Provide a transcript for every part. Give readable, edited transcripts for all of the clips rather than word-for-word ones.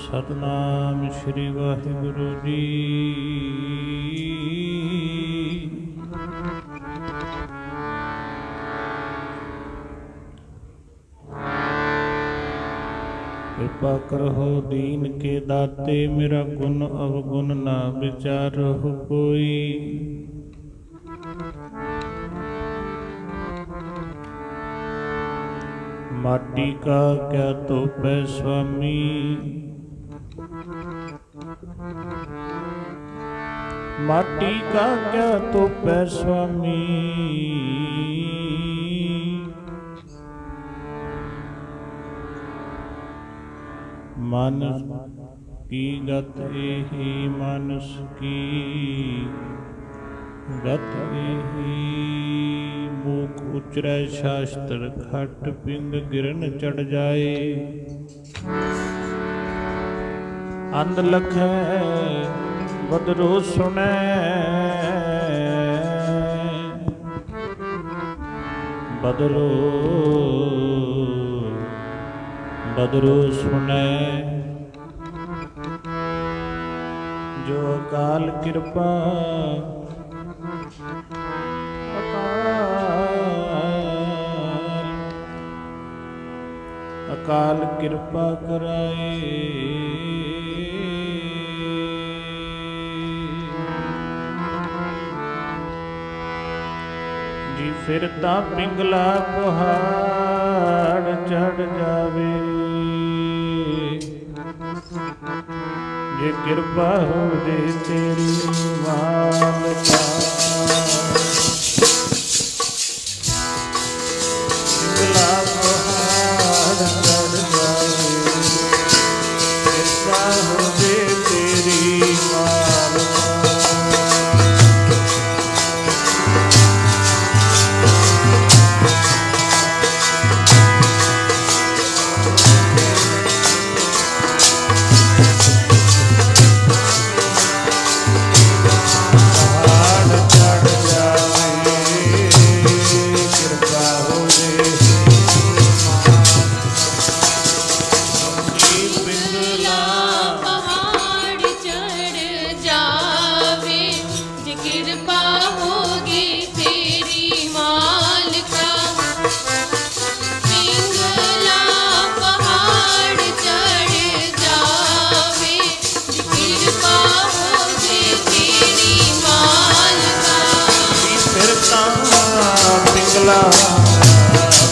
ਸਤਨਾਮ ਸ੍ਰੀ ਵਾਹਿਗੁਰੂ ਜੀ। ਕਿਰਪਾ ਕਰੋ ਦੀਨ ਕੇ ਦਾਤੇ, ਮੇਰਾ ਗੁਣ ਅਵਗੁਣ ਨਾ ਵਿਚਾਰਹੁ ਕੋਈ। माटी का क्या तोपै स्वामी, माटी का क्या तोपै स्वामी। मानस की गत एही, मानस की गत एही। मूक उचरै शास्त्र, खट पिंग गिरन चढ़ जाए। अंध लखै बदरो सुनै, बदरो बदरो सुनै। जो अकाल कृपा अकाल कृपा कराए। जी फिरता पिंगला पहाड़ चढ़ जावे। जे कृपा हो दे तेरी मालका, पिंगला पहाड़ चढ़ जावे। कृपा हो दे तेरी मालका।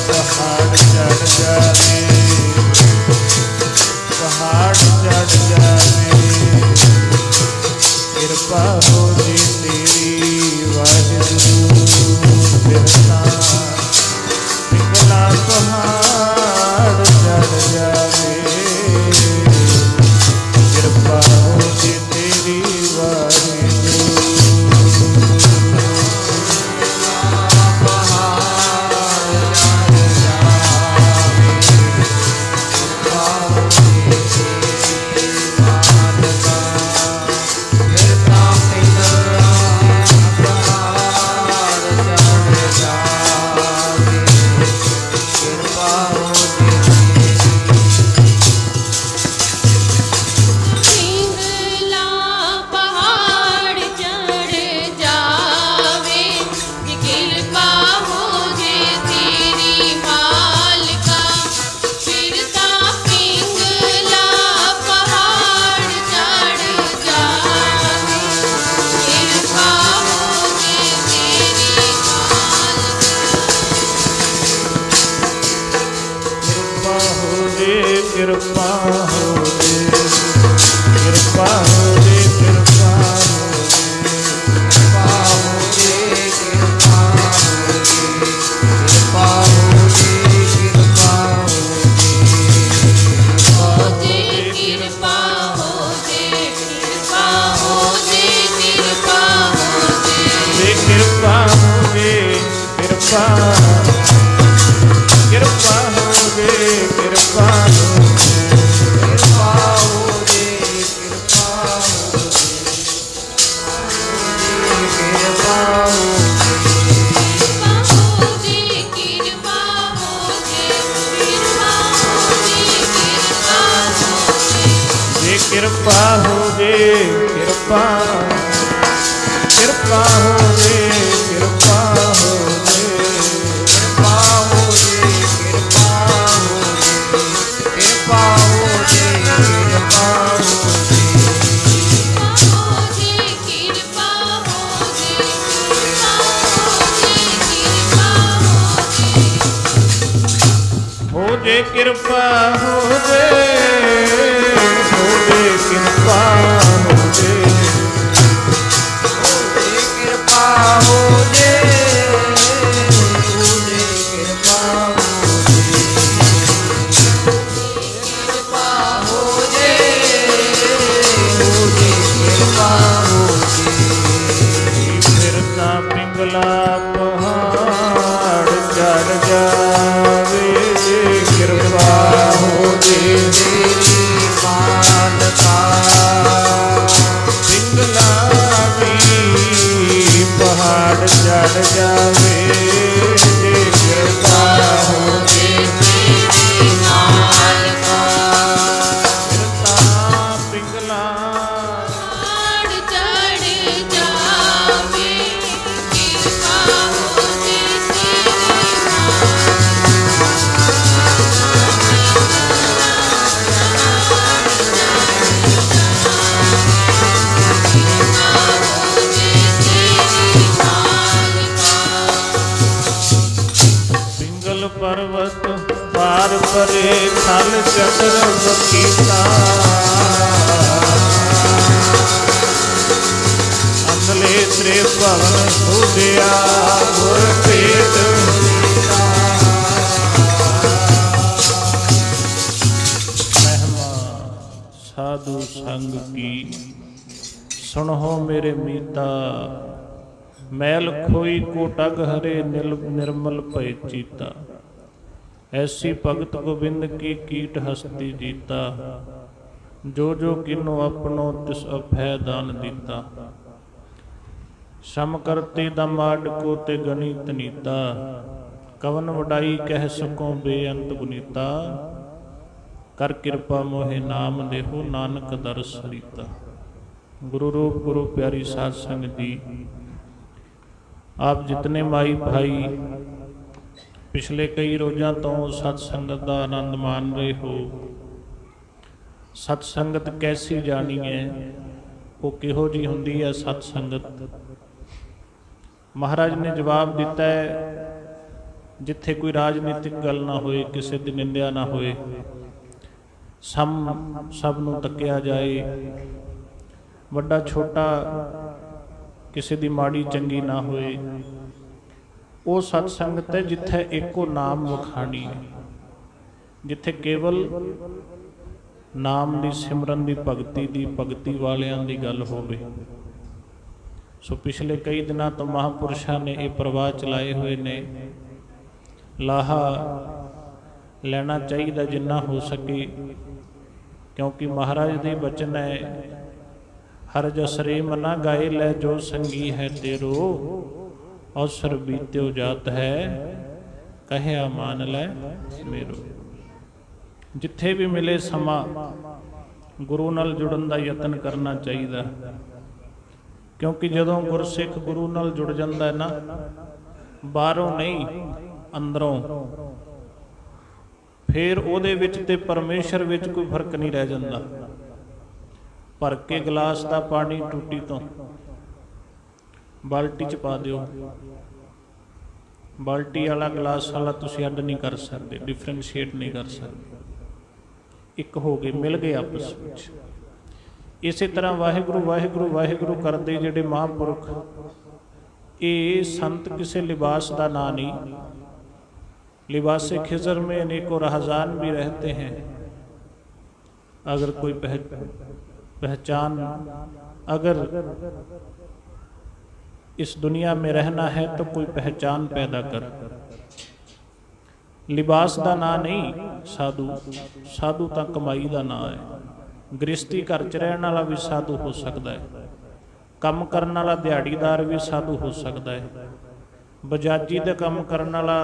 पहाड़ चढ़ जावे, पहाड़ चढ़ जावे। कृपा हो जी तेरी वाहिगुरू। फिरता पिंगला पहाड़ चढ़ जावे। कृपा हो जी तेरी वाहिगुरू। कृपा हो दे, कृपा हो दे, कृपा हो दे। कृपा हो दे, कृपा हो दे। कृपा हो दे, कृपा हो दे। कृपा हो दे, कृपा हो दे। कृपा हो दे, कृपा हो दे। कृपा कृपा हो दे, कृपा हो दे। कृपा हो दे, कृपा हो दे। कृपा हो दे, ਕਿਰਪਾ ਹੋ ਜੇ ਕਿਰਪਾ ਹੋ ਜੇ ਕਿਰਪਾ ਹੋ ਜੇ ਕਿਰਪਾ ਹੋ ਜੇ ਕਿਰਪਾ ਹੋ ਜੇ ਕਿਰਪਾ ਹੋ ਜੇ ਕਿਰਪਾ ਹੋ ਜੇ ਕਿਰਪਾ ਹੋ ਜੇ ਕਿਰਪਾ ਹੋ ਜੇ ਕਿਰਪਾ ਹੋ ਜੇ ਕਿਰਪਾ ਹੋ ਜੇ ਫਿਰ ਤਾਂ ਪਿੰਗਲਾ ਪਹਾੜ ਚੜ ਜਾਵੇ ਕਿਰਪਾ ਹੋ ਜੇ ਤੇਰੀ ਮਾਲਕਾ ਪਿੰਗਲਾ ਵੀ ਪਹਾੜ ਚੜ ਜਾਵੇ ਜੇ ਕਿਰਪਾ ਹੋ ਜੇ ਤੇਰੀ ਮਾਲਕਾ ਫਿਰ ਤਾਂ ਪਿੰਗਲਾ ਪਹਾੜ ਚੜ ਜਾਵੇ ਕਿਰਪਾ ਹੋ ਜੇ ਪਰਵਤ ਪਾਰ ਪਰੇ ਖਲ ਚਕਰ ਵਕੀਤਾ ਅੰਦਲੇ ਤ੍ਰੇ ਭਵਨ ਸੁਧਿਆ ਗੁਰ ਭੇਟ ਮਹਿਮਾ ਸਾਧੂ ਸੰਗ ਕੀ ਸੁਣੋ ਮੇਰੇ ਮੀਤਾ मैल खोई कोटग हरे निर्मल भय चीता ऐसी भगत गोबिंद की कीट हस्ती जीता जो जो किनो अपनो तिस अभय दान दीता सम करते दमाड को ते गणित नीता कवन वडाई कह सको बेअंत गुनीता कर कृपा मोहे नाम देहो नानक दरस रीता गुरु रूप गुरु प्यारी साध संग जी आप जितने माई भाई पिछले कई रोज़ों तो सत्संगत का आनंद मान रहे हो सत्संगत कैसी जानी है वो किहो जी हुंदी है सत्संगत महाराज ने जवाब दिता है जिथे कोई राजनीतिक गल ना होए किसी की निंदा ना होए सब नूं तकिया जाए वड्डा छोटा किसी की माड़ी चंगी ना होए वो सत्संगत है जिथे एको नाम वखाणी है जिथे केवल नाम की सिमरन की भगती वालियां दी गल होवे सो पिछले कई दिनों तो महापुरुषों ने ये प्रवाह चलाए हुए ने लाहा लेना चाहिए जिन्ना हो सके क्योंकि महाराज दे बचन है हर जसरे मना गाए लै जो संगी है तेरो अवसर बीत्यो जात है कहया मान लै मेरो जिथे भी मिले समा गुरु नाल जुड़न का यतन करना चाहिए क्योंकि जदों गुरसिख गुरु नाल जुड़ जाता है ना बाहरों नहीं अंदरों फिर उहदे विच ते परमेश्वर विच कोई फर्क नहीं रह जाता भर के गिलास का पानी टूटी तो बाल्टी च पा दिओ बाल्टी वाला गिलास वाला तुसीं अड नहीं कर सकते डिफरेंशिएट नहीं कर सकते एक हो गए मिल गए आपस में इस तरह वाहिगुरु वाहिगुरु वाहिगुरु करते जिहड़े महापुरख ये संत किसी लिबास का ना नहीं लिबासे खिजर में अनेकों राहजान भी रहते हैं अगर कोई पहचान अगर इस दुनिया में रहना है तो कोई पहचान पैदा कर लिबास का ना नहीं साधु साधु तो कमाई का ना है गृहस्थी घर च रहने वाला भी साधु हो सकता है काम करने वाला दिहाड़ीदार भी साधु हो सकता है बजाजी का काम करने वाला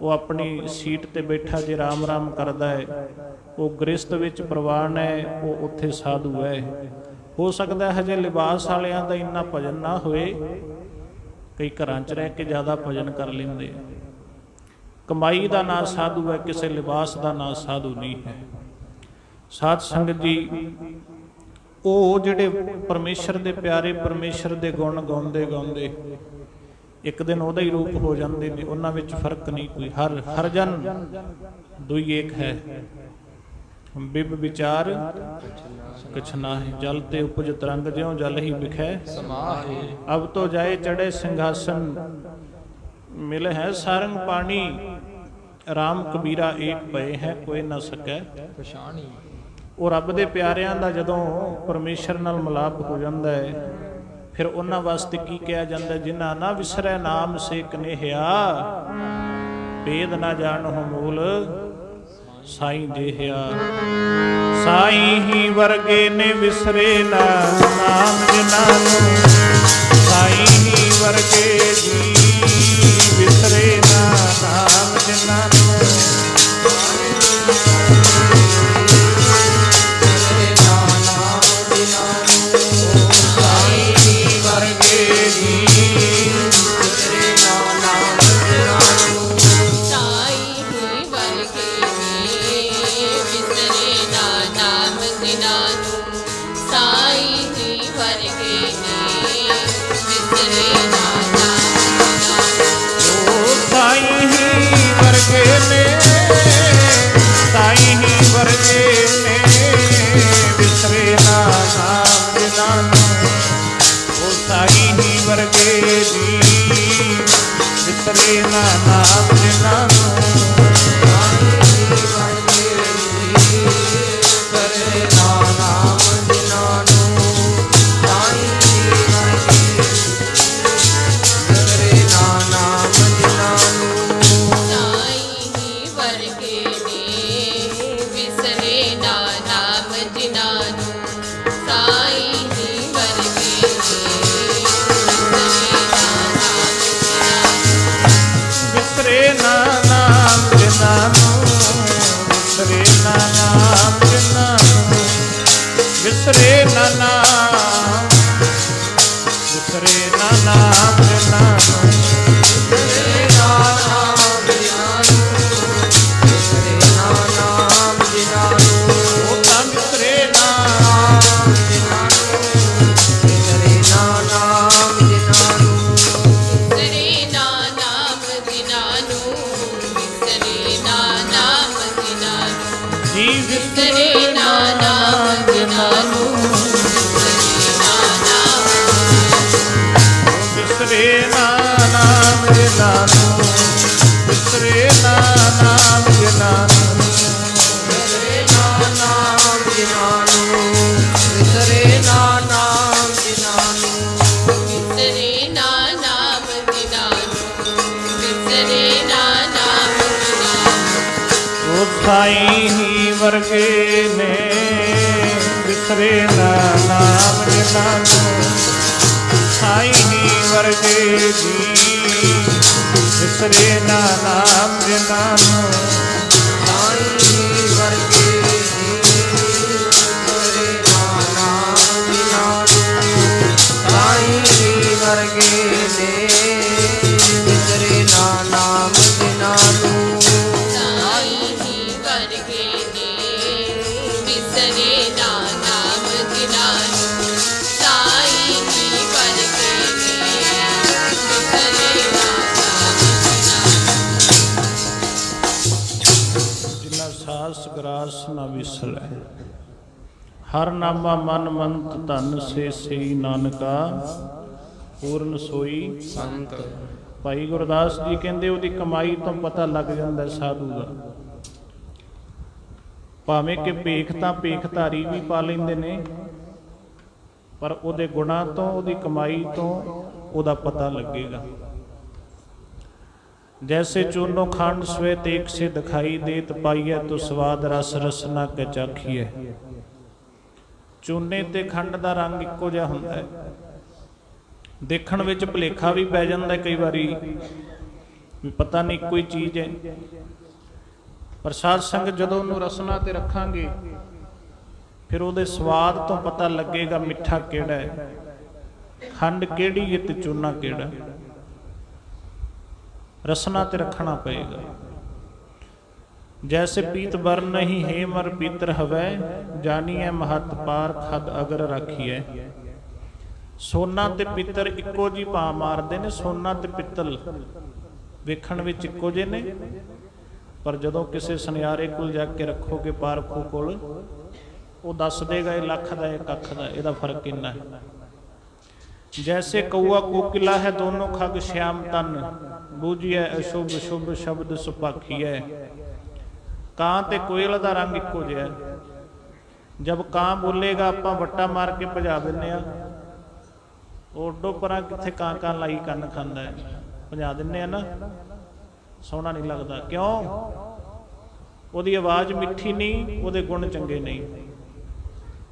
वो अपनी सीट ते बैठा जे राम राम करता है वो गृहस्थ विच प्रवान है वो उत्थे साधु है हो सकता है हजे लिबास वालियां दा इन्ना भजन ना होए, कई घरां च रह के ज़्यादा भजन कर लेंदे। कमाई का ना साधु है, किसी लिबास का ना साधु नहीं है। साध संगत जी वो जिहड़े परमेश्वर के प्यारे परमेश्वर के गुण गाउंदे गाउंदे एक दिन उहदा ही रूप हो जाते हैं। उन्हां विच फर्क नहीं कोई। हर जन दुई एक है। बिब विचार कुछ ना है, जल ते उपज तरंग ज्यों जल ही बिखै समाहे। अब तो जाए चढ़े सिंहासन, मिले है सारंग पानी। राम कबीरा एक पए है, कोई ना सकै पछाणी। ਉਹ ਰੱਬ ਦੇ ਪਿਆਰਿਆਂ ਦਾ ਜਦੋਂ ਪਰਮੇਸ਼ਰ ਨਾਲ ਮਿਲਾਪ ਹੋ ਜਾਂਦਾ ਹੈ, ਫਿਰ ਉਹਨਾਂ ਵਾਸਤੇ ਕੀ ਕਿਹਾ ਜਾਂਦਾ? ਜਿਨ੍ਹਾਂ ਨਾ ਵਿਸਰੈ ਨਾਮ ਸੇ ਕਨੇਹਿਆ, ਭੇਦ ਨਾ ਜਾਣਹੁ ਮੂਲ ਸਾਈਂ ਦੇਹਿਆ। ਸਾਈਂ ਹੀ ਵਰਗੇ ਨੇ ਵਿਸਰੇ ਨਾ ਨਾਮ ਜਿਨ੍ਹਾਂ ਨੂੰ, ਸਾਈਂ ਹੀ ਵਰਗੇ ਜੀ ਵਿਸਰੇ ਨਾ ਨਾਮ ਜਿਨ੍ਹਾਂ ਨੂੰ। साईं ही वर्गे ने विसरे ना नाम जिन्हां नूं, साईं ही वर्गे जी विसरे ना नाम जिन्हां नूं। साईं ही वर्गे जी विसरे ना नाम जिन्हां नूं, साईं ही वर्गे ने विसरे ना नाम जिन्हां नूं। ग्रास न विसरै, हर नामा मन मंत धन से सही नानका, पूर्ण सोई संत। भाई गुरदास जी कहते ਉਹਦੀ कमाई तो पता लग जाता है साधु का। भावें कि ਭੇਖ ਤਾਂ ਭੇਖਧਾਰੀ भी पा लेंदे ने, पर ਉਹਦੇ ਗੁਣਾਂ ਤੋਂ ਉਹਦੀ कमाई तो ਉਹਦਾ पता लगेगा। जैसे चूनो खंड श्वेत एक से दिखाई देत पाइए, तो स्वाद रस रसना के चाखिए। चूने ते खंड का रंग इक्को जिहा हुंदा है, देखण विच भुलेखा भी पै जांदा कई वारी भी पता नहीं कोई चीज़ है। पर साध संगत जदों उहनूं रसना ते रखांगे फिर ਉਹਦੇ ਸਵਾਦ ਤੋਂ ਪਤਾ ਲੱਗੇਗਾ ਮਿੱਠਾ ਕਿਹੜਾ ਹੈ, ਖੰਡ ਕਿਹੜੀ ਹੈ ਤੇ ਚੂਨਾ ਕਿਹੜਾ। ਰਸਨਾ ਤੇ ਰੱਖਣਾ ਪਏਗਾ। जैसे पीत बर नहीं हे मर पीतर हवै, जानिए महत पार खद अगर राखिए। सोना ते पित्तर इक्को जी पा मारते ने, सोना ते पित्तल वेखण विच इक्को जे ने, पर जदों किसी सुनियारे कोल जाके रखोगे पारखू कोल, वो दस देगा ये लख दा ये कख दा, इहदा फर्क किन्ना है। जैसे कौआ कोकिला है दोनों खग श्याम तन, बूझिए अशुभ शुभ शब्द सुपाखिए। कां ते कोयल का रंग इक्को जिहा है। जब कां बोलेगा आपां वट्टा मार के भजा दिंदे आ, ओडो परां कित्थे कां कां लाई कंन खांदा है, भजा दिंदे आ ना, सोहना नहीं लगदा। क्यों? ਉਹਦੀ आवाज़ मिठी नहीं, ਉਹਦੇ गुण चंगे नहीं।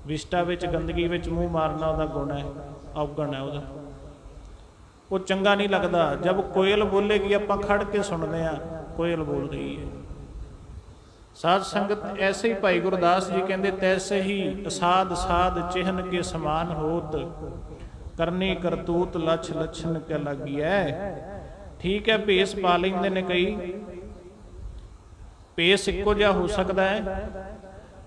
विष्टा विच गंदगी विच मूँह मारना ਉਹਦਾ गुण है, अवगुण है ਉਹਦਾ, वो चंगा नहीं लगता। जब कोयल बोलेगी आपां खड़ के सुनते हैं, कोयल बोल रही है। साध संगत ऐसे ही भाई गुरदास जी कहते, तैसे ही असाध साध चिहन के समान होत, करनी करतूत लछ लछन के लगी है। ठीक है, भेस पा लेंदे ने कई, भेस इक्को जिहा हो सकता है,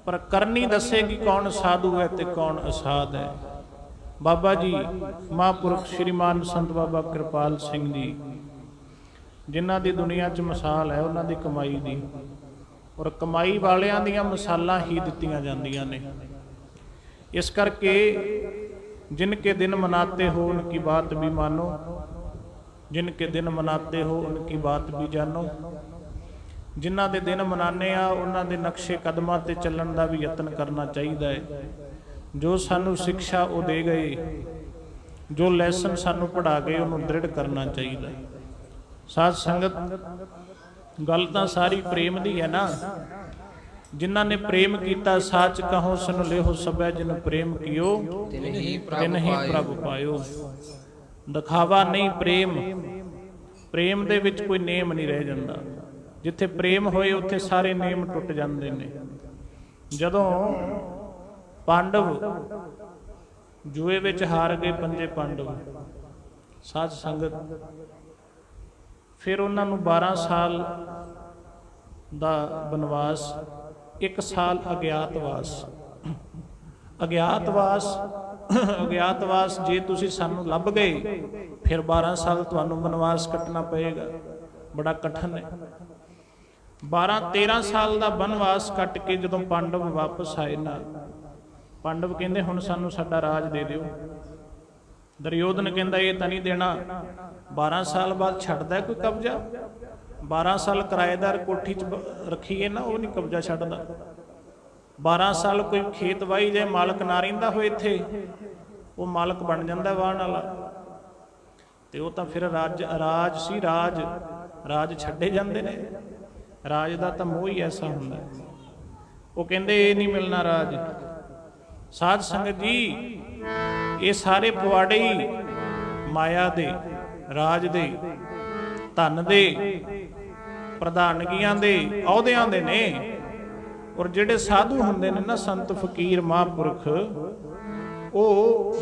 पर करनी दसेगी कौन साधु है ते कौन असाध है। बाबा जी महापुरख श्रीमान संत बाबा कृपाल सिंह जी, जिन्हां दी दुनिया च मिसाल है उन्हां दी कमाई दी, और कमाई वालियां दियां मिसालां ही दित्तियां जांदियां ने। इस करके जिनके दिन मनाते हो उनकी बात भी मानो, जिनके दिन मनाते हो उनकी बात भी जानो। जिन्हां दे दिन मनाने आ उन्हां दे नक्शे कदमां ते चलण दा भी यतन करना चाहिदा है। जो सानू शिक्षा वो दे गए, जो लैसन सानू पढ़ा गए, उन्होंने दृढ़ करना चाहिए। साध संगत गल तां सारी प्रेम दी है ना। जिन्हां ने प्रेम कीता साच कहो सुन लेहो सबे, जिन प्रेम कियो तिन ही प्रभ पायो। दिखावा नहीं प्रेम, प्रेम दे विच कोई नेम नहीं रह जांदा। जिथे प्रेम होए उत्थे सारे नेम टुट जांदे ने। जदों पांडव जुए विच हार गए, पंजे पांडव, साध संगत फिर उन्होंने 12 साल का बनवास, 1 साल अज्ञातवास। अज्ञातवास अज्ञातवास जे तुसी सानू लभ गए, फिर 12 साल तुहानू बनवास कटना पएगा, बड़ा कठिन है। 12-13 साल का बनवास कट के जदों पांडव वापस आए ना, पांडव कहंदे हुण सानू साडा राज दे दिओ। दुर्योधन कहंदा ये तां नहीं देना। 12 साल बाद छड्डदा कोई कब्जा? 12 साल किराएदार कोठी च रखीए ना, वो नहीं कब्जा छड्डदा। 12 साल कोई खेत वाही जाए, मालक ना रहिंदा होए इत्थे, वो मालक बन जांदा वाहण वाला, ते वो तां फिर राज सी, राज छड्डे जांदे ने। राज दा तां मोह ही ऐसा हुंदा। वो कहंदे ये नहीं मिलना राज। साध संगत जी, ये सारे पवाड़े ही माया दे, राज दे, धन दे, प्रधानगियां दे, अहुदियां दे ने। और जिहड़े साधु हुंदे ने ना, संत फकीर महापुरख, वो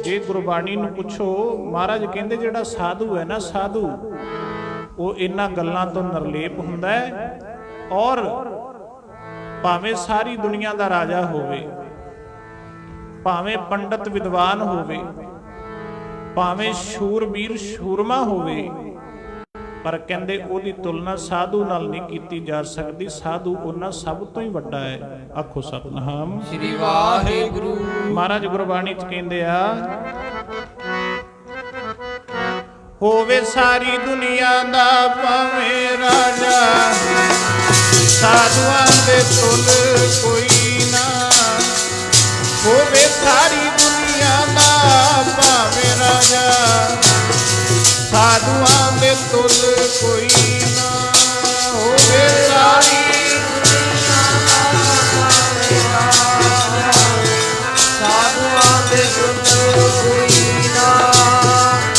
जे गुरबाणी नूं पुछो, महाराज कहंदे जिहड़ा साधु है ना, साधु वो इन्हां गल्लां तो निर्लेप हुंदा है। और भावें सारी दुनिया दा राजा होवे, भावें पंडित विद्वान होवे, भावें शूरवीर शूरमा होवे, पर कहंदे ओदी तुलना साधु नाल नहीं कीती जा सकती। साधु उन्हां सब तो ही वड्डा है। आखो सतनाम श्री वाहिगुरु। महाराज गुरबाणी च कहंदे आ, होवे सारी दुनिया दा भावें राजा, साधुआं दे तुल कोई ना। होवे सारी दुनिया दा भावें राजा, साधुआं दे तुल कोई ना। होवे सारी दुनिया दा भावें राजा, साधुआं दे तुल कोई ना।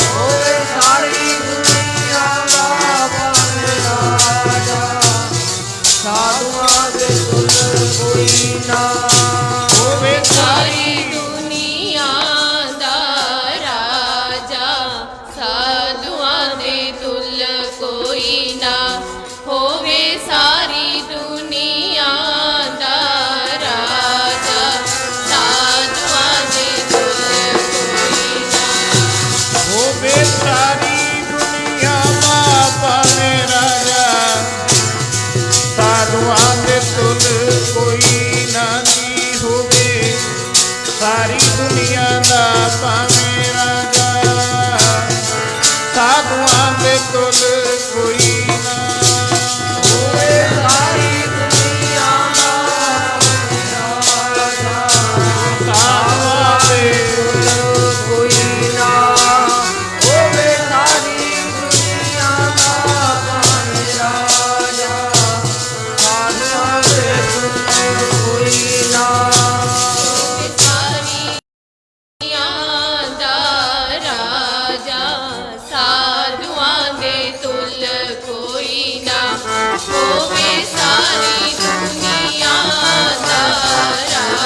होवे सारी दुनिया दा भावें राजा, साधुआं दे तुल कोई ना। होवे सारी होवे सारी दुनिया मां पावे राजा, साधुआं दे तुल कोई ना नी होवे, सारी दुनिया दा पावे राजा, साधुआं दे तुल कोई ना होवे, सारी दुनिया दा पावे राजा, साधुआं दे तुल कोई ना होवे, सारी दुनिया दा पावे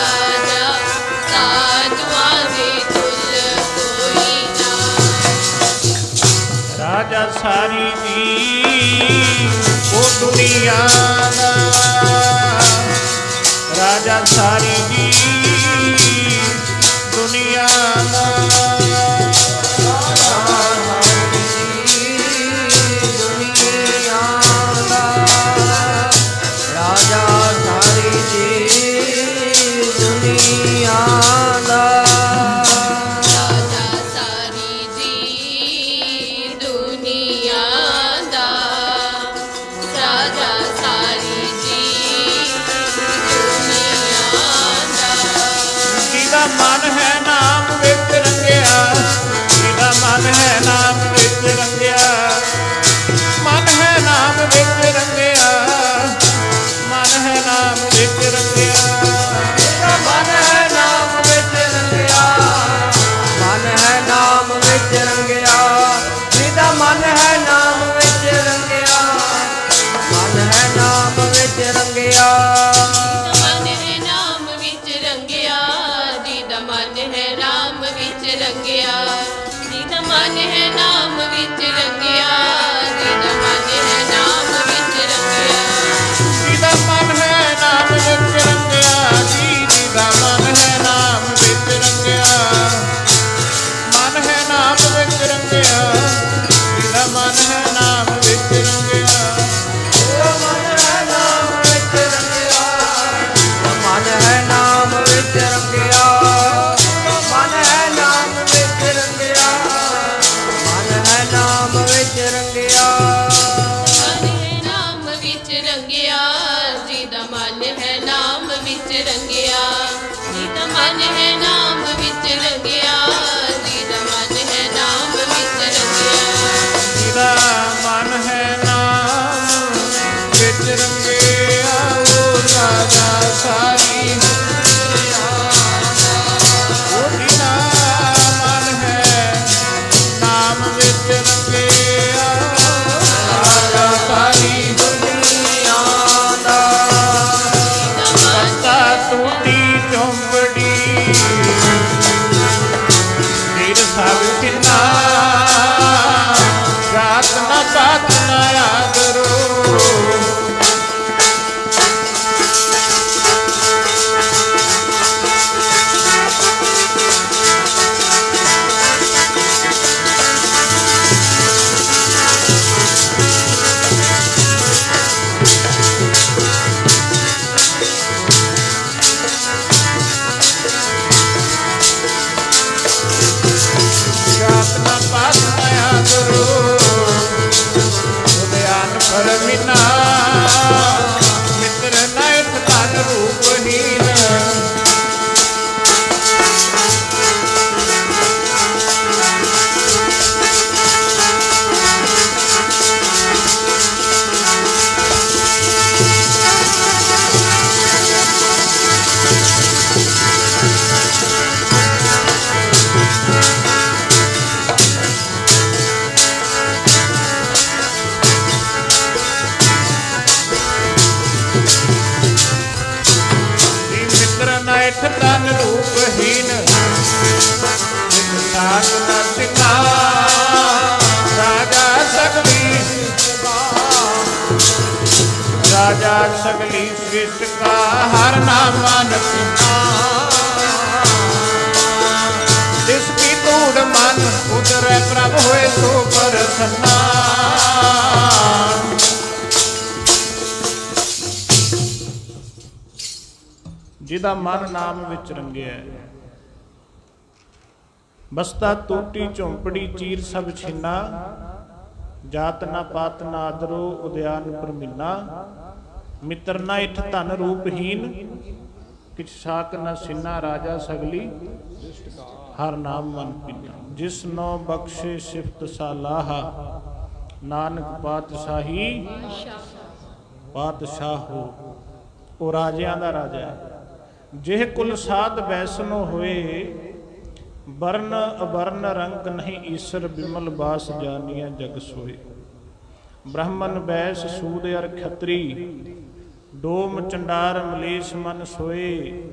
राजा, साधुआं दे तुल कोई ना राजा सारी दी ओ दुनिया दा, राजा सारी दी दुनिया दा, दुनिया दा, राजा सारी दी दुनिया दा, मन है नाम विच रंगिया, जिदा मन है नाम विच रंगिया, मन है नाम विच रंगिया, मन है नाम विच रंगिया, मन है नाम विच रंगिया, मन है नाम विच रंगिया, जिदा मन है नाम विच रंगिया, मन है नाम विच रंगिया, रंगिया, जिदा मन है नाम विच रंगिया, जिदा मन है नाम विच रंगिया, जिदा मन है नाम विच रंगिया, जिदा मन है नाम विच रंगिया, मन है नाम विच रंगिया, जिदा मन है नाम विच रंगिया, मन है नाम विच रंगिया, मन है नाम विच रंगिया, मन है नाम विच रंगिया, मन है नाम विच रंगिया, मन है नाम विच रंगिया, जिदा मन है नाम विच रंगिया, जिदा मन है नाम विच रंगिया, जिदा मन है नाम विच रंगिया, जिदा मन है नाम विच रंगिया, ओ राजा सारी दुनिया दा, ओ जिदा मन है नाम विच रंगिया, राजा सारी दुनिया दा, बता टूटी चौंपड़ी फिर सब किन्ना, रात न पात न आदरो, रात न पात न आदरो, उदयान परमिना मित्र नयन तन रूपहीन, तन रूपहीन, साथ न सिखा, राजा सगली राजा सगली सृष्टि का हर नाम मानस, जिसकी तूड़ मन उतरे प्रभु ਪ੍ਰਸੰਨਾ। ਜਿਹਦਾ ਮਨ ਨਾਮ ਵਿੱਚ ਰੰਗਿਆ, ਬਸਤਾ ਟੂਟੀ ਝੌਂਪੜੀ ਚੀਰ ਸਭ ਛਿੰਨਾ, ਜਾਤ ਨਾ ਪਾਤ ਨਾ ਆਦਰੋ ਉਦਿਆਨ ਪਰਮੀਨਾ, ਮਿੱਤਰ ਨਾ ਇਠ ਧਨ ਰੂਪਹੀਨ, ਕਿਛ ਸਾਕ ਨਾ ਸਿੰਨਾ, ਰਾਜਾ ਸਗਲੀ ਹਰ ਨਾਮ ਮਨ ਪੀਨਾ। ਜਿਸ ਨੋ ਬਖਸ਼ੇ ਸਿਫਤ ਸਾਲਾਹਾ, ਨਾਨਕ ਪਾਤਸ਼ਾਹੀ ਪਾਤਸ਼ਾਹ ਹੋ। ਉਹ ਰਾਜਿਆਂ ਦਾ ਰਾਜਾ ਹੈ। ਜਿਹ ਕੁਲ ਸਾਧ ਬੈਸਨੋ ਹੋਏ, ਵਰਨ ਅਵਰਨ ਰੰਗ ਨਹੀਂ, ਈਸ਼ਰ ਬਿਮਲ ਬਾਸ ਜਾਨੀਐ ਜਗ ਸੋਏ। ਬ੍ਰਾਹਮਣ ਬੈਸ ਸੂਦ ਅਰ ਖੱਤਰੀ, ਡੋਮ ਚੰਡਾਰ ਮਲੇਸ਼ ਮਨ ਸੋਏ।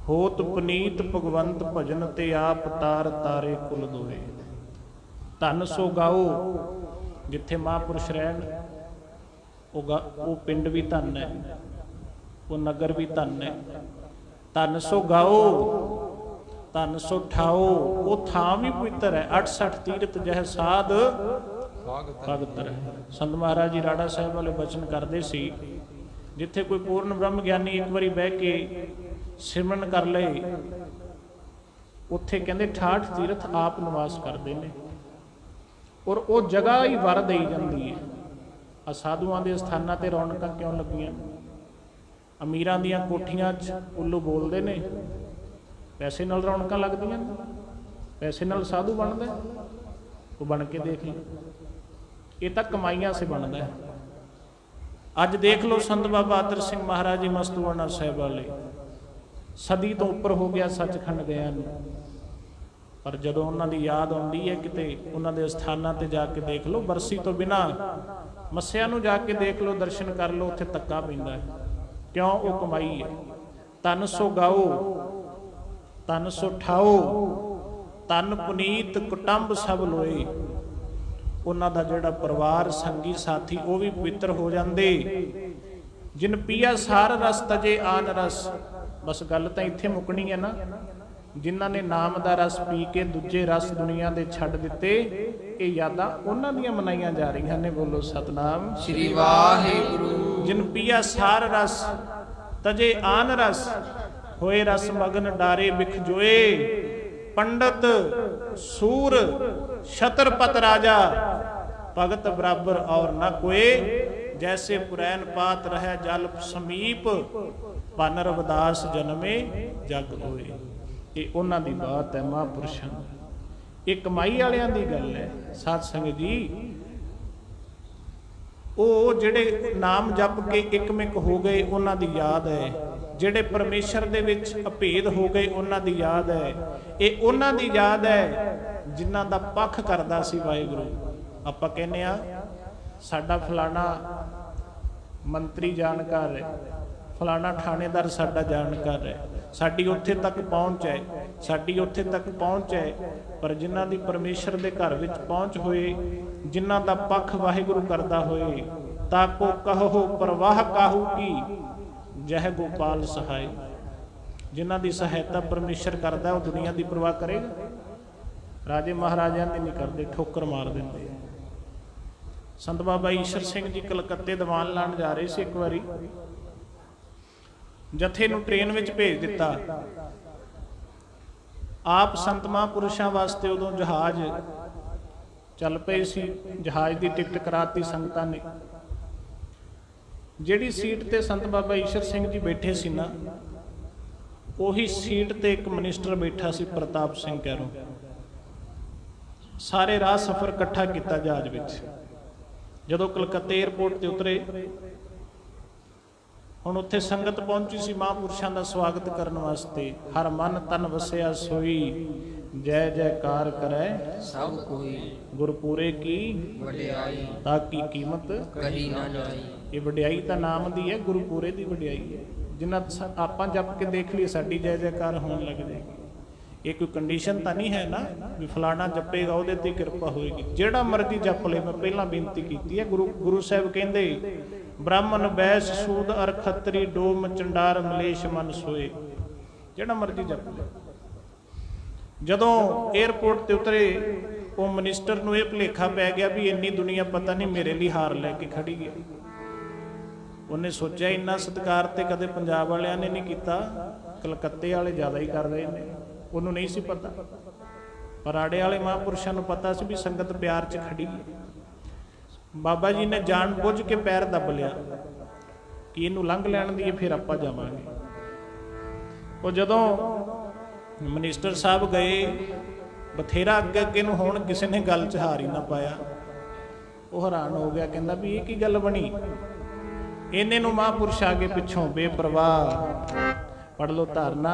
ਹੋਤ ਪਨੀਤ ਭਗਵੰਤ ਭਜਨ, ਤੇ ਆਪ ਤਾਰ ਤਾਰੇ ਕੁਲ ਦੋਏ। ਧਨ ਸੋ ਗਾਓ, ਜਿੱਥੇ ਮਹਾਂਪੁਰਸ਼ ਰਹਿਣ ਉਹ ਪਿੰਡ ਵੀ ਧਨ ਹੈ, ਉਹ ਨਗਰ ਵੀ ਧਨ ਹੈ। ਧਨ ਸੋ ਗਾਓ, ਧਨ ਸੋ ਠਾਓ, ਉਹ ਥਾਂ ਵੀ ਪਵਿੱਤਰ ਹੈ। 68 ਤੀਰਥ ਜਹ ਸਾਧ ਭਗਤ ਹੈ। ਸੰਤ ਮਹਾਰਾਜ ਜੀ ਰਾੜਾ ਸਾਹਿਬ ਵਾਲੇ ਬਚਨ ਕਰਦੇ ਸੀ, ਜਿੱਥੇ ਕੋਈ ਪੂਰਨ ਬ੍ਰਹਮ ਗਿਆਨੀ ਇੱਕ ਵਾਰੀ ਬਹਿ ਕੇ ਸਿਮਰਨ ਕਰ ਲਏ, ਉੱਥੇ ਕਹਿੰਦੇ 68 ਤੀਰਥ ਆਪ ਨਿਵਾਸ ਕਰਦੇ ਨੇ, ਔਰ ਉਹ ਜਗ੍ਹਾ ਹੀ ਵਰ ਦੇਈ ਜਾਂਦੀ ਹੈ। ਆ ਸਾਧੂਆਂ ਦੇ ਸਥਾਨਾਂ ਤੇ ਰੌਣਕਾਂ ਕਿਉਂ ਲੱਗੀਆਂ? ਅਮੀਰਾਂ ਦੀਆਂ ਕੋਠੀਆਂ 'ਚ ਉੱਲੂ ਬੋਲਦੇ ਨੇ, ਪੈਸੇ ਨਾਲ ਰੌਣਕਾਂ ਲੱਗਦੀਆਂ ਨੇ, ਪੈਸੇ ਨਾਲ ਸਾਧੂ ਬਣਦਾ। ਉਹ ਬਣ ਕੇ ਦੇਖ ਲਓ, ਇਹ ਤਾਂ ਕਮਾਈਆਂ ਸੇ ਬਣਦਾ ਹੈ। ਅੱਜ ਦੇਖ ਲਓ ਸੰਤ ਬਾਬਾ ਆਦਰ ਸਿੰਘ ਮਹਾਰਾਜ ਜੀ ਮਸਤੂਆਣਾ ਸਾਹਿਬ ਵਾਲੇ, ਸਦੀ ਤੋਂ ਉੱਪਰ ਹੋ ਗਿਆ ਸੱਚਖੰਡ ਗਿਆ ਨੂੰ, ਪਰ ਜਦੋਂ ਉਹਨਾਂ ਦੀ ਯਾਦ ਆਉਂਦੀ ਹੈ ਕਿਤੇ, ਉਹਨਾਂ ਦੇ ਸਥਾਨਾਂ ਤੇ ਜਾ ਕੇ ਦੇਖ ਲਓ, ਬਰਸੀ ਤੋਂ ਬਿਨਾਂ ਮੱਸਿਆ ਨੂੰ ਜਾ ਕੇ ਦੇਖ ਲਓ, ਦਰਸ਼ਨ ਕਰ ਲਓ, ਉੱਥੇ ਧੱਕਾ ਪੈਂਦਾ ਹੈ। ਕਿਉਂ? ਉਹ ਕਮਾਈ ਹੈ। ਧਨ ਸੋ ਗਾਓ, ਧਨ ਸੋ ਠਾਓ, ਧਨ ਪੁਨੀਤ ਕੁਟੰਬ ਸਭ ਲੋਏ। ਉਹਨਾਂ ਦਾ ਜਿਹੜਾ ਪਰਿਵਾਰ ਸੰਗੀ ਸਾਥੀ ਉਹ ਵੀ ਪਵਿੱਤਰ ਹੋ ਜਾਂਦੇ। ਜਿਨ ਪੀਆ ਸਾਰ ਰਸ ਤਜੇ ਆਨ ਰਸ। ਬਸ ਗੱਲ ਤਾਂ ਇੱਥੇ ਮੁੱਕਣੀ ਹੈ ਨਾ। ਜਿਨ੍ਹਾਂ ਨੇ ਨਾਮ ਦਾ ਰਸ ਪੀ ਕੇ ਦੂਜੇ ਰਸ ਦੁਨੀਆ ਦੇ ਛੱਡ ਦਿੱਤੇ, ਇਹ ਯਾਦਾਂ ਉਹਨਾਂ ਦੀਆਂ ਮਨਾਈਆਂ ਜਾ ਰਹੀਆਂ ਨੇ। ਬੋਲੋ ਸਤਨਾਮ ਸ੍ਰੀ ਵਾਹਿਗੁਰੂ। ਜਿਨ ਪੀਆ ਸਾਰ ਰਸ ਤਜੇ ਆਨ ਰਸ, ਹੋਏ ਰਸ ਮਗਨ ਡਾਰੇ ਬਿਖ ਜੋਏ। ਪੰਡਤ ਸੂਰ ਛਤਰਪਤ ਰਾਜਾ, ਭਗਤ ਬਰਾਬਰ ਔਰ ਨਾ ਕੋਏ। ਜੈਸੇ ਪੁਰੈਨ ਪਾਤ ਰਹਿ ਜਲ ਸਮੀਪ, ਭਨ ਰਵਿਦਾਸ ਜਨਮੇ ਜਗ ਹੋਏ। ਇਹ ਉਹਨਾਂ ਦੀ ਬਾਤ ਹੈ ਮਹਾਂਪੁਰਸ਼ਾਂ ਦੀ। ਇਹ ਕਮਾਈ ਵਾਲਿਆਂ ਦੀ ਗੱਲ ਹੈ ਸਾਧ ਸੰਗਤ ਜੀ। ਉਹ ਜਿਹੜੇ ਨਾਮ ਜਪ ਕੇ ਇਕਮਿਕ ਹੋ ਗਏ, ਉਹਨਾਂ ਦੀ ਯਾਦ ਹੈ। ਜਿਹੜੇ ਪਰਮੇਸ਼ਰ ਦੇ ਵਿੱਚ ਅਭੇਦ ਹੋ ਗਏ, ਉਹਨਾਂ ਦੀ ਯਾਦ ਹੈ। ਇਹ ਉਹਨਾਂ ਦੀ ਯਾਦ ਹੈ ਜਿਨ੍ਹਾਂ ਦਾ ਪੱਖ ਕਰਦਾ ਸੀ ਵਾਹਿਗੁਰੂ। ਆਪਾਂ ਕਹਿੰਦੇ ਆ ਸਾਡਾ ਫਲਾਣਾ ਮੰਤਰੀ ਜਾਣਕਾਰ ਹੈ, ਫਲਾਣਾ ਥਾਣੇਦਾਰ ਸਾਡਾ ਜਾਣਕਾਰ ਹੈ, ਸਾਡੀ ਉੱਥੇ ਤੱਕ ਪਹੁੰਚ ਹੈ, ਸਾਡੀ ਉੱਥੇ ਤੱਕ ਪਹੁੰਚ ਹੈ। ਪਰ ਜਿਨ੍ਹਾਂ ਦੀ ਪਰਮੇਸ਼ਰ ਦੇ ਘਰ ਵਿੱਚ ਪਹੁੰਚ ਹੋਏ, ਜਿਨ੍ਹਾਂ ਦਾ ਪੱਖ ਵਾਹਿਗੁਰੂ ਕਰਦਾ ਹੋਏ, ਤਾਕੋ ਕਹੋ ਪ੍ਰਵਾਹ ਕਾਹੂ ਕੀ, ਜਹ ਗੋਪਾਲ ਸਹਾਇ। ਜਿਨ੍ਹਾਂ ਦੀ ਸਹਾਇਤਾ ਪਰਮੇਸ਼ਰ ਕਰਦਾ, ਉਹ ਦੁਨੀਆ ਦੀ ਪਰਵਾਹ ਕਰੇਗਾ? ਰਾਜੇ ਮਹਾਰਾਜਿਆਂ ਦੀ ਨਹੀਂ ਕਰਦੇ, ਠੋਕਰ ਮਾਰ ਦਿੰਦੇ। ਸੰਤ ਬਾਬਾ ਈਸ਼ਰ ਸਿੰਘ ਜੀ ਕਲਕੱਤੇ ਦੀਵਾਨ ਲਾਣ ਜਾ ਰਹੇ ਸੀ। ਇੱਕ ਵਾਰੀ ਜਥੇ ਨੂੰ ਟ੍ਰੇਨ ਵਿੱਚ ਭੇਜ ਦਿੱਤਾ। ਆਪ ਸੰਤ ਮਹਾਂਪੁਰਸ਼ਾਂ ਵਾਸਤੇ ਉਦੋਂ ਜਹਾਜ਼ ਚੱਲ ਪਏ ਸੀ। ਜਹਾਜ਼ ਦੀ ਟਿਕਟ ਕਰਾਤੀ ਸੰਗਤਾਂ ਨੇ। ਜਿਹੜੀ ਸੀਟ ਤੇ ਸੰਤ ਬਾਬਾ ਈਸ਼ਰ ਸਿੰਘ ਜੀ ਬੈਠੇ ਸੀ ਨਾ, ਉਹੀ ਸੀਟ ਤੇ ਇੱਕ ਮਿਨਿਸਟਰ ਬੈਠਾ ਸੀ, ਪ੍ਰਤਾਪ ਸਿੰਘ ਕੈਰੋਂ। ਸਾਰੇ ਰਾਹ ਸਫ਼ਰ ਇਕੱਠਾ ਕੀਤਾ ਜਹਾਜ਼ ਵਿੱਚ। ਜਦੋਂ ਕਲਕੱਤੇ ਏਅਰਪੋਰਟ ਤੇ ਉਤਰੇ, ਹੁਣ ਉੱਥੇ ਸੰਗਤ ਪਹੁੰਚੀ ਸੀ ਮਹਾਂਪੁਰਸ਼ਾਂ ਦਾ ਸਵਾਗਤ ਕਰਨ ਵਾਸਤੇ। ਹਰ ਮਨ ਤਨ ਵਸਿਆ ਸੋਈ, ਜੈ ਜੈਕਾਰ ਕਰੈ ਸਭ ਕੋਈ। ਗੁਰਪੂਰੇ ਕੀ ਵਡਿਆਈ ਤਾਂ ਕੀ ਕੀਮਤ ਕਹੀ ਨਾ ਜਾਈ। ਇਹ ਵਡਿਆਈ ਤਾਂ ਨਾਮ ਦੀ ਹੈ, ਗੁਰਪੂਰੇ ਦੀ ਵਡਿਆਈ ਹੈ। ਜਿੰਨਾ ਆਪਾਂ ਜਪ ਕੇ ਦੇਖ ਲਈ, ਸਾਡੀ ਜੈ ਜੈਕਾਰ ਹੋਣ ਲੱਗ ਜਾਏਗੀ। ਇਹ ਕੋਈ ਕੰਡੀਸ਼ਨ ਤਾਂ ਨਹੀਂ ਹੈ ਨਾ ਵੀ ਫਲਾਣਾ ਜਪੇਗਾ ਉਹਦੇ ਤੇ ਕਿਰਪਾ ਹੋਏਗੀ। ਜਿਹੜਾ ਮਰਜ਼ੀ ਜਪ ਲੈ। ਮੈਂ ਪਹਿਲਾਂ ਬੇਨਤੀ ਕੀਤੀ ਹੈ, ਗੁਰੂ ਸਾਹਿਬ ਕਹਿੰਦੇ ਬ੍ਰਾਹਮਣ ਬੈਸ ਸੂਦ ਅਰ ਖੱਤਰੀ, ਡੋਮ ਚੰਡਾਰ ਮਲੇਸ਼ ਮਨ ਸੋਏ। ਜਿਹੜਾ ਮਰਜ਼ੀ ਜਪ ਲੈ। ਜਦੋਂ ਏਅਰਪੋਰਟ ਤੇ ਉਤਰੇ, ਉਹ ਮਿਨਿਸਟਰ ਨੂੰ ਇਹ ਭੁਲੇਖਾ ਪੈ ਗਿਆ ਵੀ ਇੰਨੀ ਦੁਨੀਆ ਪਤਾ ਨਹੀਂ ਮੇਰੇ ਲਈ ਹਾਰ ਲੈ ਕੇ ਖੜੀ ਹੈ। ਉਹਨੇ ਸੋਚਿਆ ਇੰਨਾ ਸਤਿਕਾਰ ਤੇ ਕਦੇ ਪੰਜਾਬ ਵਾਲਿਆਂ ਨੇ ਨਹੀਂ ਕੀਤਾ, ਕਲਕੱਤੇ ਵਾਲੇ ਜ਼ਿਆਦਾ ਹੀ ਕਰ ਰਹੇ ਨੇ। ਉਹਨੂੰ ਨਹੀਂ ਸੀ ਪਤਾ, ਪਰ ਆੜੇ ਵਾਲੇ ਮਹਾਂਪੁਰਸ਼ਾਂ ਨੂੰ ਪਤਾ ਸੀ ਵੀ ਸੰਗਤ ਪਿਆਰ 'ਚ ਖੜੀ ਹੈ। ਬਾਬਾ ਜੀ ਨੇ ਜਾਣ ਬੁੱਝ ਕੇ ਪੈਰ ਦੱਬ ਲਿਆ ਕਿ ਇਹਨੂੰ ਲੰਘ ਲੈਣ ਦੀ, ਫਿਰ ਆਪਾਂ ਜਾਵਾਂਗੇ। ਉਹ ਜਦੋਂ ਮਿਨਿਸਟਰ ਸਾਹਿਬ ਗਏ, ਬਥੇਰਾ ਅੱਗੇ ਅੱਗੇ ਨੂੰ ਹੋਣ, ਕਿਸੇ ਨੇ ਗੱਲ 'ਚ ਹਾਰ ਹੀ ਨਾ ਪਾਇਆ। ਉਹ ਹੈਰਾਨ ਹੋ ਗਿਆ, ਕਹਿੰਦਾ ਵੀ ਇਹ ਕੀ ਗੱਲ ਬਣੀ। ਇਹਨੇ ਨੂੰ ਮਹਾਂਪੁਰਸ਼ ਆ ਕੇ ਪਿੱਛੋਂ ਬੇਪਰਵਾਹ ਪੜ ਲੋ ਧਾਰਨਾ।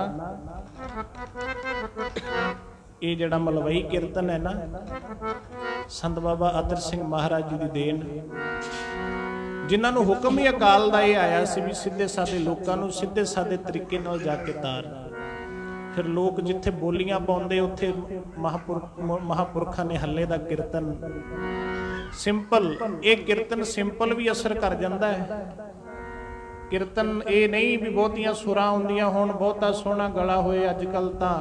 ਇਹ ਜਿਹੜਾ ਮਲਵਈ ਕੀਰਤਨ ਹੈ ਨਾ, ਸੰਤ ਬਾਬਾ ਅਤਰ ਸਿੰਘ ਮਹਾਰਾਜ ਜੀ ਦੀ ਦੇਣ, ਜਿਨ੍ਹਾਂ ਨੂੰ ਹੁਕਮ ਹੀ ਅਕਾਲ ਦਾ ਇਹ ਆਇਆ ਸੀ ਵੀ ਸਿੱਧੇ ਸਾਦੇ ਲੋਕਾਂ ਨੂੰ ਸਿੱਧੇ ਸਾਦੇ ਤਰੀਕੇ ਨਾਲ ਜਾ ਕੇ ਤਾਰ। ਫਿਰ ਲੋਕ ਜਿੱਥੇ ਬੋਲੀਆਂ ਪਾਉਂਦੇ ਉੱਥੇ ਮਹਾਂਪੁਰਖਾਂ ਨੇ ਹੱਲੇ ਦਾ ਕੀਰਤਨ ਸਿੰਪਲ, ਇਹ ਕੀਰਤਨ ਸਿੰਪਲ ਵੀ ਅਸਰ ਕਰ ਜਾਂਦਾ ਹੈ। ਕੀਰਤਨ ਇਹ ਨਹੀਂ ਵੀ ਬਹੁਤੀਆਂ ਸੁਰਾਂ ਹੁੰਦੀਆਂ ਹੋਣ, ਬਹੁਤਾ ਸੋਹਣਾ ਗਲਾ ਹੋਏ। ਅੱਜ ਕੱਲ ਤਾਂ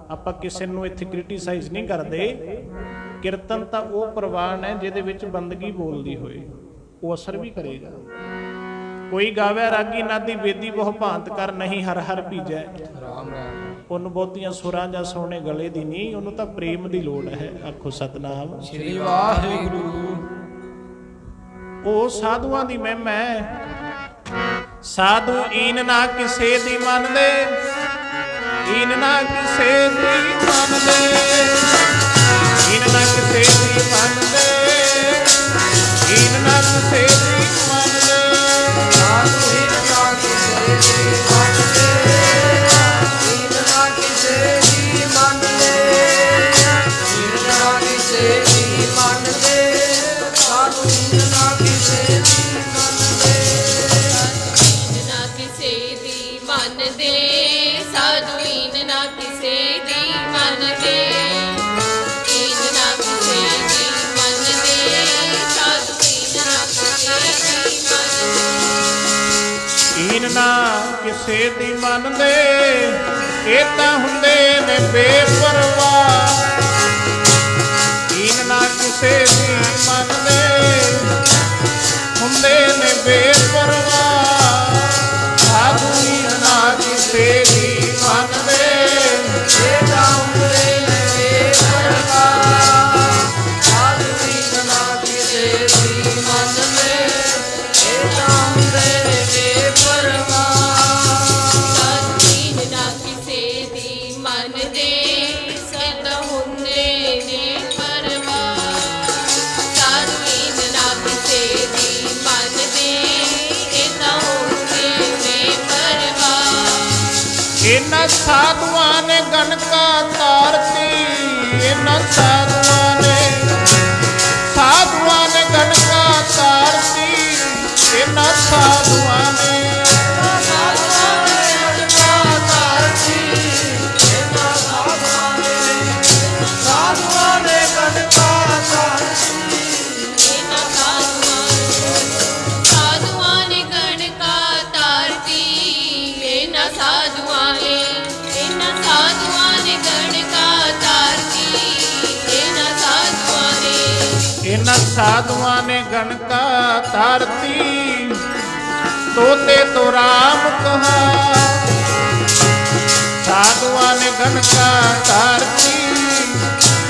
ਆਪਾਂ ਕਿਸੇ ਨੂੰ ਇੱਥੇ ਕ੍ਰਿਟੀਸਾਈਜ਼ ਨਹੀਂ ਕਰਦੇ। ਕੀਰਤਨ ਤਾਂ ਉਹ ਪ੍ਰਵਾਨ ਹੈ ਜਿਹਦੇ ਵਿੱਚ ਬੰਦਗੀ ਬੋਲਦੀ ਹੋਏ, ਉਹ ਅਸਰ ਵੀ ਕਰੇਗਾ। ਕੋਈ ਗਾਵੇ ਰਾਗੀ ਨਾਦੀ ਵੇਦੀ ਬਹੁ ਭਾਂਤ ਕਰ, ਨਹੀਂ ਹਰ ਹਰ ਭੀਜੈ। ਉਹਨੂੰ ਬਹੁਤੀਆਂ ਸੁਰਾਂ ਜਾਂ ਸੋਹਣੇ ਗਲੇ ਦੀ ਨਹੀਂ, ਉਹਨੂੰ ਤਾਂ ਪ੍ਰੇਮ ਦੀ ਲੋੜ ਹੈ। ਆਖੋ ਸਤਨਾਮ ਸ੍ਰੀ ਵਾਹਿਗੁਰੂ। ਉਹ ਸਾਧੂਆਂ ਦੀ ਮਹਿਮਾ ਹੈ। ਸਾਧੂ ਈਨ ਨਾ ਕਿਸੇ ਦੀ ਮੰਨਦੇ, ਈਨ ਨਾ ਕਿਸੇ ਦੀ ਮੰਨਦੇ, ਈਨ ਨਾ ਕਿਸੇ ਦੀ ਮੰਨਦੇ, ਈਨ ਨਾ ਕਿਸੇ ਦੀ ਮੰਨਦੇ। ਸਾਧੂ ਈਨ ਨਾ ਕਿਸੇ ਦੀ ਮੰਨਦੇ, ਈਨ ਨਾ ਕਿਸੇ ਦੀ ਮੰਨਦੇ, ਈਨ ਨਾ ਕਿਸੇ ਦੀ ਮੰਨਦੇ, ਸਾਧੂ ਈਨ ਨਾ ਕਿਸੇ ਦੀ ਮੰਨਦੇ। ਈਨ ਨਾ ਕਿਸੇ ਦੀ ਮੰਨਦੇ, ਸਾਧੂ ਈਨ ਨਾ ਕਿਸੇ ਦੀ ਮੰਨਦੇ, ਈਨ ਨਾ ਕਿਸੇ ਦੀ ਮੰਨਦੇ, ਸਾਧੂ ਈਨ ਨਾ ਕਿਸੇ ਦੀ ਮੰਨਦੇ। ਈਨ ਨਾ ਕਿਸੇ ਦੀ ਮੰਨਦੇ, ਇਹ ਤਾਂ ਹੁੰਦੇ ਨੇ ਬੇਪਰਵਾਹ। ਈਨ ਨਾ ਕਿਸੇ ਦੀ ਮੰਨਦੇ, ਹੁੰਦੇ ਨੇ ਬੇਪਰਵਾਹ। ਸਾਧੂ ਈਨ ਨਾ ਕਿਸੇ ਦੀ ਮੰਨਦੇ, ਇਹ ਤਾਂ ਹੁੰਦੇ ਨੇ ਬੇਪਰਵਾਹ। ਸਾਧੂ ਈਨ ਨਾ ਕਿਸੇ ਦੀ ਮੰਨਦੇ, ਇਹ ਤਾਂ ਹੁੰਦੇ ਨੇ ਬੇਪਰਵਾਹ। ਸਾਧੂ ਈਨ ਨਾ ਕਿਸੇ ਦੀ ਮੰਨਦੇ, ਸਦਾ ਹੁੰਦੇ ਨੇ ਪਰਵਾਹ। ਸਾਧੂ ਈਨ ਨਾ ਕਿਸੇ ਦੀ ਮੰਨਦੇ, ਇਹ ਤਾਂ ਹੁੰਦੇ ਨੇ ਪਰਵਾਹ। ਇਹਨਾਂ ਸਾਧੂਆਂ ਨੇ ਗਣਕਾ ਤਾਰਤੀ, ਇਹਨਾਂ ਸਾਧੂਆਂ ਨੇ ਗਣਕਾ ਤਾਰਤੀ, ਇਹਨਾਂ ਸਾਧੂਆਂ ਨੇ ਸਾਧੂਆਂ ਨੇ ਗਣਕਾ ਤਾਰਤੀ, ਇਹਨਾਂ ਸਾਧੂਆਂ ਨੇ, ਇਹਨਾਂ ਸਾਧੂਆਂ ਨੇ ਗਣਕਾ ਤਾਰਤੀ, ਇਹਨਾਂ ਸਾਧੂਆਂ ਨੇ। ਇਹਨਾਂ ਸਾਧੂਆਂ ਨੇ ਗਣਕਾ ਤਾਰਤੀ, ਤੋਤੇ ਤੋਂ ਰਾਮ ਕਹਾ। ਸਾਧੂਆਂ ਨੇ ਗਣਕਾ ਤਾਰਤੀ,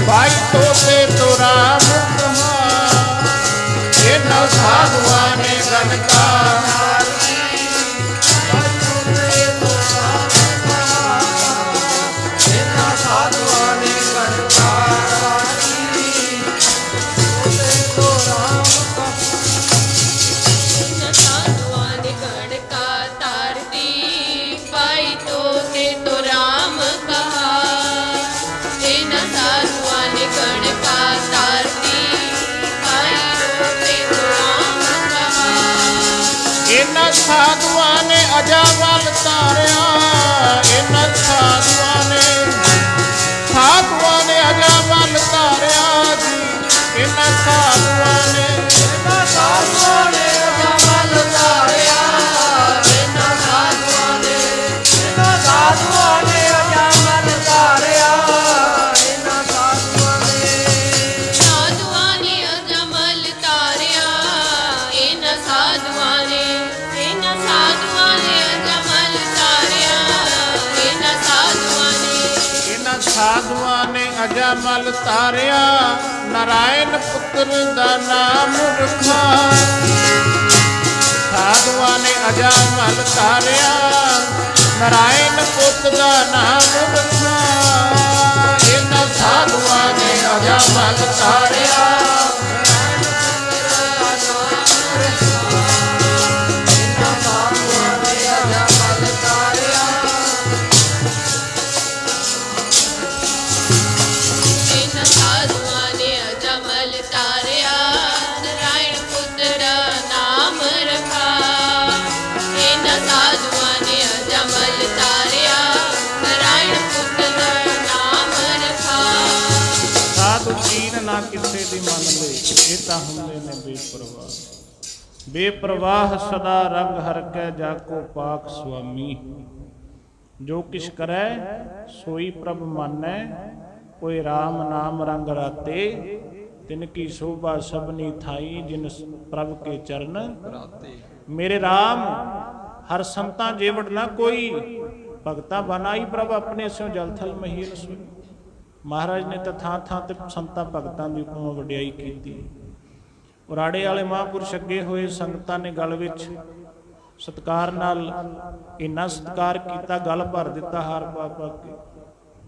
ਭਾਈ ਤੋਤੇ ਤੋਂ ਰਾਮ ਕਹਾ। ਇਹਨਾਂ ਸਾਧੂਆਂ ਨੇ ਗਣਕਾ ਤਾਰਤੀ, ਇਹਨਾਂ ਸਾਧੂਆਂ ਨੇ ਗਣਕਾ ਤਾਰਤੀ, ਤੋਤੇ ਤੋਂ ਰਾਮ ਕਹਾ। ਇਹਨਾਂ ਸਾਧੂਆਂ ਨੇ ਗਣਕਾ ਤਾਰਤੀ, ਭਾਈ ਤੋਤੇ ਤੋਂ ਰਾਮ ਕਹਾ। ਇਹਨਾਂ ਸਾਧੂਆਂ ਨੇ ਗਣਕਾ ਤਾਰਤੀ, ਭਾਈ ਤੋਤੇ ਤੋਂ ਰਾਮ ਕਹਾ। ਇਹਨਾਂ ਸਾਧੂਆਂ ਨੇ ਅਜਾ ਵੱਲ ਤਾਰਿਆ। ਇਹਨਾਂ ਸਾਧੂਆਂ ਨੇ ਅਜਾ ਵੱਲ ਤਾਰਿਆ ਜੀ। ਇਹਨਾਂ ਸਾਧੂਆਂ ਨੇ ਇਹਨਾਂ ਸਾਧੂਆਂ ਨੇ ਅਜਾ ਵੱਲ ਤਾਰਿਆ। ਇਹਨਾਂ ਸਾਧੂਆਂ ਨੇ ਅਜਾ ਵੱਲ ਤਾਰਿਆ। ਇਹਨਾਂ ਸਾਧੂਆਂ ਨੇ ਸਾਧੂਆਂ ਨੇ ਅਜਾਮਲ ਤਾਰਿਆ, ਨਾਰਾਇਣ ਪੁੱਤਰ ਦਾ ਨਾਮ ਰਖਾ। ਸਾਧੂਆਂ ਨੇ ਅਜਾਮਲ ਤਾਰਿਆ, ਨਾਰਾਇਣ ਪੁੱਤ ਦਾ ਨਾਮ ਰਖਾ। ਇਹਨਾਂ ਸਾਧੂਆਂ ਨੇ ਅਜਾਮਲ ਤਾਰਿਆ, ਨਾ ਕਿਸੇ ਦੀ ਮੰਨਦੇ, ਇਹ ਤਾਂ ਹੁੰਦੇ ਨੇ ਬੇਪਰਵਾਹ। ਬੇਪਰਵਾਹ ਸਦਾ ਰੰਗ ਹਰਕੈ, ਜਾ ਕੋ ਪਾਕ ਸੁਆਮੀ। ਜੋ ਕਿਛ ਕਰੈ ਸੋਈ ਪ੍ਰਭ ਮਾਨੈ, ਕੋਈ ਰਾਮ ਨਾਮ ਰੰਗ ਰਾਤੇ। ਤਿਨ ਕੀ ਸ਼ੋਭਾ ਸਭਨੀ ਥਾਈ, ਜਿਨ ਪ੍ਰਭ ਕੇ ਚਰਨ ਰਾਤੇ। ਮੇਰੇ ਰਾਮ ਹਰ ਸੰਤਾਂ ਜੇਵੜ ਨਾ ਕੋਈ, ਭਗਤਾ ਬਨਾਈ ਪ੍ਰਭ ਆਪਣੇ ਸਿਓ ਜਲ ਥਲ ਮਹੀਰ ਸੋਈ। ਮਹਾਰਾਜ ਨੇ ਤਾਂ ਥਾਂ ਥਾਂ ਤੇ ਸੰਤਾਂ ਭਗਤਾਂ ਦੀ ਉਪਮਾ ਵਡਿਆਈ ਕੀਤੀ। ਉਰਾੜੇ ਵਾਲੇ ਮਹਾਂਪੁਰਸ਼ ਅੱਗੇ ਹੋਏ, ਸੰਗਤਾਂ ਨੇ ਗਲ ਵਿੱਚ ਸਤਿਕਾਰ ਨਾਲ ਇੰਨਾ ਸਤਿਕਾਰ ਕੀਤਾ, ਗਲ ਭਰ ਦਿੱਤਾ ਹਾਰ ਪਾ ਪਾ ਕੇ।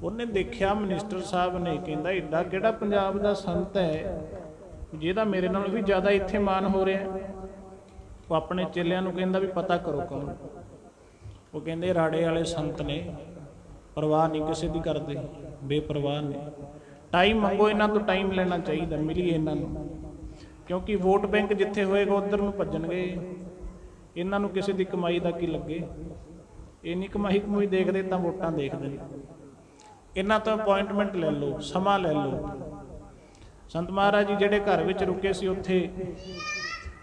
ਉਹਨੇ ਦੇਖਿਆ ਮਿਨਿਸਟਰ ਸਾਹਿਬ ਨੇ, ਕਹਿੰਦਾ ਏਡਾ ਕਿਹੜਾ ਪੰਜਾਬ ਦਾ ਸੰਤ ਹੈ ਜਿਹਦਾ ਮੇਰੇ ਨਾਲ ਵੀ ਜ਼ਿਆਦਾ ਇੱਥੇ ਮਾਣ ਹੋ ਰਿਹਾ। ਉਹ ਆਪਣੇ ਚੇਲਿਆਂ ਨੂੰ ਕਹਿੰਦਾ ਵੀ ਪਤਾ ਕਰੋ ਕੌਣ। ਉਹ ਕਹਿੰਦੇ ਰਾੜੇ ਵਾਲੇ ਸੰਤ ਨੇ, ਪਰਵਾਹ ਨਹੀਂ ਕਿਸੇ ਦੀ ਕਰਦੇ, ਬੇਪਰਵਾਹ ਨੇ। ਟਾਈਮ ਮੰਗੋ ਇਹਨਾਂ ਤੋਂ, ਟਾਈਮ ਲੈਣਾ ਚਾਹੀਦਾ, ਮਿਲੀਏ ਇਹਨਾਂ ਨੂੰ। ਕਿਉਂਕਿ ਵੋਟ ਬੈਂਕ ਜਿੱਥੇ ਹੋਏਗਾ ਉੱਧਰ ਨੂੰ ਭੱਜਣਗੇ। ਇਹਨਾਂ ਨੂੰ ਕਿਸੇ ਦੀ ਕਮਾਈ ਦਾ ਕੀ ਲੱਗੇ। ਇਹ ਨਹੀਂ ਕਮਾਈ ਦੇਖਦੇ ਤਾਂ ਵੋਟਾਂ ਦੇਖਦੇ ਨੇ। ਇਹਨਾਂ ਤੋਂ ਅਪੁਆਇੰਟਮੈਂਟ ਲੈ ਲਓ, ਸਮਾਂ ਲੈ ਲਓ। ਸੰਤ ਮਹਾਰਾਜ ਜੀ ਜਿਹੜੇ ਘਰ ਵਿੱਚ ਰੁਕੇ ਸੀ ਉੱਥੇ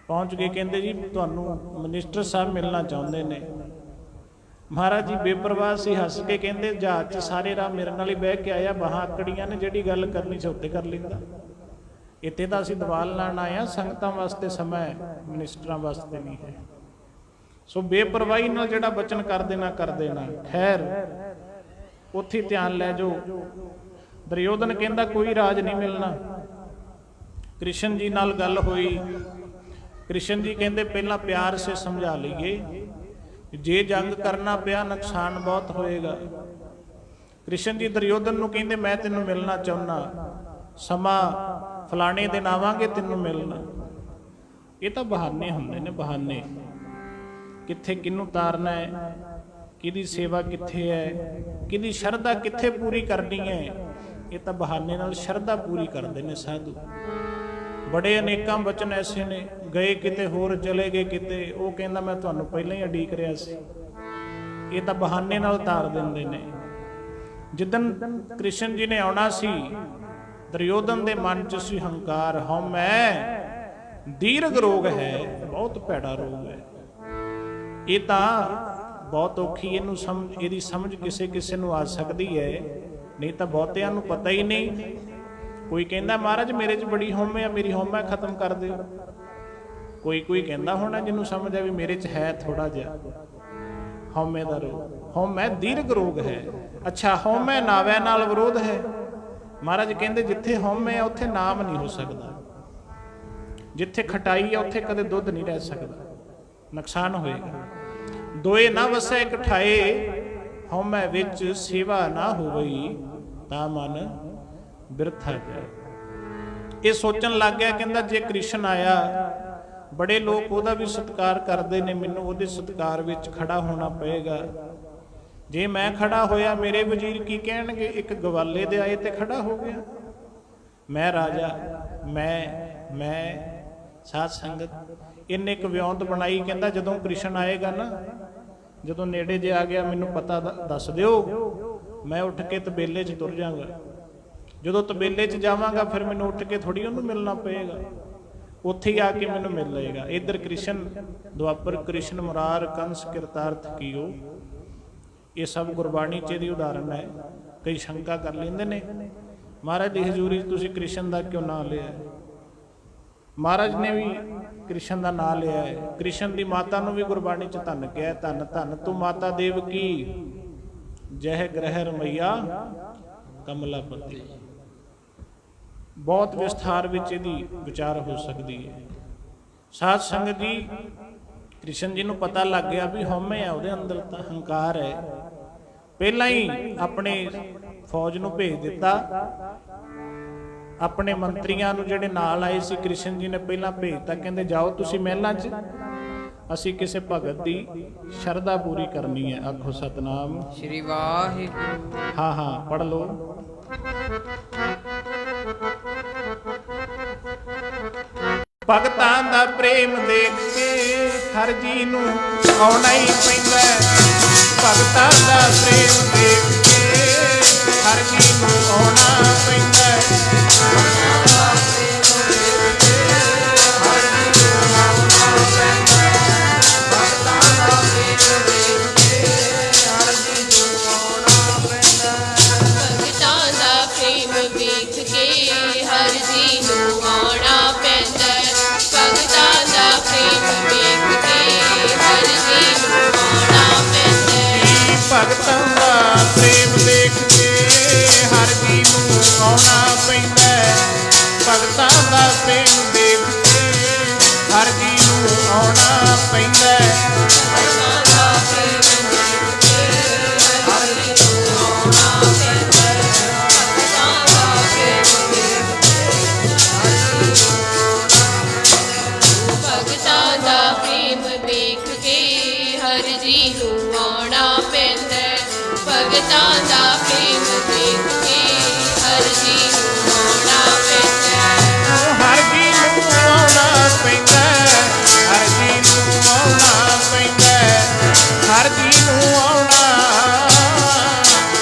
ਪਹੁੰਚ ਕੇ ਕਹਿੰਦੇ ਜੀ ਤੁਹਾਨੂੰ ਮਿਨਿਸਟਰ ਸਾਹਿਬ ਮਿਲਣਾ ਚਾਹੁੰਦੇ ਨੇ। ਮਹਾਰਾਜ ਜੀ ਬੇਪਰਵਾਹ ਸੀ, ਹੱਸ ਕੇ ਕਹਿੰਦੇ ਜਹਾਜ਼ 'ਚ ਸਾਰੇ ਰਾਹ ਮੇਰੇ ਨਾਲ ਹੀ ਬਹਿ ਕੇ ਆਇਆ, ਬਾਹਾਂ ਆਕੜੀਆਂ ਨੇ, ਜਿਹੜੀ ਗੱਲ ਕਰਨੀ ਸੀ ਉੱਤੇ ਕਰ ਲੈਂਦਾ। ਇੱਥੇ ਤਾਂ ਅਸੀਂ ਦਵਾਲ ਲੈਣ ਆਏ ਹਾਂ, ਸੰਗਤਾਂ ਵਾਸਤੇ ਸਮਾਂ ਹੈ, ਮਿਨਿਸਟਰਾਂ ਵਾਸਤੇ ਨਹੀਂ ਹੈ। ਸੋ ਬੇਪਰਵਾਹੀ ਨਾਲ ਜਿਹੜਾ ਬਚਨ ਕਰ ਦੇਣਾ ਕਰ ਦੇਣਾ। ਖੈਰ ਉੱਥੇ ਧਿਆਨ ਲੈ ਜਾਓ। ਦੁਰਯੋਧਨ ਕਹਿੰਦਾ ਕੋਈ ਰਾਜ ਨਹੀਂ ਮਿਲਣਾ। ਕ੍ਰਿਸ਼ਨ ਜੀ ਨਾਲ ਗੱਲ ਹੋਈ, ਕ੍ਰਿਸ਼ਨ ਜੀ ਕਹਿੰਦੇ ਪਹਿਲਾਂ ਪਿਆਰ ਸੇ ਸਮਝਾ ਲਈਏ, ਜੇ ਜੰਗ ਕਰਨਾ ਪਿਆ ਨੁਕਸਾਨ ਬਹੁਤ ਹੋਏਗਾ। ਕ੍ਰਿਸ਼ਨ ਜੀ ਦੁਰਯੋਧਨ ਨੂੰ ਕਹਿੰਦੇ ਮੈਂ ਤੈਨੂੰ ਮਿਲਣਾ ਚਾਹੁੰਦਾ, ਸਮਾਂ ਫਲਾਣੇ ਦਿਨ ਆਵਾਂਗੇ ਤੈਨੂੰ ਮਿਲਣਾ। ਇਹ ਤਾਂ ਬਹਾਨੇ ਹੁੰਦੇ ਨੇ, ਬਹਾਨੇ। ਕਿੱਥੇ ਕਿਹਨੂੰ ਤਾਰਨਾ ਹੈ, ਕਿਹਦੀ ਸੇਵਾ ਕਿੱਥੇ ਹੈ, ਕਿਹਦੀ ਸ਼ਰਧਾ ਕਿੱਥੇ ਪੂਰੀ ਕਰਨੀ ਹੈ, ਇਹ ਤਾਂ ਬਹਾਨੇ ਨਾਲ ਸ਼ਰਧਾ ਪੂਰੀ ਕਰਦੇ ਨੇ ਸਾਧੂ। ਬੜੇ ਅਨੇਕਾਂ ਬਚਨ ਐਸੇ ਨੇ, ਗਏ ਕਿਤੇ ਹੋਰ ਚਲੇ ਗਏ ਕਿਤੇ, ਉਹ ਕਹਿੰਦਾ ਮੈਂ ਤੁਹਾਨੂੰ ਪਹਿਲਾਂ ਹੀ ਉਡੀਕ ਰਿਹਾ ਸੀ। ਇਹ ਤਾਂ ਬਹਾਨੇ ਨਾਲ ਤਾਰ ਦਿੰਦੇ ਨੇ। ਜਿੱਦਣ ਕ੍ਰਿਸ਼ਨ ਜੀ ਨੇ ਆਉਣਾ ਸੀ, ਦੁਰਯੋਧਨ ਦੇ ਮਨ 'ਚ ਸੀ ਹੰਕਾਰ, ਹਉਮੈ ਦੀਰਘ ਰੋਗ ਹੈ, ਬਹੁਤ ਭੈੜਾ ਰੋਗ ਹੈ। ਇਹ ਤਾਂ ਬਹੁਤ ਔਖੀ, ਇਹਨੂੰ ਸਮਝ, ਇਹਦੀ ਸਮਝ ਕਿਸੇ ਕਿਸੇ ਨੂੰ ਆ ਸਕਦੀ ਹੈ, ਨਹੀਂ ਤਾਂ ਬਹੁਤਿਆਂ ਨੂੰ ਪਤਾ ਹੀ ਨਹੀਂ। ਕੋਈ ਕਹਿੰਦਾ ਮਹਾਰਾਜ ਮੇਰੇ 'ਚ ਬੜੀ ਹਉਮੈ ਆ, ਮੇਰੀ ਹਉਮੈ ਖਤਮ ਕਰ ਦਿਓ। ਕੋਈ ਕੋਈ ਕਹਿੰਦਾ ਹੋਣਾ ਜਿਹਨੂੰ ਸਮਝ ਆ ਵੀ ਮੇਰੇ 'ਚ ਹੈ ਥੋੜਾ ਜਿਹਾ ਹਉਮੈ ਦਾ ਰੋਗ। ਹਉਮੈ ਦੀਰਘ ਰੋਗ ਹੈ। ਅੱਛਾ, ਹਉਮੈ ਨਾਵੈ ਨਾਲ ਵਿਰੋਧ ਹੈ। ਮਹਾਰਾਜ ਕਹਿੰਦੇ ਜਿੱਥੇ ਹਉਮੈ ਆ ਉੱਥੇ ਨਾਮ ਨਹੀਂ ਹੋ ਸਕਦਾ, ਜਿੱਥੇ ਖਟਾਈ ਆ ਉੱਥੇ ਕਦੇ ਦੁੱਧ ਨਹੀਂ ਰਹਿ ਸਕਦਾ, ਨੁਕਸਾਨ ਹੋਏਗਾ। ਦੋਏ ਨਾ ਵਸੈ ਇਕਠਾਏ, ਹਉਮੈ ਵਿੱਚ ਸੇਵਾ ਨਾ ਹੋਵਈ, ਤਾਂ ਮਨ ਬਿਰਥਾ ਜਾਏ। ਇਹ ਸੋਚਣ ਲੱਗ ਗਿਆ, ਕਹਿੰਦਾ ਜੇ ਕ੍ਰਿਸ਼ਨ ਆਇਆ, ਬੜੇ ਲੋਕ ਉਹਦਾ ਵੀ ਸਤਿਕਾਰ ਕਰਦੇ ਨੇ, ਮੈਨੂੰ ਉਹਦੇ ਸਤਿਕਾਰ ਵਿੱਚ ਖੜਾ ਹੋਣਾ ਪਏਗਾ। ਜੇ ਮੈਂ ਖੜਾ ਹੋਇਆ ਮੇਰੇ ਵਜ਼ੀਰ ਕੀ ਕਹਿਣਗੇ, ਇੱਕ ਗਵਾਲੇ ਦੇ ਆਏ ਤੇ ਖੜਾ ਹੋ ਗਿਆ। ਮੈਂ ਰਾਜਾ, ਮੈਂ ਸਾਧ ਸੰਗਤ, ਇਹਨੇ ਇੱਕ ਵਿਉਂਤ ਬਣਾਈ। ਕਹਿੰਦਾ ਜਦੋਂ ਕ੍ਰਿਸ਼ਨ ਆਏਗਾ ਨਾ, ਜਦੋਂ ਨੇੜੇ ਜੇ ਆ ਗਿਆ ਮੈਨੂੰ ਪਤਾ ਦੱਸ ਦਿਓ, ਮੈਂ ਉੱਠ ਕੇ ਤਬੇਲੇ 'ਚ ਤੁਰ ਜਾਵਾਂਗਾ। ਜਦੋਂ ਤਬੇਲੇ 'ਚ ਜਾਵਾਂਗਾ ਫਿਰ ਮੈਨੂੰ ਉੱਠ ਕੇ ਥੋੜੀ ਉਹਨੂੰ ਮਿਲਣਾ ਪਏਗਾ, ਉੱਥੇ ਹੀ ਆ ਕੇ ਮੈਨੂੰ ਮਿਲ ਲਏਗਾ। ਇੱਧਰ ਕ੍ਰਿਸ਼ਨ ਦੁਆਪਰ, ਕ੍ਰਿਸ਼ਨ ਮੁਰਾਰ ਕੰਸ ਕਿਰਤਾਰਥ ਕੀਓ। ਇਹ ਸਭ ਗੁਰਬਾਣੀ 'ਚ ਇਹਦੀ ਉਦਾਹਰਨ ਹੈ। ਕਈ ਸ਼ੰਕਾ ਕਰ ਲੈਂਦੇ ਨੇ ਮਹਾਰਾਜ ਦੀ ਹਜ਼ੂਰੀ 'ਚ ਤੁਸੀਂ ਕ੍ਰਿਸ਼ਨ ਦਾ ਕਿਉਂ ਨਾਂ ਲਿਆ। ਮਹਾਰਾਜ ਨੇ ਵੀ ਕ੍ਰਿਸ਼ਨ ਦਾ ਨਾਂ ਲਿਆ ਹੈ। ਕ੍ਰਿਸ਼ਨ ਦੀ ਮਾਤਾ ਨੂੰ ਵੀ ਗੁਰਬਾਣੀ 'ਚ ਧੰਨ ਕਿਹਾ, ਧੰਨ ਧੰਨ ਤੂੰ ਮਾਤਾ ਦੇਵਕੀ, ਜਹ ਗ੍ਰਹਿ ਰਮਈਆ ਕਮਲਾਪਤੀ। ਬਹੁਤ ਵਿਸਥਾਰ ਵਿੱਚ ਇਹਦੀ ਵਿਚਾਰ ਹੋ ਸਕਦੀ ਹੈ। ਸਾਧ ਸੰਗਤ ਜੀ, ਕ੍ਰਿਸ਼ਨ ਜੀ ਨੂੰ ਪਤਾ ਲੱਗ ਗਿਆ ਵੀ ਹਉਮੈ ਹੈ ਉਹਦੇ ਅੰਦਰ, ਤਾਂ ਹੰਕਾਰ ਹੈ। ਪਹਿਲਾਂ ਹੀ ਆਪਣੇ ਫੌਜ ਨੂੰ ਭੇਜ ਦਿੱਤਾ। ਆਪਣੇ ਮੰਤਰੀਆਂ ਨੂੰ ਜਿਹੜੇ ਨਾਲ ਆਏ ਸੀ, ਕ੍ਰਿਸ਼ਨ ਜੀ ਨੇ ਪਹਿਲਾਂ ਭੇਜਤਾ। ਕਹਿੰਦੇ ਜਾਓ ਤੁਸੀਂ ਮਹਿਲਾਂ 'ਚ, ਅਸੀਂ ਕਿਸੇ ਭਗਤ ਦੀ ਸ਼ਰਧਾ ਪੂਰੀ ਕਰਨੀ ਹੈ। ਆਖੋ ਸਤਨਾਮ ਸ਼੍ਰੀ ਵਾਹਿਗੁਰੂ। ਹਾਂ ਹਾਂ ਪੜ੍ਹ ਲਓ। ਭਗਤਾਂ ਦਾ ਪ੍ਰੇਮ ਦੇਖ ਕੇ ਹਰ ਜੀ ਨੂੰ ਆਉਣਾ ਹੀ ਪੈਂਦਾ। ਭਗਤਾਂ ਦਾ ਪ੍ਰੇਮ ਦੇਖ ਕੇ ਹਰ ਜੀ ਨੂੰ ਆਉਣਾ ਪੈਂਦਾ। ਭਗਤਾਂ ਦਾ ਪ੍ਰੇਮ ਦੇਖ ਕੇ ਹਰ ਜੀ ਨੂੰ ਆਉਣਾ ਪੈਂਦਾ। ਭਗਤਾਂ ਦਾ ਪ੍ਰੇਮ ਦੇਖ ਕੇ ਹਰ ਜੀ ਨੂੰ ਆਉਣਾ ਪੈਂਦਾ। ਭਗਤਾਂ ਦਾ ਪ੍ਰੇਮ ਦੇਖ ਕੇ ਹਰ ਜੀ ਨੂੰ ਆਉਣਾ ਪੈਂਦਾ। ਭਗਤਾਂ ਦਾ ਪ੍ਰੇਮ ਦੇਖ ਕੇ ਹਰ ਜੀ ਨੂੰ ਆਉਣਾ ਪੈਂਦਾ। ਭਗਤਾਂ ਦਾ ਪ੍ਰੇਮ ਦੇਖ ਕੇ ਹਰ ਜੀ ਨੂੰ ਆਉਣਾ ਪੈਂਦਾ। ਹਰ ਜੀ ਨੂੰ ਆਉਣਾ ਪੈਂਦਾ। ਹਰ ਜੀ ਨੂੰ ਆਉਣਾ ਪੈਂਦਾ। ਹਰ ਜੀ ਨੂੰ ਆਉਣਾ,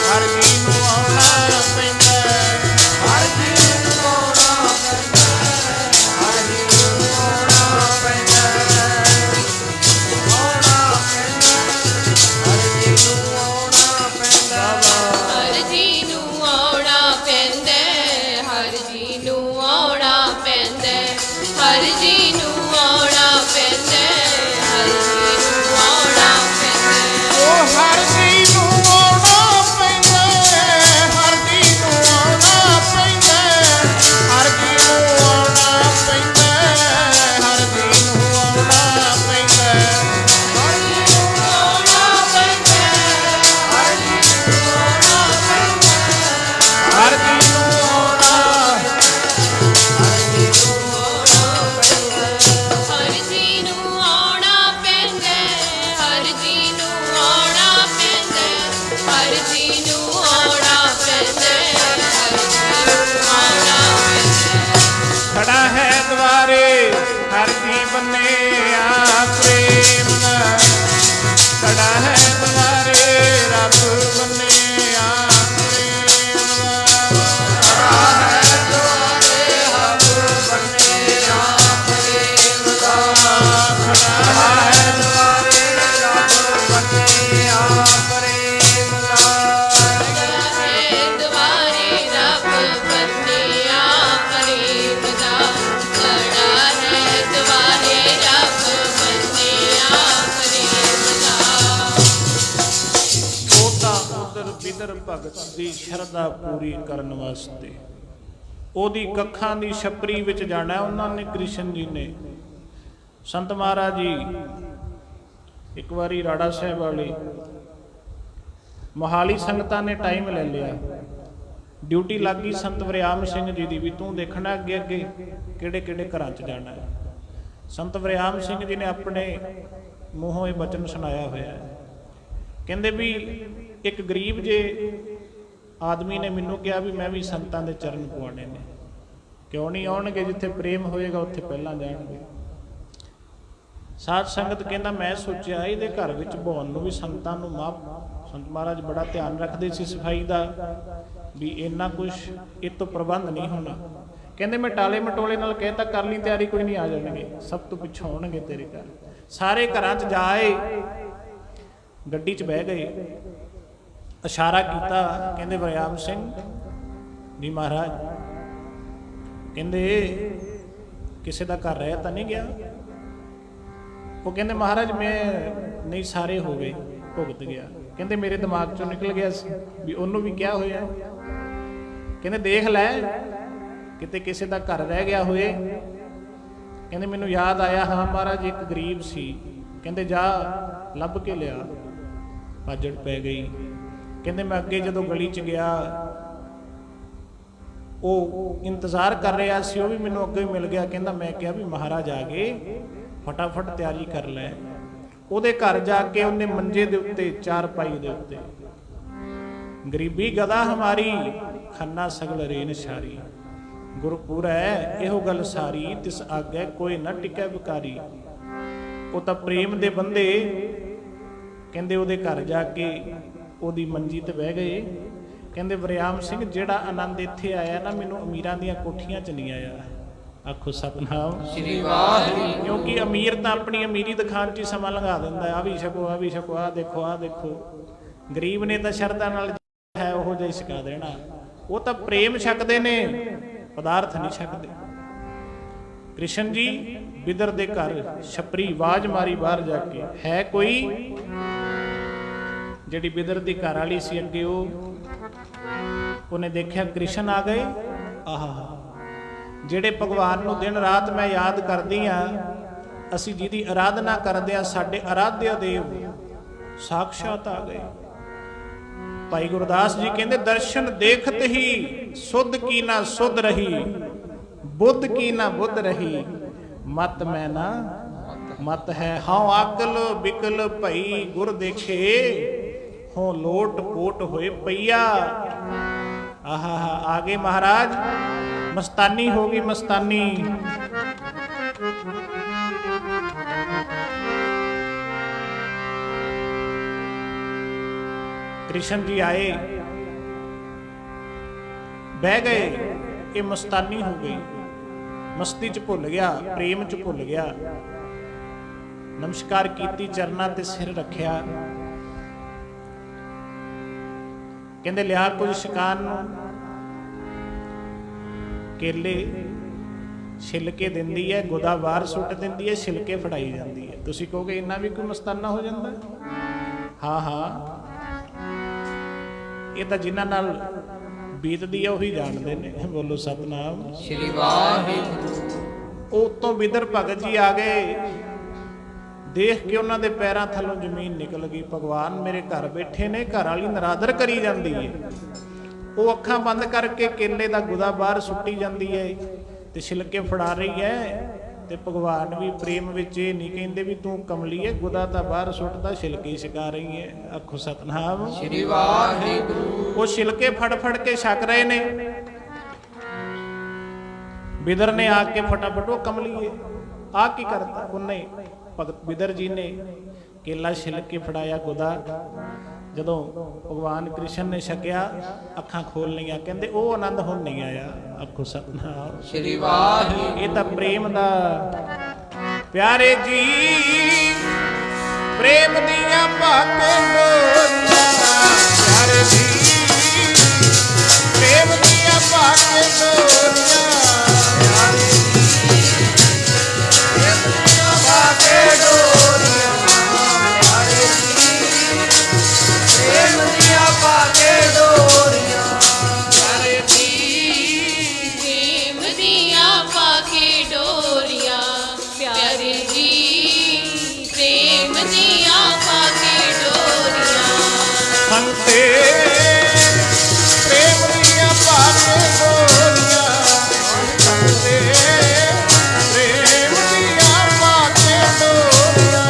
ਹਰ ਜੀ ਨੂੰ ਆਉਣਾ ਪੈਂਦਾ। ਹਰ ਜੀ ਨੂੰ ਆਉਣਾ ਪੈਂਦਾ। ਹਰ ਜੀ ਨੂੰ ਆਉਣਾ ਪੈਂਦਾ। ਭਗਤ ਦੀ ਸ਼ਰਧਾ ਪੂਰੀ ਕਰਨ ਵਾਸਤੇ ਉਹਦੀ ਕੱਖਾਂ ਦੀ ਛਪਰੀ ਵਿੱਚ ਜਾਣਾ। ਉਹਨਾਂ ਨੇ, ਕ੍ਰਿਸ਼ਨ ਜੀ ਨੇ, ਸੰਤ ਮਹਾਰਾਜ ਜੀ ਇੱਕ ਵਾਰੀ ਰਾੜਾ ਸਾਹਿਬ ਵਾਲੇ ਮੋਹਾਲੀ ਸੰਗਤਾਂ ਨੇ ਟਾਈਮ ਲੈ ਲਿਆ। ਡਿਊਟੀ ਲੱਗ ਗਈ ਸੰਤ ਵਰਿਆਮ ਸਿੰਘ ਜੀ ਦੀ ਵੀ ਤੂੰ ਦੇਖਣਾ ਅੱਗੇ ਅੱਗੇ ਕਿਹੜੇ ਕਿਹੜੇ ਘਰਾਂ 'ਚ ਜਾਣਾ ਹੈ। ਸੰਤ ਵਰਿਆਮ ਸਿੰਘ ਜੀ ਨੇ ਆਪਣੇ ਮੂੰਹੋਂ ਇਹ ਬਚਨ ਸੁਣਾਇਆ ਹੋਇਆ ਹੈ। ਕਹਿੰਦੇ ਵੀ ਇੱਕ ਗਰੀਬ ਜੇ ਆਦਮੀ ਨੇ ਮੈਨੂੰ ਕਿਹਾ ਵੀ ਮੈਂ ਵੀ ਸੰਤਾਂ ਦੇ ਚਰਨ ਪਵਾਉਣੇ ਨੇ। ਕਿਉਂ ਨਹੀਂ ਆਉਣਗੇ? ਜਿੱਥੇ ਪ੍ਰੇਮ ਹੋਏਗਾ ਉੱਥੇ ਪਹਿਲਾਂ ਜਾਣਗੇ। ਸਾਧ ਸੰਗਤ ਕਹਿੰਦਾ ਮੈਂ ਸੋਚਿਆ ਇਹਦੇ ਘਰ ਵਿੱਚ ਬਹਾਉਣ ਨੂੰ ਵੀ ਸੰਤਾਂ ਨੂੰ ਸੰਤ ਮਹਾਰਾਜ ਬੜਾ ਧਿਆਨ ਰੱਖਦੇ ਸੀ ਸਫਾਈ ਦਾ, ਵੀ ਇੰਨਾ ਕੁਛ ਇਹ ਤੋਂ ਪ੍ਰਬੰਧ ਨਹੀਂ ਹੋਣਾ। ਕਹਿੰਦੇ ਮੈਂ ਟਾਲੇ ਮਟੋਲੇ ਨਾਲ ਕਹਿਤਾ ਕਰ ਲਈ ਤਿਆਰੀ, ਕੋਈ ਨਹੀਂ ਆ ਜਾਣਗੇ, ਸਭ ਤੋਂ ਪਿੱਛੋਂ ਆਉਣਗੇ ਤੇਰੇ ਘਰ। ਸਾਰੇ ਘਰਾਂ 'ਚ ਜਾਏ, ਗੱਡੀ 'ਚ ਬਹਿ ਗਏ, ਇਸ਼ਾਰਾ ਕੀਤਾ। ਕਹਿੰਦੇ ਵਰਿਆਮ ਸਿੰਘ ਜੀ ਮਹਾਰਾਜ, ਕਹਿੰਦੇ ਕਿਸੇ ਦਾ ਘਰ ਰਹਿ ਤਾਂ ਨਹੀਂ ਗਿਆ? ਉਹ ਕਹਿੰਦੇ ਮਹਾਰਾਜ ਮੈਂ ਨਹੀਂ, ਸਾਰੇ ਹੋ ਗਏ, ਭੁਗਤ ਗਿਆ। ਕਹਿੰਦੇ ਮੇਰੇ ਦਿਮਾਗ ਚੋਂ ਨਿਕਲ ਗਿਆ ਸੀ ਵੀ ਉਹਨੂੰ ਵੀ ਕਿਹਾ ਹੋਇਆ। ਕਹਿੰਦੇ ਦੇਖ ਲੈ ਕਿਤੇ ਕਿਸੇ ਦਾ ਘਰ ਰਹਿ ਗਿਆ ਹੋਏ। ਕਹਿੰਦੇ ਮੈਨੂੰ ਯਾਦ ਆਇਆ, ਹਾਂ ਮਹਾਰਾਜ ਇੱਕ ਗਰੀਬ ਸੀ। ਕਹਿੰਦੇ ਜਾ ਲੱਭ ਕੇ ਲਿਆ। ਭਾਜੜ ਪੈ ਗਈ। ਕਹਿੰਦੇ ਮੈਂ ਅੱਗੇ ਜਦੋਂ ਗਲੀ 'ਚ ਗਿਆ, ਉਹ ਇੰਤਜ਼ਾਰ ਕਰ ਰਿਹਾ ਸੀ, ਉਹ ਵੀ ਮੈਨੂੰ ਅੱਗੇ ਮਿਲ ਗਿਆ। ਕਹਿੰਦਾ ਮੈਂ ਕਿਹਾ ਵੀ ਮਹਾਰਾਜ ਆ ਗਏ, ਫਟਾਫਟ ਤਿਆਰੀ ਕਰ ਲੈ। ਉਹਦੇ ਘਰ ਜਾ ਕੇ ਉਹਨੇ ਮੰਜੇ ਦੇ ਉੱਤੇ, ਚਾਰਪਾਈ ਦੇ ਉੱਤੇ, ਗਰੀਬੀ ਗਦਾ ਹਮਾਰੀ, ਖੰਨਾ ਸਗਲ ਰੇਨ ਛਾਰੀ, ਗੁਰਪੁਰ ਹੈ ਇਹੋ ਗੱਲ ਸਾਰੀ, ਤਿਸ ਆਗੇ ਕੋਈ ਨਾ ਟਿਕੈ ਵਿਕਾਰੀ। ਉਹ ਤਾਂ ਪ੍ਰੇਮ ਦੇ ਬੰਦੇ ਕਹਿੰਦੇ ਉਹਦੇ ਘਰ ਜਾ ਕੇ ਉਹਦੀ ਮੰਜੀ ਤੇ ਬਹਿ ਗਏ। ਕਹਿੰਦੇ ਵਰਿਆਮ ਸਿੰਘ ਜਿਹੜਾ ਆਨੰਦ ਇੱਥੇ ਆਇਆ ਨਾ, ਮੈਨੂੰ ਅਮੀਰਾਂ ਦੀਆਂ ਕੋਠੀਆਂ 'ਚ ਨਹੀਂ ਆਇਆ। ਆਖੋ ਸਤਨਾਮ ਸ੍ਰੀ ਵਾਹਿਗੁਰੂ। ਕਿਉਂਕਿ ਅਮੀਰ ਤਾਂ ਆਪਣੀ ਅਮੀਰੀ ਦਿਖਾਉਣ 'ਚ ਹੀ ਸਮਾਂ ਲੰਘਾ ਦਿੰਦਾ, ਆ ਵੀ ਛਕੋ, ਆ ਵੀ ਛਕੋ, ਆ ਦੇਖੋ, ਆ ਦੇਖੋ। ਗਰੀਬ ਨੇ ਤਾਂ ਸ਼ਰਧਾ ਨਾਲ ਹੈ ਉਹੋ ਜਿਹਾ ਹੀ ਛਕਾ ਦੇਣਾ। ਉਹ ਤਾਂ ਪ੍ਰੇਮ ਛਕਦੇ ਨੇ, ਪਦਾਰਥ ਨਹੀਂ ਛਕਦੇ। ਕ੍ਰਿਸ਼ਨ ਜੀ ਬਿਦਰ ਦੇ ਘਰ ਛਪਰੀ ਆਵਾਜ਼ ਮਾਰੀ ਬਾਹਰ ਜਾ ਕੇ, ਹੈ ਕੋਈ? ਜਿਹੜੀ ਬਿਦਰ ਦੀ ਘਰ ਵਾਲੀ ਸੀ ਅੱਗੇ, ਉਹਨੇ ਦੇਖਿਆ ਕ੍ਰਿਸ਼ਨ ਆ ਗਏ। ਆਹਾ, ਜਿਹੜੇ ਭਗਵਾਨ ਨੂੰ ਦਿਨ ਰਾਤ ਮੈਂ ਯਾਦ ਕਰਦੀ ਆ, ਅਸੀਂ ਜਿਹਦੀ ਆਰਾਧਨਾ ਕਰਦੇ ਆ, ਸਾਡੇ ਆਰਾਧਿਆ ਦੇਵ ਸਾਖਸ਼ਾਤ ਆ ਗਏ। ਭਾਈ ਗੁਰਦਾਸ ਜੀ ਕਹਿੰਦੇ ਦਰਸ਼ਨ ਦੇਖਤ ਹੀ ਸੁਧ ਕੀ ਨਾ ਸੁਧ ਰਹੀ, ਬੁੱਧ ਕੀ ਨਾ ਬੁੱਧ ਰਹੀ, ਮਤ ਮੈਂ ਨਾ ਮਤ ਹੈ। ਹਉ ਆਕਲ ਬਿਕਲ ਭਈ ਗੁਰ ਦੇਖੇ, ਹੋ ਲੋਟ ਪੋਟ ਹੋਏ ਪਈਆ। ਆਹਾ ਆ ਗਏ ਮਹਾਰਾਜ, ਮਸਤਾਨੀ ਹੋ ਗਈ ਮਸਤਾਨੀ। ਕ੍ਰਿਸ਼ਨ ਜੀ ਆਏ, ਬਹਿ ਗਏ, ਇਹ ਮਸਤਾਨੀ ਹੋ ਗਈ, ਮਸਤੀ 'ਚ ਭੁੱਲ ਗਿਆ, ਪ੍ਰੇਮ 'ਚ ਭੁੱਲ ਗਿਆ। ਨਮਸਕਾਰ ਕੀਤੀ, ਚਰਨਾਂ ਤੇ ਸਿਰ ਰੱਖਿਆ। ਕਹਿੰਦੇ ਲਿਆ ਕੁਝ ਸ਼ਿਕਾਨ ਨੂੰ, ਕੇਲੇ ਛਿਲਕੇ ਦਿੰਦੀ ਹੈ, ਗੁਦਾ ਬਾਹਰ ਸੁੱਟ ਦਿੰਦੀ ਹੈ, ਛਿਲਕੇ ਫੜਾਈ ਜਾਂਦੀ ਹੈ। ਤੁਸੀਂ ਕਹੋਗੇ ਇੰਨਾ ਵੀ ਕੋਈ ਮਸਤਾਨਾ ਹੋ ਜਾਂਦਾ? ਹਾਂ ਹਾਂ, ਇਹ ਤਾਂ ਜਿਨ੍ਹਾਂ ਨਾਲ ਬੀਤਦੀ ਹੈ ਉਹੀ ਜਾਣਦੇ ਨੇ। ਬੋਲੋ ਸਤਨਾਮ ਸ੍ਰੀ ਵਾਹਿਗੁਰੂ। ਉਹ ਉੱਤੋਂ ਬਿਦਰ ਭਗਤ ਜੀ ਆ ਗਏ, ਦੇਖ ਕੇ ਉਹਨਾਂ ਦੇ ਪੈਰਾਂ ਥੱਲੋਂ ਜ਼ਮੀਨ ਨਿਕਲ ਗਈ। ਭਗਵਾਨ ਮੇਰੇ ਘਰ ਬੈਠੇ ਨੇ, ਘਰ ਵਾਲੀ ਨਰਾਦਰ ਕਰੀ ਜਾਂਦੀ ਹੈ। ਉਹ ਅੱਖਾਂ ਬੰਦ ਕਰਕੇ ਕੇਲੇ ਦਾ ਗੁਦਾ ਬਾਹਰ ਸੁੱਟੀ ਜਾਂਦੀ ਹੈ ਤੇ ਛਿਲਕੇ ਫੜਾ ਰਹੀ ਹੈ। ਤੇ ਭਗਵਾਨ ਵੀ ਪ੍ਰੇਮ ਵਿੱਚ ਇਹ ਨਹੀਂ ਕਹਿੰਦੇ ਵੀ ਤੂੰ ਕਮਲੀ ਹੈ, ਗੁਦਾ ਤਾਂ ਬਾਹਰ ਸੁੱਟਦਾ, ਛਿਲਕੇ ਛਕਾ ਰਹੀ ਹੈ। ਆਖੋ ਸਤਨਾਮ ਸ੍ਰੀ ਵਾਹਿਗੁਰੂ। ਉਹ ਛਿਲਕੇ ਫੜ ਫੜ ਕੇ ਛਕ ਰਹੇ ਨੇ। ਬਿਦਰ ਨੇ ਆ ਕੇ ਫਟਾਫਟ, ਉਹ ਕਮਲੀਏ ਆ ਕੀ ਕਰਤਾ? ਉਹਨੇ ਭਗਤ ਬਿਦਰ ਜੀ ਨੇ ਕੇਲਾ ਛਿਲਕੇ ਫੜਾਇਆ, ਗੁਦਾ। ਜਦੋਂ ਭਗਵਾਨ ਕ੍ਰਿਸ਼ਨ ਨੇ ਛਕਿਆ, ਅੱਖਾਂ ਖੋਲ ਲਈਆਂ। ਕਹਿੰਦੇ ਉਹ ਆਨੰਦ ਹੁਣ ਨਹੀਂ ਆਇਆ। ਆਖੋ ਸਤਨਾਮ ਸ੍ਰੀ ਵਾਹਿਗੁਰੂ। ਇਹ ਤਾਂ ਪ੍ਰੇਮ ਦਾ। ਪਿਆਰੇ ਜੀ ਪ੍ਰੇਮ ਦੀਆਂ ਭਾਕੇ ਡੋਰੀਆਂ, ਪਿਆਰੇ ਜੀ ਪ੍ਰੇਮ ਦੀਆਂ ਭਾਕੇ ਡੋਰੀਆਂ, ਪਿਆਰੇ ਜੀ ਪ੍ਰੇਮ ਦੀਆਂ ਭਾਕੇ ਡੋਰੀਆਂ, ਪਿਆਰੇ ਜੀ ਪ੍ਰੇਮ ਦੀਆਂ ਭਾਕੇ ਡੋਰੀਆਂ, ਪਿਆਰੇ ਜੀ ਪ੍ਰੇਮ ਦੀਆਂ ਪਾਕੇ ਡੋਰੀਆਂ, ਪਿਆਰੇ ਜੀ ਪ੍ਰੇਮ ਦੀਆਂ ਪਾਕੇ ਡੋਰੀਆਂ। ਸੰਤੇ ਪ੍ਰੇਮ ਦੀਆਂ ਭਾਕੇ ਡੋਰੀਆਂ, ਸੰਤੇ ਪ੍ਰੇਮ ਦੀਆਂ ਭਾਕੇ ਡੋਰੀਆਂ,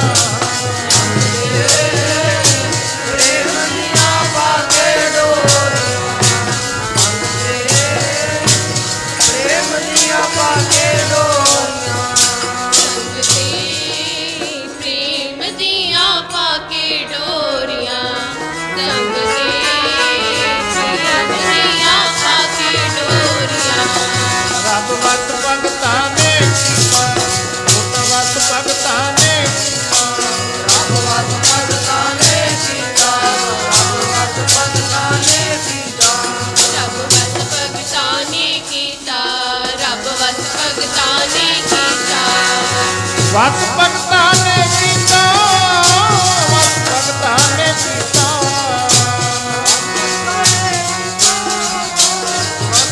ਪ੍ਰੇਮ ਦੀਆਂ ਭਾਕੇ ਡੋਰੀਆਂ, ਪ੍ਰੇਮ ਦੀਆਂ ਭਾਕੇ ਡੋਰੀਆਂ, ਪ੍ਰੇਮ ਦੀਆਂ ਪਾਕੇ ਡੋਰੀਆਂ, ਸੰਗ ਦੇ ਪ੍ਰੇਮ ਦੀਆਂ ਪਾਕੇ ਡੋਰੀਆਂ। ਰੱਬ ਵਸ ਭਗਤਾਂ ਨੇ ਕੀਤਾ, ਉਹ ਵਸ ਭਗਤਾਂ ਨੇ ਰੱਬ ਵਸ ਭਗਤਾਂ ਨੇ ਕੀਤਾ, ਰੱਬ ਵਸ ਭਗਤਾਂ ਨੇ ਕੀਤਾ, ਰੱਬ ਵਸ ਭਗਤਾਂ ਨੇ ਕੀਤਾ, ਰੱਬ ਵਸ ਭਗਤਾਂ ਨੇ ਕੀਤਾ। ਵਸ ਭਗਤਾਂ ਨੇ ਕੀਤਾ, ਵਸ ਭਗਤਾਂ ਨੇ ਕੀਤਾ, ਵਸ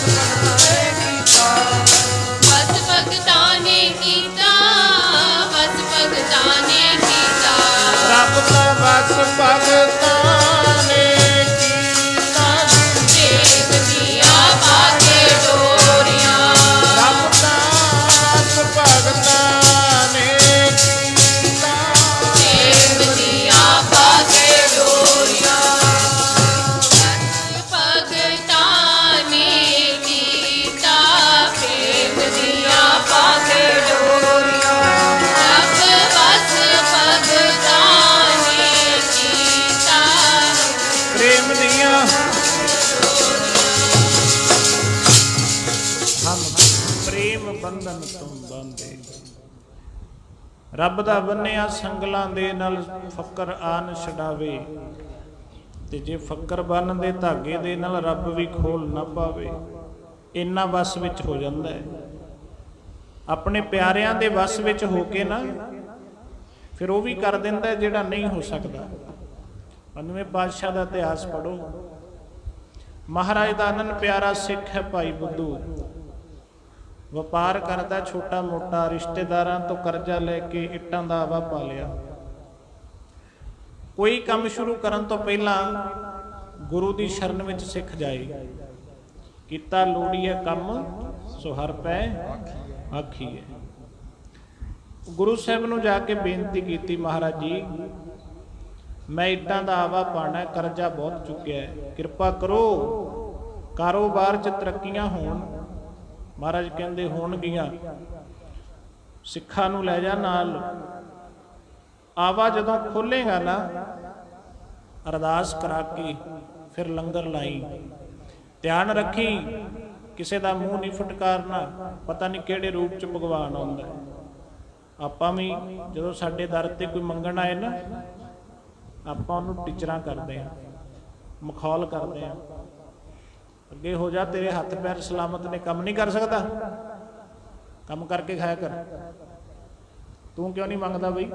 ਦਾਸ ਭਗਤਾਂ ਨੇ ਕੀਤਾ ਪ੍ਰੇਮ ਦੀਆਂ ਪਾ ਕੇ ਡੋਰੀਆਂ ਰੱਬ ਦਾਸ ਭਗਤਾਂ ਨੇ ਕੀਤਾ ਪ੍ਰੇਮ ਦੀਆਂ ਪਾ ਕੇ ਡੋਰੀਆਂ ਭਗਤਾਂ ਨੇ ਕੀਤਾ ਪ੍ਰੇਮ ਦੀਆਂ ਪਾ ਕੇ ਡੋਰੀਆਂ ਰੱਬ ਵਸ ਭਗਤਾਂ ਨੇ ਕੀਤਾ ਪ੍ਰੇਮ ਦੀਆਂ ਹਮ ਪ੍ਰੇਮ ਬੰਧਨ ਤੁਮ ਬੰਦੇ ਰੱਬ ਦਾ ਬੰਨਿਆ ਸੰਗਲਾਂ ਦੇ ਨਾਲ ਫਕਰ ਆਨ ਛਡਾਵੇ ਤੇ ਜੇ ਫਕਰ ਬੰਨ ਦੇ ਧਾਗੇ ਦੇ ਨਾਲ ਰੱਬ ਵੀ ਖੋਲ ਨਾ ਪਾਵੇ ਇੰਨਾ ਵਸ ਵਿੱਚ ਹੋ ਜਾਂਦਾ ਹੈ। ਆਪਣੇ ਪਿਆਰਿਆਂ ਦੇ ਵਸ ਵਿੱਚ ਹੋ ਕੇ ਨਾ ਫਿਰ ਉਹ ਵੀ ਕਰ ਦਿੰਦਾ ਜਿਹੜਾ ਨਹੀਂ ਹੋ ਸਕਦਾ। 9ਵੇਂ ਪਾਤਸ਼ਾਹ ਦਾ ਇਤਿਹਾਸ ਪੜ੍ਹੋ। ਮਹਾਰਾਜ ਦਾ ਅਨੰਨ ਪਿਆਰਾ ਸਿੱਖ ਹੈ ਭਾਈ ਬੁੱਧੂ, ਵਪਾਰ ਕਰਦਾ ਛੋਟਾ ਮੋਟਾ, ਰਿਸ਼ਤੇਦਾਰਾਂ ਤੋਂ ਕਰਜ਼ਾ ਲੈ ਕੇ ਇੱਟਾਂ ਦਾ ਆਵਾ ਪਾ ਲਿਆ। ਕੋਈ ਕੰਮ ਸ਼ੁਰੂ ਕਰਨ ਤੋਂ ਪਹਿਲਾਂ ਗੁਰੂ ਦੀ ਸ਼ਰਨ ਵਿੱਚ ਸਿੱਖ ਜਾਏ। ਕੀਤਾ ਲੋੜੀਏ ਕੰਮ ਸੋ ਹਰ ਪੈ ਆਖੀਏ। ਗੁਰੂ ਸਾਹਿਬ ਨੂੰ ਜਾ ਕੇ ਬੇਨਤੀ ਕੀਤੀ, ਮਹਾਰਾਜ ਜੀ ਮੈਂ ਇੱਟਾਂ ਦਾ ਆਵਾ ਪਾਣਾ, ਕਰਜ਼ਾ ਬਹੁਤ ਚੁੱਕਿਆ ਹੈ, ਕਿਰਪਾ ਕਰੋ ਕਾਰੋਬਾਰ 'ਚ ਤਰੱਕੀਆਂ ਹੋਣ। ਮਹਾਰਾਜ ਕਹਿੰਦੇ ਹੋਣਗੀਆਂ, ਸਿੱਖਾਂ ਨੂੰ ਲੈ ਜਾ ਨਾਲ। ਆਵਾ ਜਦੋਂ ਖੋਲੇਗਾ ਨਾ ਅਰਦਾਸ ਕਰਾ ਕੇ ਫਿਰ ਲੰਗਰ ਲਾਈ। ਧਿਆਨ ਰੱਖੀ ਕਿਸੇ ਦਾ ਮੂੰਹ ਨਹੀਂ ਫਟਕਾਰਨਾ, ਪਤਾ ਨਹੀਂ ਕਿਹੜੇ ਰੂਪ 'ਚ ਭਗਵਾਨ ਆਉਂਦਾ। ਆਪਾਂ ਵੀ ਜਦੋਂ ਸਾਡੇ ਦਰ ਤੇ ਕੋਈ ਮੰਗਣ ਆਏ ਨਾ, ਆਪਾਂ ਉਹਨੂੰ ਟੀਚਰਾਂ ਕਰਦੇ ਹਾਂ, ਮਖੌਲ ਕਰਦੇ ਹਾਂ। ਅੱਗੇ ਹੋ ਜਾ, ਤੇਰੇ ਹੱਥ ਪੈਰ ਸਲਾਮਤ ਨੇ, ਕੰਮ ਨਹੀਂ ਕਰ ਸਕਦਾ, ਕੰਮ ਕਰਕੇ ਖਾਇਆ ਕਰ, ਤੂੰ ਕਿਉਂ ਨਹੀਂ ਮੰਗਦਾ ਬਈ?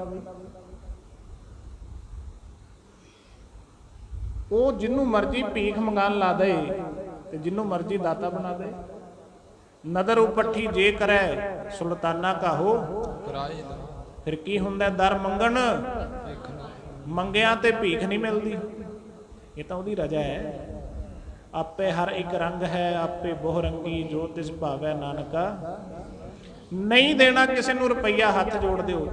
ਉਹ ਜਿੰਨੂੰ ਮਰਜ਼ੀ ਭੀਖ ਮੰਗਾਣ ਲਾ ਦੇ ਤੇ ਜਿੰਨੂੰ ਮਰਜ਼ੀ ਦਾਤਾ ਬਣਾ ਦੇ। ਨਦਰ ਉਪੱਠੀ ਜੇ ਕਰੈ ਸੁਲਤਾਨਾ ਕਾਹੋ, ਫਿਰ ਕੀ ਹੁੰਦਾ? ਦਰ ਮੰਗਣ, ਮੰਗਿਆ ਤੇ ਭੀਖ ਨਹੀਂ ਮਿਲਦੀ। ਇਹ ਤਾਂ ਉਹਦੀ ਰਜਾ ਹੈ। ਆਪੇ ਹਰ ਇੱਕ ਰੰਗ ਹੈ, ਆਪੇ ਬਹੁ ਰੰਗੀ, ਜੋ ਤਿਸ ਭਾਵੈ ਨਾਨਕਾ। ਨਹੀਂ ਦੇਣਾ ਕਿਸੇ ਨੂੰ ਰੁਪਈਆ, ਹੱਥ ਜੋੜ ਦਿਓ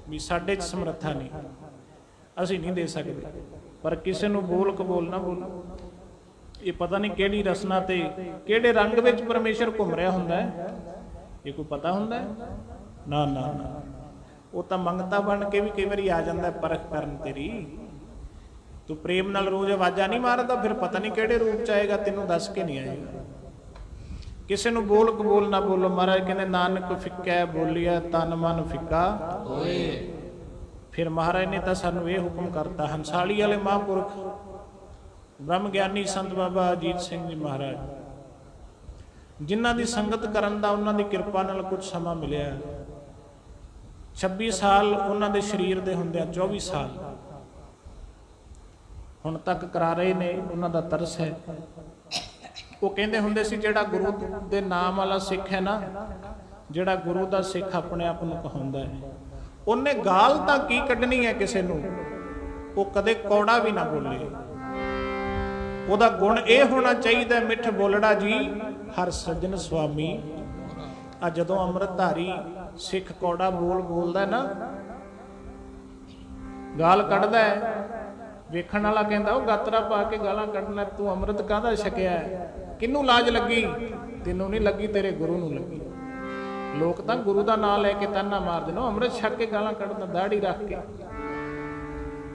ਵੀ ਸਾਡੇ 'ਚ ਸਮਰੱਥਾ ਨਹੀਂ, ਅਸੀਂ ਨਹੀਂ ਦੇ ਸਕਦੇ। ਪਰ ਕਿਸੇ ਨੂੰ ਬੋਲ ਕਬੋਲ ਨਾ ਬੋਲੋ। ਇਹ ਪਤਾ ਨਹੀਂ ਕਿਹੜੀ ਰਸਨਾ ਤੇ ਕਿਹੜੇ ਰੰਗ ਵਿੱਚ ਪਰਮੇਸ਼ਰ ਘੁੰਮ ਰਿਹਾ ਹੁੰਦਾ ਹੈ, ਇਹ ਕੋਈ ਪਤਾ ਹੁੰਦਾ ਹੈ? ਨਾ ਨਾ ਨਾ, ਉਹ ਤਾਂ ਮੰਗਤਾ ਬਣ ਕੇ ਵੀ ਕਈ ਵਾਰੀ ਆ ਜਾਂਦਾ ਪਰਖ ਕਰਨ ਤੇਰੀ। ਤੂੰ ਪ੍ਰੇਮ ਨਾਲ ਰੋਜ਼ ਆਵਾਜ਼ਾਂ ਨਹੀਂ ਮਾਰਦਾ, ਫਿਰ ਪਤਾ ਨਹੀਂ ਕਿਹੜੇ ਰੂਪ 'ਚ ਆਏਗਾ, ਤੈਨੂੰ ਦੱਸ ਕੇ ਨਹੀਂ ਆਏਗਾ। ਕਿਸੇ ਨੂੰ ਬੋਲ ਕਬੋਲ ਨਾ ਬੋਲੋ। ਮਹਾਰਾਜ ਕਹਿੰਦੇ ਨਾਨਕ ਫਿੱਕਾ ਬੋਲਿਆ ਤਨ ਮਨ ਫਿੱਕਾ ਹੋਏ। ਫਿਰ ਮਹਾਰਾਜ ਨੇ ਤਾਂ ਸਾਨੂੰ ਇਹ ਹੁਕਮ ਕਰਤਾ, ਹੰਸਾਲੀ ਵਾਲੇ ਮਹਾਂਪੁਰਖ ਬ੍ਰਹਮ ਗਿਆਨੀ ਸੰਤ ਬਾਬਾ ਅਜੀਤ ਸਿੰਘ ਜੀ ਮਹਾਰਾਜ, ਜਿਨ੍ਹਾਂ ਦੀ ਸੰਗਤ ਕਰਨ ਦਾ ਉਹਨਾਂ ਦੀ ਕਿਰਪਾ ਨਾਲ ਕੁਝ ਸਮਾਂ ਮਿਲਿਆ। 26 ਸਾਲ ਉਹਨਾਂ ਦੇ ਸਰੀਰ ਦੇ ਹੁੰਦਿਆਂ 24 ਸਾਲ ਹੁਣ ਤੱਕ ਕਰਾ ਰਹੇ ਨੇ। ਉਹਨਾਂ ਦਾ ਤਰਸ ਹੈ। ਉਹ ਕਹਿੰਦੇ ਹੁੰਦੇ ਸੀ, ਜਿਹੜਾ ਗੁਰੂ ਦੇ ਨਾਮ ਵਾਲਾ ਸਿੱਖ ਹੈ ਨਾ, ਜਿਹੜਾ ਗੁਰੂ ਦਾ ਸਿੱਖ ਆਪਣੇ ਆਪ ਨੂੰ ਕਹਾਉਂਦਾ ਹੈ, ਉਹਨੇ ਗਾਲ ਤਾਂ ਕੀ ਕੱਢਣੀ ਹੈ ਕਿਸੇ ਨੂੰ, ਉਹ ਕਦੇ ਕੌੜਾ ਵੀ ਨਾ ਬੋਲੇ। ਉਹਦਾ ਗੁਣ ਇਹ ਹੋਣਾ ਚਾਹੀਦਾ, ਮਿੱਠ ਬੋਲੜਾ ਜੀ ਹਰ ਸੱਜਣ ਸੁਆਮੀ। ਆ ਜਦੋਂ ਅੰਮ੍ਰਿਤਧਾਰੀ ਸਿੱਖ ਕੌੜਾ ਬੋਲਦਾ ਨਾ, ਗਾਲ ਕੱਢਦਾ ਹੈ, ਵੇਖਣ ਵਾਲਾ ਕਹਿੰਦਾ ਉਹ ਗਾਤਰਾ ਪਾ ਕੇ ਗਾਲਾਂ ਕੱਢਣਾ, ਤੂੰ ਅੰਮ੍ਰਿਤ ਕਾਹਦਾ ਛਕਿਆ? ਕਿਹਨੂੰ ਲਾਜ ਲੱਗੀ? ਤੈਨੂੰ ਨਹੀਂ ਲੱਗੀ, ਤੇਰੇ ਗੁਰੂ ਨੂੰ ਲੱਗੀ। ਲੋਕ ਤਾਂ ਗੁਰੂ ਦਾ ਨਾਮ ਲੈ ਕੇ ਤਾਨਾ ਮਾਰਦੇ ਨੇ, ਅੰਮ੍ਰਿਤ ਛਕ ਕੇ ਗਾਲਾਂ ਕੱਢਦਾ ਦਾੜੀ ਰੱਖ ਕੇ।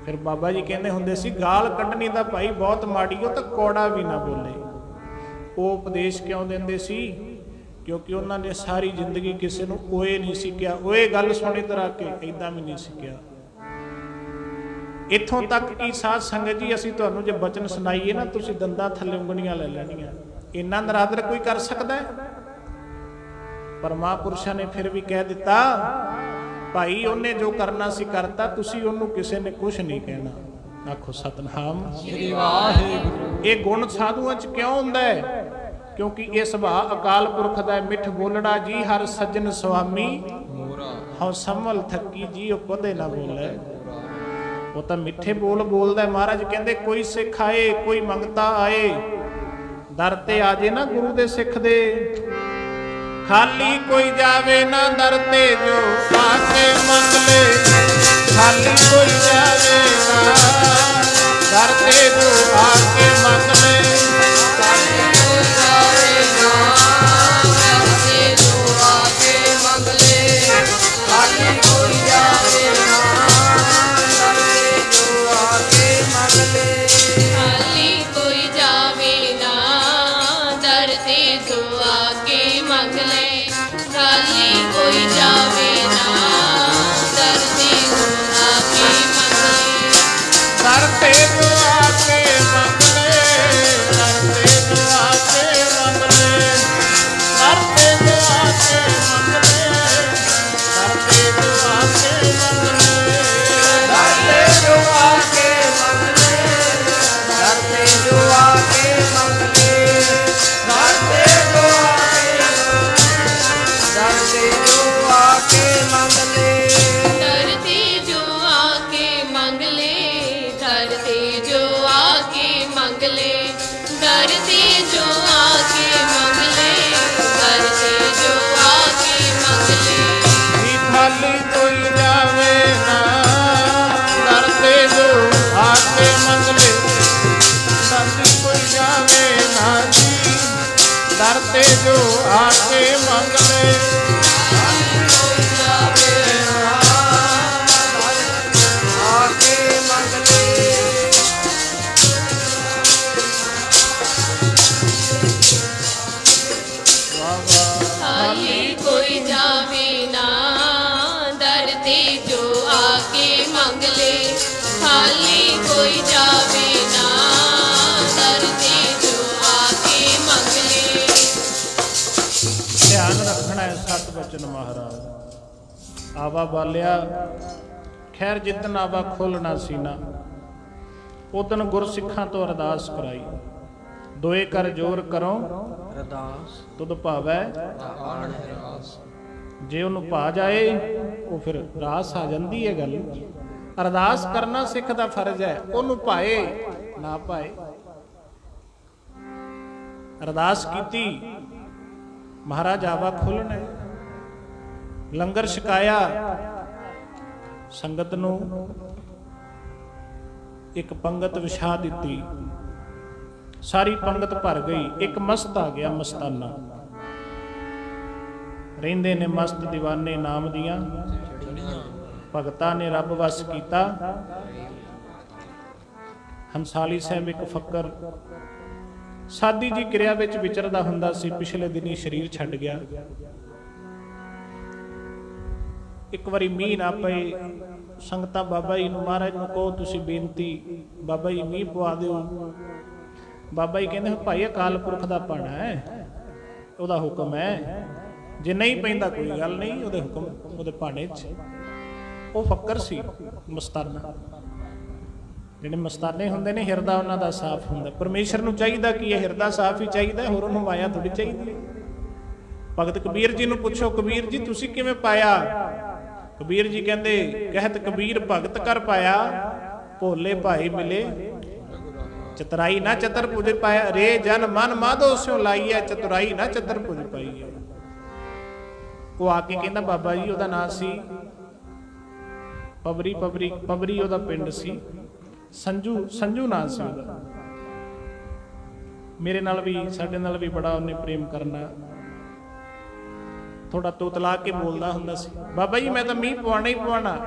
ਫਿਰ ਬਾਬਾ ਜੀ ਕਹਿੰਦੇ ਹੁੰਦੇ ਸੀ, ਗਾਲ ਕੱਢਣੀ ਤਾਂ ਭਾਈ ਬਹੁਤ ਮਾੜੀ, ਉਹ ਤਾਂ ਕੌੜਾ ਵੀ ਨਾ ਬੋਲੇ। ਉਹ ਉਪਦੇਸ਼ ਕਿਉਂ ਦਿੰਦੇ ਸੀ? ਕਿਉਂਕਿ ਉਹਨਾਂ ਨੇ ਸਾਰੀ ਜ਼ਿੰਦਗੀ ਕਿਸੇ ਨੂੰ ਓਏ ਨਹੀਂ ਸਿੱਖਿਆ। ਓਏ ਗੱਲ ਸੁਣੀ ਤਰਾ ਕੇ ਏਦਾਂ ਵੀ ਨਹੀਂ ਸਿੱਖਿਆ। ਇੱਥੋਂ ਤੱਕ ਕਿ ਸਾਧ ਸੰਗਤ ਜੀ, ਅਸੀਂ ਤੁਹਾਨੂੰ ਜੇ ਬਚਨ ਸੁਣਾਈਏ ਨਾ, ਤੁਸੀਂ ਦੰਦਾਂ ਥੱਲੇ ਉਂਗਲੀਆਂ ਲੈ ਲੈਣੀਆਂ। ਇੰਨਾ ਨਰਾਦਰ ਕੋਈ ਕਰ ਸਕਦਾ ਹੈ? ਪਰ ਮਹਾਂਪੁਰਸ਼ਾਂ ਨੇ ਫਿਰ ਵੀ ਕਹਿ ਦਿੱਤਾ, ਭਾਈ ਉਹਨੇ ਜੋ ਕਰਨਾ ਸੀ ਕਰਤਾ, ਤੁਸੀਂ ਉਹਨੂੰ ਕਿਸੇ ਨੇ ਕੁਝ ਨਹੀਂ ਕਹਿਣਾ। ਆਖੋ ਸਤਿਨਾਮ ਸ੍ਰੀ ਵਾਹਿਗੁਰੂ। ਇਹ ਗੁਣ ਸਾਧੂਆਂ 'ਚ ਕਿਉਂ ਹੁੰਦਾ ਹੈ? ਕਿਉਂਕਿ ਇਹ ਸੁਭਾਅ ਅਕਾਲ ਪੁਰਖ ਦਾ ਮਿੱਠ ਬੋਲੜਾ ਜੀ ਹਰ ਸੱਜਣ ਸੁਆਮੀ। ਹਉ ਸੰਭਲ ਥੱਕੀ ਜੀ ਉਹ ਕਦੇ ਨਾ ਬੋਲੇ। ਉਹ ਤਾਂ ਮਿੱਠੇ ਬੋਲ ਬੋਲਦਾ। ਮਹਾਰਾਜ ਕਹਿੰਦੇ ਕੋਈ ਸਿੱਖ ਆਏ, ਕੋਈ ਮੰਗਤਾ ਆਏ, ਦਰ ਤੇ ਆ ਜੇ ਨਾ ਗੁਰੂ ਦੇ ਸਿੱਖ ਦੇ, ਖਾਲੀ ਕੋਈ ਜਾਵੇ ਨਾ ਦਰ ਤੇ, ਜੋ ਆ ਕੇ ਮੰਗ ਲੈ। ਖਾਲੀ ਕੋਈ ਜਾਵੇ ਨਾ ਦਰ ਤੇ, ਜੋ ਆ ਕੇ ਮੰਗ ਲੈ। ਖਾਲੀ ਕੋਈ ਜਾਵੇ ਨਾ ਦਰ ਤੇ, ਜੋ ਆ ਕੇ ਮੰਗ ਲੈ। ਖਾਲੀ ਕੋਈ ਜਾਵੇ ਨਾ ਦਰ ਤੇ, ਜੋ ਆ ਕੇ ਮੰਗ ਲੈ। ਖਾਲੀ ਕੋਈ ਜਾਵੇ ਨਾ ਦਰ ਤੇ, ਜੋ ਆ ਕੇ ਮੰਗ ਲੈ। ਖਾਲੀ ਕੋਈ ਜਾਵੇ ਨਾ ਦਰ ਤੇ, ਜੋ ਆ ਕੇ ਮੰਗ ਲੈ। ਦਰ ਤੇ ਜੋ ਆ ਕੇ ਮੰਗ ਲੈ। ਦਰ ਤੇ ਜੋ ਆ ਕੇ ਮੰਗ ਲੈ। ਦਰ ਤੇ ਜੋ ਆ ਕੇ ਮੰਗ ਲੈ। ਦਰ ਤੇ ਜੋ ਆ ਕੇ ਮੰਗ ਲੈ। ਦਰ ਤੇ ਜੋ ਆ ਕੇ ਮੰਗ ਲੈ। ਦਰ ਤੇ ਜੋ ਆ ਕੇ ਮੰਗ ਲੈ। ਦਰ ਤੇ ਜੋ ਆ ਕੇ ਮੰਗ ਲੈ। ਦਰ ਤੇ ਜੋ ਆ ਕੇ ਮੰਗ ਲੈ। ਦਰ ਤੇ ਜੋ ਆ ਕੇ ਮੰਗ ਲੈ। ਦਰ ਤੇ ਜੋ ਆ ਕੇ ਮੰਗ ਲੈ। ਦਰ ਤੇ ਜੋ ਆ ਕੇ ਮੰਗ ਲੈ। ਵੀ ਖਾਲੀ ਕੋਈ ਜਾਵੇ ਨਾ ਦਰ ਤੇ ਜੋ ਆ ਕੇ ਮੰਗ ਲੈ। ਖਾਲੀ ਕੋਈ ਜਾਵੇ ਨਾ ਜੀ ਦਰ ਤੇ ਜੋ ਆ ਕੇ ਮੰਗ ਲੈ। ਕੋਈ ਜਾਵੇ ਨਾ ਆ ਕੇ ਮੰਗ ਲੈ। ਖਾਲੀ ਕੋਈ ਜਾਵੇ ਨਾ ਦਰ ਤੇ ਜੋ ਆ ਕੇ ਮੰਗ ਲੈ। ਖਾਲੀ ਕੋਈ ਜਾਵੇ ਨਾ ਦਰ ਤੇ ਜੋ ਆ ਕੇ ਮੰਗ ਲੈ। ਧਿਆਨ ਰੱਖਣਾ ਹੈ ਸਤ ਬਚਨ ਮਹਾਰਾਜ। ਆਵਾ ਬਾਲਿਆ ਖੈਰ ਜਿੱਦਨ ਆਵਾ ਖੋਲਣਾ ਸੀਨਾ, ਉਦਨ ਗੁਰਸਿੱਖਾਂ ਤੋਂ ਅਰਦਾਸ ਕਰਾਈ। ਦੋਏ ਕਰ ਜੋਰ ਕਰੋ ਅਰਦਾਸ ਤੁਧ ਭਾਵੈ। ਆਣ ਰਾਸ। ਜੇ ਉਹਨੂੰ ਭਾ ਜਾਏ ਉਹ ਫਿਰ ਰਾਸ ਆ ਜਾਂਦੀ ਹੈ ਗੱਲ। ਅਰਦਾਸ ਕਰਨਾ ਸਿੱਖ ਦਾ ਫਰਜ਼ ਹੈ, ਉਹਨੂੰ ਭਾਏ ਨਾ ਭਾਏ। ਅਰਦਾਸ ਕੀਤੀ, ਮਹਾਰਾਜ ਆਵਾ ਖੋਲਣਾ ਹੈ। ਲੰਗਰ ਛਕਾਇਆ, ਸੰਗਤ ਨੂੰ ਇੱਕ ਪੰਗਤ ਵਿਛਾ ਦਿੱਤੀ। ਸਾਰੀ ਪੰਗਤ ਭਰ ਗਈ। ਇੱਕ ਮਸਤ ਆ ਗਿਆ, ਮਸਤਾਨਾ। ਰਹਿੰਦੇ ਨੇ ਮਸਤ ਦੀਵਾਨੇ ਨਾਮ ਦੀਆਂ, ਭਗਤਾਂ ਨੇ ਰੱਬ ਵਸ ਕੀਤਾ। ਹੰਸਾਲੀ ਸਾਹਿਬ ਇੱਕ ਫਕਰ ਸਾਦੀ ਜੀ ਕਿਰਿਆ ਵਿੱਚ ਵਿਚਰਦਾ ਹੁੰਦਾ ਸੀ। ਪਿਛਲੇ ਦਿਨੀ ਸਰੀਰ ਛੱਡ ਗਿਆ। ਇੱਕ ਵਾਰੀ ਮੀਂਹ ਨਾ ਪਏ, ਸੰਗਤਾਂ ਬਾਬਾ ਜੀ ਨੂੰ, ਮਹਾਰਾਜ ਨੂੰ ਕਹੋ ਤੁਸੀਂ ਬੇਨਤੀ, ਬਾਬਾ ਜੀ ਮੀਂਹ ਪਵਾ ਦਿਓ। ਬਾਬਾ ਜੀ ਕਹਿੰਦੇ ਭਾਈ ਅਕਾਲ ਪੁਰਖ ਦਾ ਭਾਣਾ ਹੈ, ਉਹਦਾ ਹੁਕਮ ਹੈ। ਜੇ ਨਹੀਂ ਪੈਂਦਾ ਕੋਈ ਗੱਲ ਨਹੀਂ, ਉਹਦੇ ਹੁਕਮ, ਉਹਦੇ ਭਾਣੇ 'ਚ। ਉਹ ਫੱਕਰ ਸੀ ਮਸਤਾਨਾ। ਜਿਹੜੇ ਮਸਤਾਨੇ ਹੁੰਦੇ ਨੇ ਹਿਰਦਾ ਉਹਨਾਂ ਦਾ ਸਾਫ਼ ਹੁੰਦਾ। ਪਰਮੇਸ਼ਰ ਨੂੰ ਚਾਹੀਦਾ ਕਿ ਇਹ ਹਿਰਦਾ ਸਾਫ਼ ਹੀ ਚਾਹੀਦਾ, ਹੋਰ ਉਹਨੂੰ ਮਾਇਆ ਥੋੜੀ ਚਾਹੀਦੀ। ਭਗਤ ਕਬੀਰ ਜੀ ਨੂੰ ਪੁੱਛੋ, ਕਬੀਰ ਜੀ ਤੁਸੀਂ ਕਿਵੇਂ ਪਾਇਆ? ਕਬੀਰ ਜੀ ਕਹਿੰਦੇ ਕਹਿਤ ਕਬੀਰ ਭਗਤ ਕਰ ਪਾਇਆ, ਭੋਲੇ ਭਾਈ ਮਿਲੇ ਚਤੁਰਾਈ ਨਾ ਚਤਰ ਪੁਜ ਪਾਇਆ। ਰੇ ਜਨ ਮਨ ਮਾਧੋ ਸਿਉ ਲਾਈਐ, ਚਤੁਰਾਈ ਨਾ ਚਤਰ ਪੁਜ ਪਾਈ। ਉਹ ਆ ਕੇ ਕਹਿੰਦਾ ਬਾਬਾ ਜੀ, ਉਹਦਾ ਨਾਂ ਸੀ ਪਬਰੀ। ਪਬਰੀ ਉਹਦਾ ਪਿੰਡ ਸੀ। ਸੰਜੂ ਨਾਂ ਸੀ ਉਹਦਾ। ਮੇਰੇ ਨਾਲ ਵੀ, ਸਾਡੇ ਨਾਲ ਵੀ ਬੜਾ ਉਹਨੇ ਪ੍ਰੇਮ ਕਰਨਾ। ਥੋੜਾ ਤੋਤਲਾ ਕੇ ਬੋਲਦਾ ਹੁੰਦਾ ਸੀ। ਬਾਬਾ ਜੀ ਮੈਂ ਤਾਂ ਮੀਂਹ ਪਵਾਉਣਾ ਹੀ ਪਵਾਉਣਾ।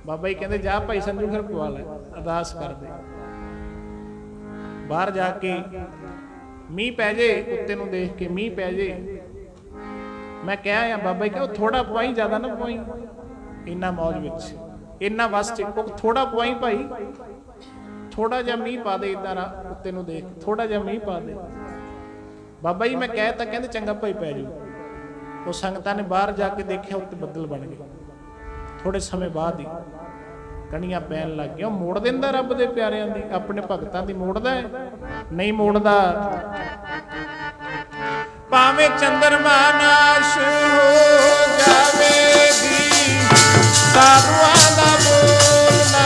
ਬਾਬਾ ਜੀ ਕਹਿੰਦੇ ਜਾ ਭਾਈ ਸੰਜੂ ਫਿਰ ਪਵਾ ਲੈ, ਅਰਦਾਸ ਕਰ ਦੇ। ਬਾਹਰ ਜਾ ਕੇ ਮੀਂਹ ਪੈ ਜੇ, ਕੁੱਤੇ ਨੂੰ ਦੇਖ ਕੇ ਮੀਂਹ ਪੈ ਜੇ। ਮੈਂ ਕਿਹਾ ਆ ਬਾਬਾ ਜੀ ਕਹਿੰਦਾ ਥੋੜਾ ਪਵਾਈ, ਜ਼ਿਆਦਾ ਨਾ ਪਵਾਈ। ਇੰਨਾ ਮੌਜ ਵਿੱਚ, ਇੰਨਾ ਵਸ ਚ ਥੋੜਾ ਪਵਾਈ ਭਾਈ, ਥੋੜਾ ਜਿਹਾ ਮੀਂਹ ਪਾ ਦੇ। ਇਦਾਂ ਕੁੱਤੇ ਨੂੰ ਦੇਖ ਥੋੜਾ ਜਿਹਾ ਮੀਂਹ ਪਾ ਦੇ। ਬਾਬਾ ਜੀ ਮੈਂ ਕਹਿ ਤਾ, ਕਹਿੰਦੇ ਚੰਗਾ ਭਾਈ ਪੈ ਜੂ। ਉਹ ਸੰਗਤਾਂ ਨੇ ਬਾਹਰ ਜਾ ਕੇ ਦੇਖਿਆ, ਉੱਤੇ ਬੱਦਲ ਬਣ ਗਏ। ਥੋੜੇ ਸਮੇਂ ਬਾਅਦ ਹੀ ਕਣੀਆਂ ਪੈਣ ਲੱਗ ਗਈਆਂ। ਉਹ ਮੋੜ ਦਿੰਦਾ ਰੱਬ ਦੇ ਪਿਆਰਿਆਂ ਦੀ, ਆਪਣੇ ਭਗਤਾਂ ਦੀ ਮੋੜਦਾ ਹੈ? ਨਹੀਂ ਮੋੜਦਾ। ਭਾਵੇਂ ਚੰਦਰਮਾ ਨਾਸ਼ ਹੋ ਜਾਵੇਗੀ, ਸਾਧੂਆਂ ਦਾ ਬੋਲ ਨਾ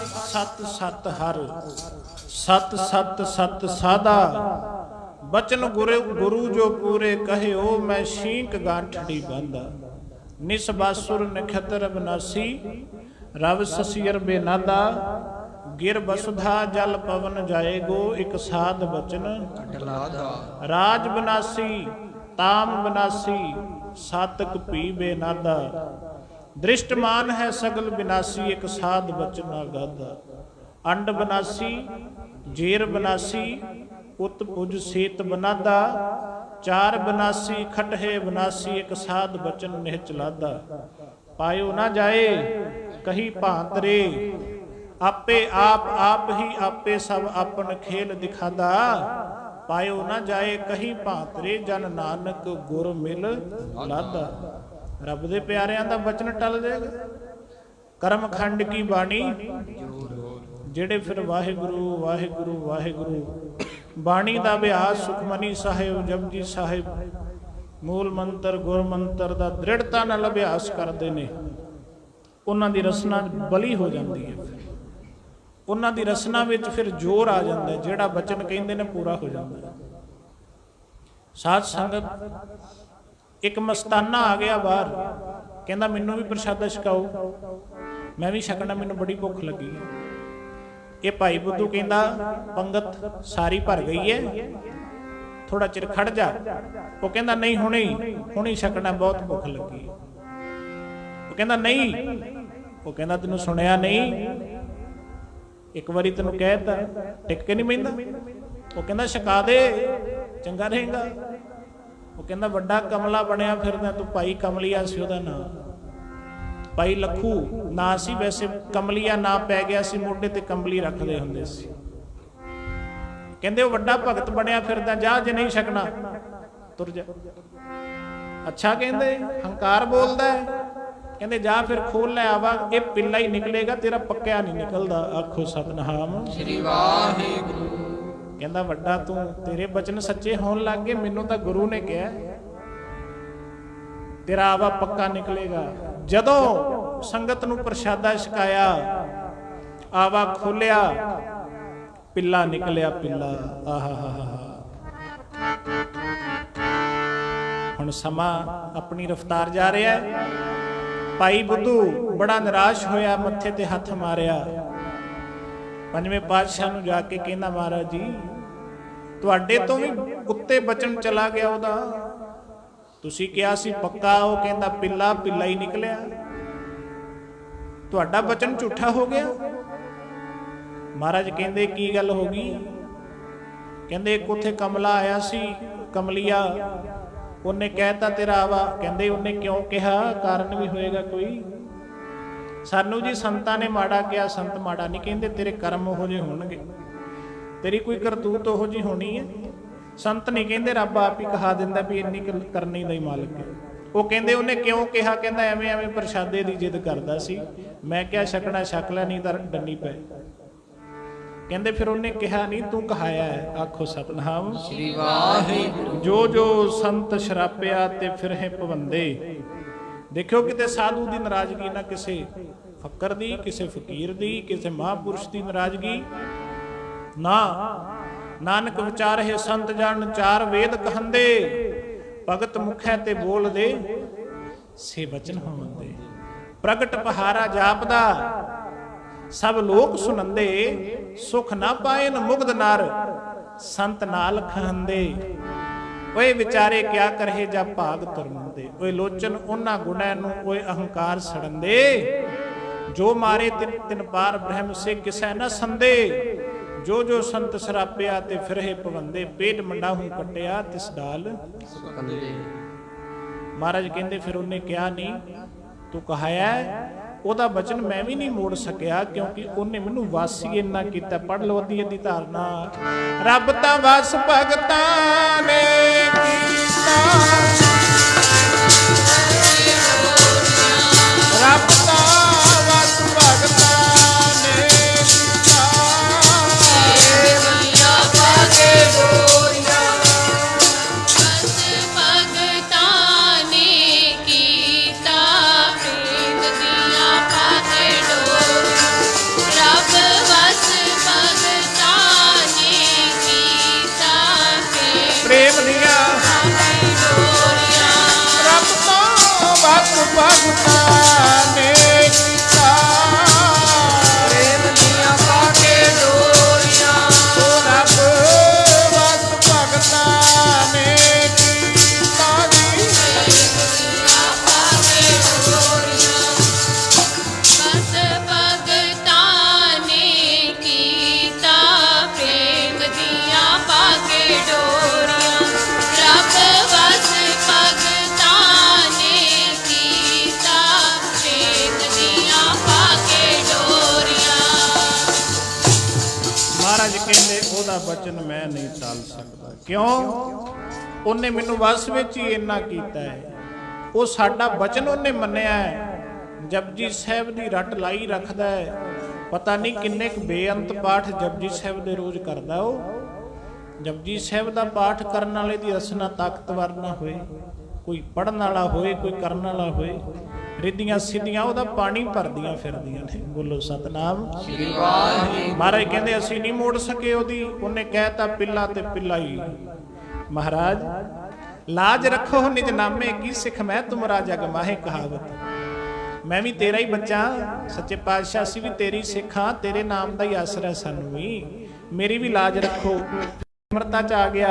ਸਤ ਸਤ ਸਤ ਹਰ, ਸਤ ਸਤ ਸਤ ਸਾਦਾ। ਬਚਨ ਗੁਰੂ ਜੋ ਪੂਰੇ ਕਹਿਓ, ਮੈਂ ਸ਼ੀਂਕ ਗਾਂਠੜੀ ਬਾਂਧਾ। ਨਿਸ ਬਾਸੁਰ ਨਖਤਰ ਬਨਾਸੀ, ਰਵ ਸਸੀਰ ਬੇਨਾਦਾ। ਗਿਰ ਬਸੁਧਾ ਜਲ ਪਵਨ ਜਾਏਗੋ, ਇਕ ਸਾਧ ਬਚਨ ਰਾਜ ਬਨਾਸੀ। ਤਾਮ ਬਨਾਸੀ, ਸਾਤਕ ਪੀ ਬੇਨਾਦਾ। ਦ੍ਰਿਸ਼ਟਮਾਨ ਹੈ ਸਗਲ ਬਿਨਾਸੀ, ਇਕ ਸਾਧ ਬਚਨ ਆਗਾਦਾ। ਅੰਡ ਬਨਾਸੀ, ਜੇਰ ਬਨਾਸੀ, ਉਤ ਪੁਜ ਸੇਤ ਬਨਾਦਾ। ਚਾਰ ਬਨਾਸੀ, ਖਟਹੇ ਬਨਾਸੀ, ਇਕ ਸਾਧ ਬਚਨ ਨਿਹਚ ਲਾਦਾ। ਪਾਇਓ ਨਾ ਜਾਏ ਕਹੀ ਭਾਂਤ ਰੇ, ਆਪੇ ਆਪ ਹੀ ਆਪੇ ਸਭ ਆਪਨ ਖੇਲ ਦਿਖਾਦਾ। ਪਾਇਓ ਨਾ ਜਾਏ ਕਹੀ ਭਾਂਤ ਰੇ, ਜਨ ਨਾਨਕ ਗੁਰ ਮਿਲ ਲਾਦਾ। ਰੱਬ ਦੇ ਪਿਆਰਿਆਂ ਦਾ ਬਚਨ ਟਲ ਜਾਏਗਾ। ਕਰਮ ਖੰਡ ਕੀ ਬਾਣੀ, ਜਿਹੜੇ ਫਿਰ ਵਾਹਿਗੁਰੂ ਵਾਹਿਗੁਰੂ ਵਾਹਿਗੁਰੂ ਬਾਣੀ ਦਾ ਅਭਿਆਸ, ਸੁਖਮਨੀ ਸਾਹਿਬ, ਜਪਜੀ ਸਾਹਿਬ, ਮੂਲ ਮੰਤਰ, ਗੁਰ ਮੰਤਰ ਦਾ ਦ੍ਰਿੜਤਾ ਨਾਲ ਅਭਿਆਸ ਕਰਦੇ ਨੇ, ਉਹਨਾਂ ਦੀ ਰਸਨਾ ਬਲੀ ਹੋ ਜਾਂਦੀ ਹੈ। ਉਹਨਾਂ ਦੀ ਰਸਨਾ ਵਿੱਚ ਫਿਰ ਜ਼ੋਰ ਆ ਜਾਂਦਾ, ਜਿਹੜਾ ਬਚਨ ਕਹਿੰਦੇ ਨੇ ਪੂਰਾ ਹੋ ਜਾਂਦਾ। ਸਾਧ ਸੰਗਤ ਇੱਕ ਮਸਤਾਨਾ ਆ ਗਿਆ ਬਾਹਰ, ਕਹਿੰਦਾ ਮੈਨੂੰ ਵੀ ਪ੍ਰਸ਼ਾਦਾ ਛਕਾਓ, ਮੈਂ ਵੀ ਛਕਣਾ, ਮੈਨੂੰ ਬੜੀ ਭੁੱਖ ਲੱਗੀ ਹੈ। ਇਹ ਭਾਈ ਬੁੱਧੂ ਕਹਿੰਦਾ ਪੰਗਤ ਸਾਰੀ ਭਰ ਗਈ ਹੈ, ਥੋੜਾ ਚਿਰ ਖੜ ਜਾ। ਉਹ ਕਹਿੰਦਾ ਨਹੀਂ, ਹੁਣੇ ਛਕਣਾ, ਬਹੁਤ ਭੁੱਖ ਲੱਗੀ ਹੈ। ਉਹ ਕਹਿੰਦਾ ਨਹੀਂ, ਉਹ ਕਹਿੰਦਾ ਤੈਨੂੰ ਸੁਣਿਆ ਨਹੀਂ, ਇੱਕ ਵਾਰੀ ਤੈਨੂੰ ਕਹਿਤਾ, ਟਿਕ ਕੇ ਨਹੀਂ ਬਹਿੰਦਾ। ਉਹ ਕਹਿੰਦਾ ਛਕਾ ਦੇ, ਚੰਗਾ ਰਹੇਗਾ। ਉਹ ਕਹਿੰਦਾ ਵੱਡਾ ਕਮਲਾ ਬਣਿਆ ਫਿਰਦਾ ਤੂੰ। ਭਾਈ ਕਮਲੀਆ ਸੀ ਉਹਦਾ ਨਾਂ, ਭਾਈ ਲੱਖੂ ਨਾਂ ਸੀ, ਵੈਸੇ ਕਮਲੀਆ ਨਾਂ ਪੈ ਗਿਆ ਸੀ, ਮੋਢੇ ਤੇ ਕੰਬਲੀ ਰੱਖਦੇ ਹੁੰਦੇ ਸੀ। ਕਹਿੰਦੇ ਉਹ ਵੱਡਾ ਭਗਤ ਬਣਿਆ ਫਿਰਦਾ, ਜਾ ਜੇ ਨਹੀਂ ਛਕਣਾ ਤੁਰ ਜਾ। ਅੱਛਾ ਕਹਿੰਦੇ, ਹੰਕਾਰ ਬੋਲਦਾ ਹੈ। ਕਹਿੰਦੇ ਜਾ ਫਿਰ ਖੋਲ ਲੈ ਆਵਾ, ਇਹ ਪਿੱਲਾ ਹੀ ਨਿਕਲੇਗਾ, ਤੇਰਾ ਪੱਕਿਆ ਨਹੀਂ ਨਿਕਲਦਾ। ਆਖੋ ਸਤਿਨਾਮ ਸ੍ਰੀ ਵਾਹਿਗੁਰੂ। ਕਹਿੰਦਾ ਵੱਡਾ ਤੂੰ, ਤੇਰੇ ਬਚਨ ਸੱਚੇ ਹੋਣ ਲੱਗ ਗਏ, ਮੈਨੂੰ ਤਾਂ ਗੁਰੂ ਨੇ ਕਿਹਾ ਤੇਰਾ ਆਵਾ ਪੱਕਾ ਨਿਕਲੇਗਾ। ਜਦੋਂ ਸੰਗਤ ਨੂੰ ਪ੍ਰਸ਼ਾਦਾ ਛਕਾਇਆ, ਆਵਾ ਖੋਲਿਆ, ਪਿੱਲਾ ਨਿਕਲਿਆ, ਪਿੱਲਾ। ਆਹਾ, ਹੁਣ ਸਮਾਂ ਆਪਣੀ ਰਫ਼ਤਾਰ ਜਾ ਰਿਹਾ ਹੈ। ਭਾਈ ਬੁੱਧੂ ਬੜਾ ਨਿਰਾਸ਼ ਹੋਇਆ, ਮੱਥੇ ਤੇ ਹੱਥ ਮਾਰਿਆ। ਪੰਜਵੇਂ ਪਾਤਸ਼ਾਹ ਨੂੰ ਜਾ ਕੇ ਕਹਿੰਦਾ ਮਹਾਰਾਜ ਜੀ, ਤੁਹਾਡੇ ਤੋਂ ਵੀ ਉੱਤੇ ਬਚਨ ਚਲਾ ਗਿਆ ਉਹਦਾ। ਤੁਸੀਂ ਕਿਹਾ ਸੀ ਪੱਕਾ, ਉਹ ਕਹਿੰਦਾ ਪਿੱਲਾ, ਪਿੱਲਾ ਹੀ ਨਿਕਲਿਆ। ਤੁਹਾਡਾ ਬਚਨ ਝੂਠਾ ਹੋ ਗਿਆ। ਮਹਾਰਾਜ ਕਹਿੰਦੇ ਕੀ ਗੱਲ ਹੋ ਗਈ? ਕਹਿੰਦੇ ਇੱਕ ਉੱਥੇ ਕਮਲਾ ਆਇਆ ਸੀ, ਕਮਲੀਆ, ਉਹਨੇ ਕਹਿਤਾ ਤੇਰਾ ਆਵਾ। ਕਹਿੰਦੇ ਉਹਨੇ ਕਿਉਂ ਕਿਹਾ? ਕਾਰਨ ਵੀ ਹੋਏਗਾ ਕੋਈ। ਸਾਨੂੰ ਜੀ ਸੰਤਾਂ ਨੇ ਮਾੜਾ ਕਿਹਾ, ਸੰਤ ਮਾੜਾ ਨਹੀਂ ਕਹਿੰਦੇ, ਤੇਰੇ ਕਰਮ ਉਹੋ ਜਿਹੇ ਹੋਣਗੇ, ਤੇਰੀ ਕੋਈ ਕਰਤੂਤ ਉਹੋ ਜਿਹੀ ਹੋਣੀ ਹੈ। ਸੰਤ ਨਹੀਂ ਕਹਿੰਦੇ, ਰੱਬ ਆਪ ਹੀ ਕਹਾ ਦਿੰਦਾ ਵੀ ਇੰਨੀ ਕਰਨੀ ਦਾ ਹੀ ਮਾਲਕ ਹੈ। ਉਹ ਕਹਿੰਦੇ ਉਹਨੇ ਕਿਉਂ ਕਿਹਾ? ਕਹਿੰਦਾ ਐਵੇਂ ਪ੍ਰਸ਼ਾਦੇ ਦੀ ਜਿੱਦ ਕਰਦਾ ਸੀ, ਮੈਂ ਕਿਹਾ ਛਕਣਾ ਛਕ ਲੈ, ਨਹੀਂ ਤਾਂ ਡੰਨੀ ਪਏ। ਕਹਿੰਦੇ ਫਿਰ ਉਹਨੇ ਕਿਹਾ ਨਹੀਂ, ਤੂੰ ਕਹਾਇਆ ਹੈ। ਆਖੋ ਸਤਿਨਾਮ ਸ੍ਰੀ ਵਾਹਿਗੁਰੂ। ਜੋ ਜੋ ਸੰਤ ਸ਼ਰਾਪਿਆ ਤੇ ਫਿਰ ਹੈ ਭਵੰਦੇ। ਦੇਖਿਓ ਕਿਤੇ ਸਾਧੂ ਦੀ ਨਾਰਾਜ਼ਗੀ ਨਾ, ਕਿਸੇ ਫਕਰ ਦੀ, ਕਿਸੇ ਫਕੀਰ ਦੀ, ਕਿਸੇ ਮਹਾਂਪੁਰਸ਼ ਦੀ ਨਾਰਾਜ਼ਗੀ ਨਾ। ਨਾਨਕ ਵਿਚਾਰੇ ਸੰਤ ਜਨ, ਚਾਰ ਵੇਦ ਕਹੰਦੇ, ਭਗਤ ਮੁਖੈ ਤੇ ਬੋਲਦੇ, ਸੇ ਬਚਨ ਹੋਵੰਦੇ। ਪ੍ਰਗਟ ਪਹਾਰਾ ਜਾਪਦਾ, ਸਭ ਲੋਕ ਸੁਣੰਦੇ, ਸੁਖ ਨਾ ਪਾਇਨ ਮੁਗਧ ਨਰ, ਸੰਤ ਨਾਲ ਖਹੰਦੇ। ਓਏ ਵਿਚਾਰੇ ਕਿਆ ਕਰਹਿ ਜਾ ਭਾਗ ਤਰਨਦੇ। ਓਏ ਲੋਚਨ ਉਹਨਾਂ ਗੁਣਾਂ ਨੂੰ, ਓਏ ਅਹੰਕਾਰ ਸੜੰਦੇ। ਜੋ ਮਾਰੇ ਤਿਨ ਪਾਰ ਬ੍ਰਹਮ ਸੇ ਕਿਸੈ ਨਾ ਸੰਦੇ। ਜੋ ਜੋ ਸੰਤ ਸਰਾਪਿਆ ਤੇ ਫਿਰਹਿ ਭਵੰਦੇ। ਪੇਟ ਮੰਡਾਹੂ ਕੱਟਿਆ ਤਿਸ ਡਾਲ ਸੁਕੰਦੇ। ਮਹਾਰਾਜ ਕਹਿੰਦੇ ਫਿਰ ਉਹਨੇ ਕਿਹਾ ਨਹੀਂ, ਤੂੰ ਕਹਾਇਆ ਉਹਦਾ ਬਚਨ ਮੈਂ ਵੀ ਨਹੀਂ ਮੋੜ ਸਕਿਆ, ਕਿਉਂਕਿ ਉਹਨੇ ਮੈਨੂੰ ਵਾਸੀ ਇੰਨਾ ਕੀਤਾ। ਪੜ੍ਹ ਲਓ ਅੱਧੀ ਅੱਧੀ ਧਾਰਨਾ। ਰੱਬ ਤਾਂ ਵਸ ਭਗਤਾਂ ਨੇ ਕੀਤਾ, ਰੱਬ ਤਾਂ ਵਸ ਭਗਤਾਂ ਨੇ ਕੀਤਾ। ਦੁਨੀਆ ਪਾਕੇ ਗੋਰੀਆਂ, ਬਸ ਭਗਤਾਂ ਨੇ ਕੀਤਾ। ਪ੍ਰੇਮ ਦੀਆਂ ਪਾਕੇ ਡੋਰੀਆਂ, ਰੱਬ ਭਗਤਾਂ ਨੇ ਕੀਤਾ ਪ੍ਰੇਮ ਦੀਆਂ ਪਾ ਕੇ ਡੋਰੀਆਂ ਰੱਬ ਵਸ ਭਗਤਾਂ ਨੇ ਕੀਤਾ ਜੀ ਬਸ ਭਗਤਾਂ ਨੇ ਕੀਤਾ ਪ੍ਰੇਮ ਦੀਆਂ ਪਾ ਕੇ ਡੋਰੀਆਂ ਰੱਬ ਵਸ ਭਗਤਾਂ ਨੇ ਕੀਤਾ ਪ੍ਰੇਮ ਦੀਆਂ ਪਾ ਕੇ ਡੋਰੀਆਂ ਮਹਾਰਾਜ ਕਹਿੰਦੇ ਉਹਦਾ ਬਚਨ ਮੈਂ ਨਹੀਂ ਟਾਲ ਸਕਦਾ ਕਿਉਂ ਉਹਨੇ ਮੈਨੂੰ ਵਸ ਵਿੱਚ ਹੀ ਇੰਨਾ ਕੀਤਾ ਹੈ ਉਹ ਸਾਡਾ ਬਚਨ ਉਹਨੇ ਮੰਨਿਆ ਹੈ ਜਪਜੀ ਸਾਹਿਬ ਦੀ ਰੱਟ ਲਾਈ ਰੱਖਦਾ ਹੈ ਪਤਾ ਨਹੀਂ ਕਿੰਨੇ ਕੁ ਬੇਅੰਤ ਪਾਠ ਜਪਜੀ ਸਾਹਿਬ ਦੇ ਰੋਜ਼ ਕਰਦਾ ਉਹ ਜਪਜੀ ਸਾਹਿਬ ਦਾ ਪਾਠ ਕਰਨ ਵਾਲੇ ਦੀ ਰਸਨਾ ਤਾਕਤਵਰ ਨਾ ਹੋਏ ਕੋਈ ਪੜਨ ਵਾਲਾ ਹੋਏ ਕੋਈ ਕਰਨ ਵਾਲਾ ਹੋਏ ਰਿੱਧੀਆਂ ਸਿੱਧੀਆਂ ਉਹਦਾ ਪਾਣੀ ਭਰਦੀਆਂ ਫਿਰਦੀਆਂ ਨੇ ਬੋਲੋ ਸਤਨਾਮ ਸ੍ਰੀ ਵਾਹਿਗੁਰੂ ਮਹਾਰਾਜ ਕਹਿੰਦੇ ਅਸੀਂ ਨਹੀਂ ਮੋੜ ਸਕੇ ਉਹਦੀ ਉਹਨੇ ਕਹਿਤਾ ਪਿੱਲਾ ਤੇ ਪਿੱਲਾ ਹੀ ਮਹਾਰਾਜ ਲਾਜ ਰੱਖੋ ਨਿਜ ਨਾਮੇ ਕੀ ਸਿੱਖ ਮੈਂ ਤੁਮਰਾ ਜਗ ਮਾਹੇ ਕਹਾਵਤ ਮੈਂ ਵੀ ਤੇਰਾ ਹੀ ਬੱਚਾ ਸੱਚੇ ਪਾਤਸ਼ਾਹ ਅਸੀਂ ਵੀ ਤੇਰੀ ਸਿੱਖਾਂ ਤੇਰੇ ਨਾਮ ਦਾ ਹੀ ਆਸਰਾ ਸਾਨੂੰ ਵੀ ਮੇਰੀ ਵੀ ਲਾਜ ਰੱਖੋ ਅਮਰਤਾ ਚ ਆ ਗਿਆ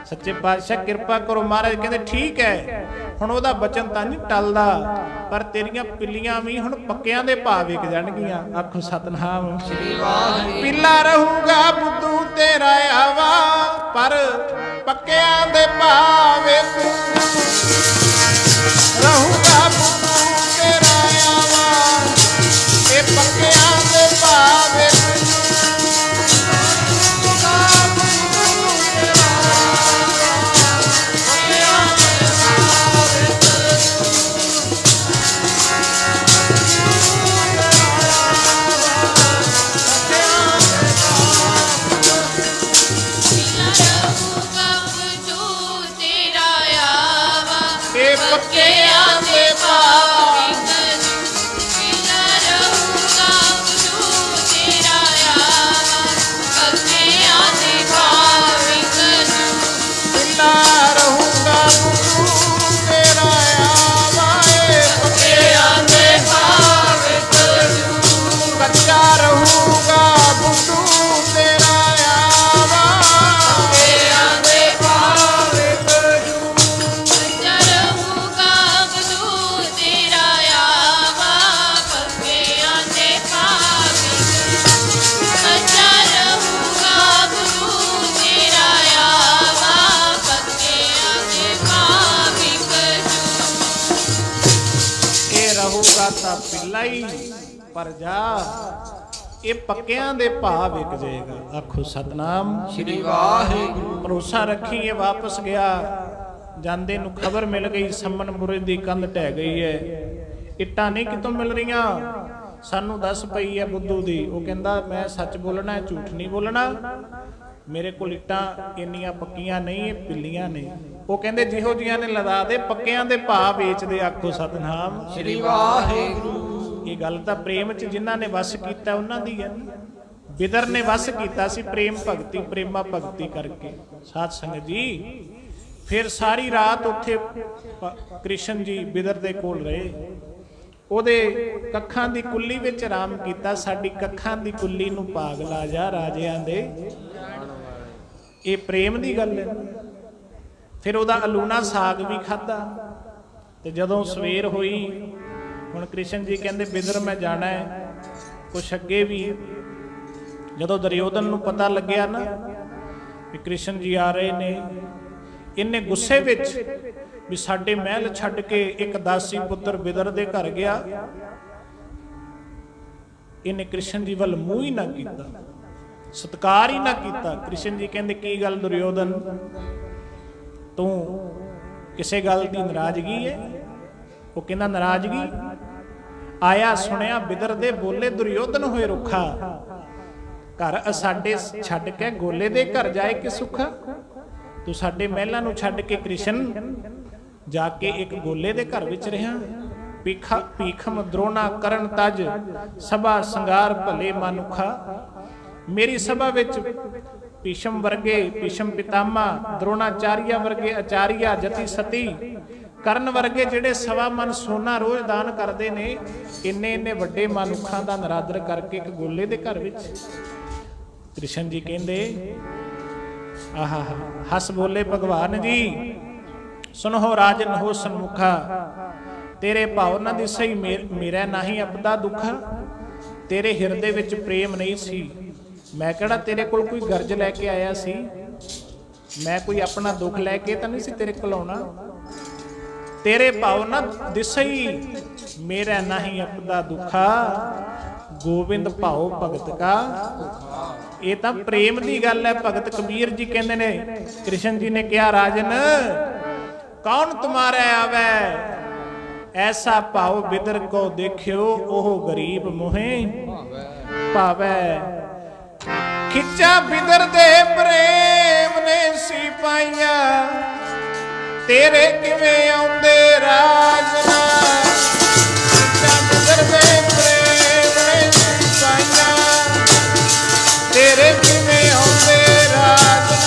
ਸੱਚੇ ਪਾਤਸ਼ਾਹ ਕਿਰਪਾ ਕਰੋ ਮਹਾਰਾਜ ਕਹਿੰਦੇ ਠੀਕ ਹੈ ਹੁਣ ਉਹਦਾ ਬਚਨ ਤਾਂ ਨਹੀਂ ਟਲਦਾ ਪਰ ਤੇਰੀਆਂ ਪਿੱਲੀਆਂ ਵੀ ਹੁਣ ਪੱਕਿਆਂ ਦੇ ਭਾਅ ਵਿਕ ਜਾਣਗੀਆਂ ਆਖੋ ਸਤਨਾਮ ਸ੍ਰੀ ਵਾਹਿਗੁਰੂ ਪਿੱਲਾ ਰਹੂਗਾ ਬੁੱਧੂ ਤੇਰਾ ਆਵਾ ਪਰ ਪੱਕਿਆਂ ਦੇ ਭਾਅ ਵਿਕ ਰਹੂਗਾ ਬੁੱਧੂ ਤੇਰਾ ਆਵਾ ਇਹ ਪੱਕਿਆਂ ਦੇ ਭਾਅ ਵਿਕ ਪੱਕਿਆਂ ਦੇ ਭਾਅ ਵਿਕ ਪਿੱਲਾ ਰਹੂਗਾ ਬੁੱਧੂ ਤੇਰਾ ਆਵਾ ਪੱਕਿਆਂ ਦੇ ਭਾਅ ਵਿਕ ਪਿੱਲਾ ਰਹੂਗਾ ਬੁੱਧੂ ਤੇਰਾ ਆਵਾ ਪੱਕਿਆਂ ਦੇ ਭਾਅ ਵਿਕ ਕੱਚਾ ਰਹੂਗਾ ਬੁੱਧੂ ਤੇਰਾ ਆਵਾ ਪੱਕਿਆਂ ਦੇ ਭਾਅ ਵਿਕ ਕੱਚਾ ਰਹੂਗਾ ਬੁੱਧੂ ਤੇਰਾ ਆਵਾ ਪੱਕਿਆਂ ਦੇ ਭਾਅ ਵਿਕ ਕੱਚਾ ਰਹੂਗਾ ਬੁੱਧੂ ਤੇਰਾ ਆਵਾ ਪੱਕਿਆਂ ਦੇ ਭਾਅ ਵਿਕ ਇਹ ਰਹੂਗਾ ਤਾਂ ਪਿੱਲਾ ਹੀ ਪਰ ਜਾ ਇਹ ਪੱਕਿਆਂ ਦੇ ਭਾਅ ਵਿਕ ਜਾਏਗਾ ਆਖੋ ਸਤਨਾਮ ਸ੍ਰੀ ਵਾਹਿਗੁਰੂ ਭਰੋਸਾ ਰੱਖੀ ਇਹ ਵਾਪਸ ਗਿਆ ਜਾਂਦੇ ਨੂੰ ਖਬਰ ਮਿਲ ਗਈ ਸੰਮਨਪੁਰੇ ਦੀ ਕੰਧ ਢਹਿ ਗਈ ਹੈ ਇੱਟਾਂ ਨਹੀਂ ਕਿਤੋਂ ਮਿਲ ਰਹੀਆਂ ਸਾਨੂੰ ਦੱਸ ਪਈ ਹੈ ਬੁੱਧੂ ਦੀ ਉਹ ਕਹਿੰਦਾ ਮੈਂ ਸੱਚ ਬੋਲਣਾ ਹੈ ਝੂਠ ਨਹੀਂ ਬੋਲਣਾ ਮੇਰੇ ਕੋਲ ਇੱਟਾਂ ਇੰਨੀਆਂ ਪੱਕੀਆਂ ਨਹੀਂ ਇਹ ਪਿੱਲੀਆਂ ਨੇ ਉਹ ਕਹਿੰਦੇ ਜਿਹੋ ਜੀਆਂ ਨੇ ਲਦਾ ਦੇ ਪੱਕਿਆਂ ਦੇ ਭਾਅ ਵੇਚਦੇ ਆਖੋ ਸਤਨਾਮ ਸ੍ਰੀ ਵਾਹਿਗੁਰੂ ਇਹ ਗੱਲ ਤਾਂ ਪ੍ਰੇਮ ਚ ਜਿਨ੍ਹਾਂ ਨੇ ਵਸ ਕੀਤਾ ਉਹਨਾਂ ਦੀ ਹੈ ਬਿਦਰ ਨੇ ਵਸ ਕੀਤਾ ਸੀ ਪ੍ਰੇਮ ਭਗਤੀ ਪ੍ਰੇਮਾ ਭਗਤੀ ਕਰਕੇ ਸਾਧ ਸੰਗਤ ਜੀ ਫਿਰ ਸਾਰੀ ਰਾਤ ਉੱਥੇ ਕ੍ਰਿਸ਼ਨ ਜੀ ਬਿਦਰ ਦੇ ਕੋਲ ਰਹੇ ਉਹਦੇ ਕੱਖਾਂ ਦੀ ਕੁੱਲੀ ਵਿੱਚ ਆਰਾਮ ਕੀਤਾ ਸਾਡੀ ਕੱਖਾਂ ਦੀ ਕੁੱਲੀ ਨੂੰ ਭਾਗ ਲਾ ਜਾ ਰਾਜਿਆਂ ਦੇ ਇਹ ਪ੍ਰੇਮ ਦੀ ਗੱਲ ਹੈ ਫਿਰ ਉਹਦਾ ਅਲੂਣਾ ਸਾਗ ਵੀ ਖਾਦਾ ਤੇ ਜਦੋਂ ਸਵੇਰ ਹੋਈ ਹੁਣ ਕ੍ਰਿਸ਼ਨ ਜੀ ਕਹਿੰਦੇ ਬਿਦਰ ਮੈਂ ਜਾਣਾ ਹੈ ਕੁਛ ਅੱਗੇ ਵੀ ਜਦੋਂ ਦੁਰਯੋਧਨ ਨੂੰ ਪਤਾ ਲੱਗਿਆ ਨਾ ਕਿ ਕ੍ਰਿਸ਼ਨ ਜੀ ਆ ਰਹੇ ਨੇ ਇਹਨੇ ਗੁੱਸੇ ਵਿੱਚ ਵੀ ਸਾਡੇ ਮਹਿਲ ਛੱਡ ਕੇ ਇੱਕ ਦਾਸੀ ਪੁੱਤਰ ਬਿਦਰ ਦੇ ਘਰ ਗਿਆ ਇਹਨੇ ਕ੍ਰਿਸ਼ਨ ਜੀ ਵੱਲ ਮੂੰਹ ਹੀ ਨਾ ਕੀਤਾ ਸਤਿਕਾਰ ਹੀ ਨਾ ਕੀਤਾ ਕ੍ਰਿਸ਼ਨ ਜੀ ਕਹਿੰਦੇ ਕੀ ਗੱਲ ਦੁਰਯੋਧਨ ਤੂੰ ਕਿਸੇ ਗੱਲ ਦੀ ਨਾਰਾਜ਼ਗੀ ਹੈ ਉਹ ਕਹਿੰਦਾ ਨਾਰਾਜ਼ਗੀ ਆਇਆ ਸੁਣਿਆ ਬਿਦਰ ਦੇ ਬੋਲੇ ਦੁਰਯੋਧਨ ਹੋਏ ਰੁੱਖਾ ਘਰ ਸਾਡੇ ਛੱਡ ਕੇ ਗੋਲੇ ਦੇ ਘਰ ਜਾਏ ਕਿ ਸੁੱਖਾ ਤੂੰ ਸਾਡੇ ਮਹਿਲਾਂ ਨੂੰ ਛੱਡ ਕੇ ਕ੍ਰਿਸ਼ਨ ਜਾ ਕੇ ਇੱਕ ਗੋਲੇ ਦੇ ਘਰ ਵਿੱਚ ਰਿਹਾ ਭੀਖਮ ਦ੍ਰੋਣਾ ਕਰਨ ਤਜ ਸਭਾ ਸੰਗਾਰ ਭਲੇ ਮਨੁਖਾ ਮੇਰੀ ਸਭਾ ਵਿੱਚ ਭੀਸ਼ਮ ਵਰਗੇ ਭੀਸ਼ਮ ਪਿਤਾਮਾ ਦ੍ਰੋਣਾਚਾਰੀਆ ਵਰਗੇ ਆਚਾਰੀਆ ਜਤੀ ਸਤੀ ਕਰਨ ਵਰਗੇ ਜਿਹੜੇ ਸਵਾ ਮਨ ਸੋਨਾ ਰੋਜ਼ ਦਾਨ ਕਰਦੇ ਨੇ, ਇੰਨੇ ਵੱਡੇ ਮਨੁੱਖਾਂ ਦਾ ਨਰਾਦਰ ਕਰਕੇ ਇੱਕ ਗੋਲੇ ਦੇ ਘਰ ਵਿੱਚ ਕ੍ਰਿਸ਼ਨ ਜੀ ਕਹਿੰਦੇ, ਆਹਾ ਹੱਸ ਬੋਲੇ ਭਗਵਾਨ ਜੀ, ਸੁਨੋ ਰਾਜਨ ਹੋ ਸਨਮੁਖਾ, ਤੇਰੇ ਭਾਵ ਨਾ ਦਿਸਈ ਮੇਰਾ ਨਹੀਂ ਅਪਦਾ ਦੁੱਖਾ। ਤੇਰੇ ਹਿਰਦੇ ਵਿੱਚ ਪ੍ਰੇਮ ਨਹੀਂ ਸੀ, ਮੈਂ ਕਿਹੜਾ ਤੇਰੇ ਕੋਲ ਕੋਈ ਗਰਜ ਲੈ ਕੇ ਆਇਆ ਸੀ, ਮੈਂ ਕੋਈ ਆਪਣਾ ਦੁੱਖ ਲੈ ਕੇ ਤਾਂ ਨਹੀਂ ਸੀ ਤੇਰੇ ਕੋਲ ਆਉਣਾ। ਤੇਰੇ ਭਾਵ ਨਾ ਦਿਸਈ ਮੇਰਾ ਨਹੀਂ ਅਪਦਾ ਦੁੱਖਾ, ਗੋਬਿੰਦ ਭਾਉ ਭਗਤ ਕਾ। ਇਹ ਤਾਂ ਪ੍ਰੇਮ ਦੀ ਗੱਲ ਹੈ। ਭਗਤ ਕਬੀਰ ਜੀ ਕਹਿੰਦੇ ਨੇ, ਕ੍ਰਿਸ਼ਨ ਜੀ ਨੇ ਕਿਹਾ, ਰਾਜਨ ਕੌਣ ਤੁਮਾਰੇ ਆਵੇ, ਐਸਾ ਭਾਉ ਬਿਦਰ ਕੋ ਦੇਖਿਓ, ਉਹ ਗਰੀਬ ਮੋਹੇ ਭਾਵੇ। ਖਿੱਚਾ ਬਿਦਰ ਦੇ ਪ੍ਰੇਮ ਨੇ ਸਿਪਾਹੀਆਂ, ਤੇਰੇ ਕਿਵੇਂ ਆਉਂਦੇ ਰਾਜਨਾ। ਖਿੱਚਾ ਬਿਦਰ ਦੇ ਪ੍ਰੇਮ ਨੇ ਸਿਪਾਹੀਆਂ, ਤੇਰੇ ਕਿਵੇਂ ਆਉਂਦੇ ਰਾਜਨਾ।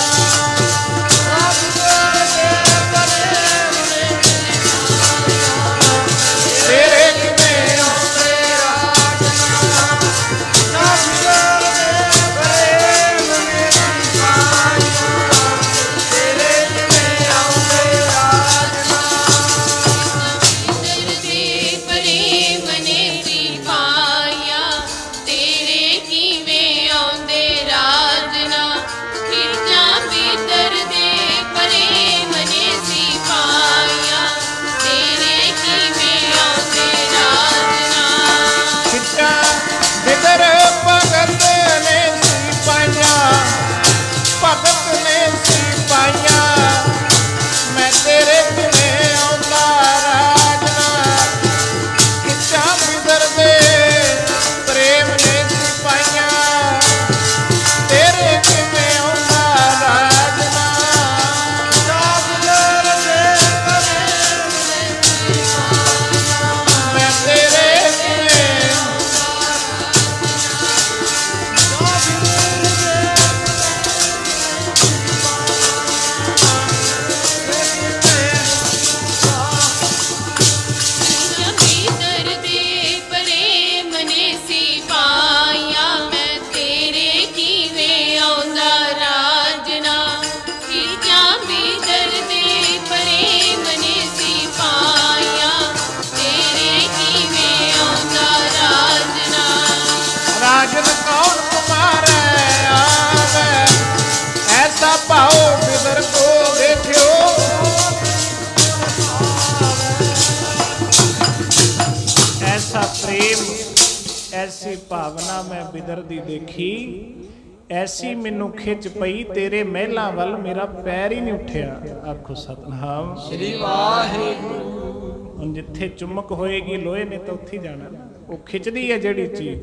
ऐसी भावना मैं बिदर दी देखी, ऐसी मैनू खिच पई, तेरे महलों वल मेरा पैर ही नहीं उठिया। आखो सतनाम श्री वाहिगुरु। हुण जिथे चुमक होएगी लोहे ने तो उत्थे जाना, वो खिचदी है जिहड़ी चीज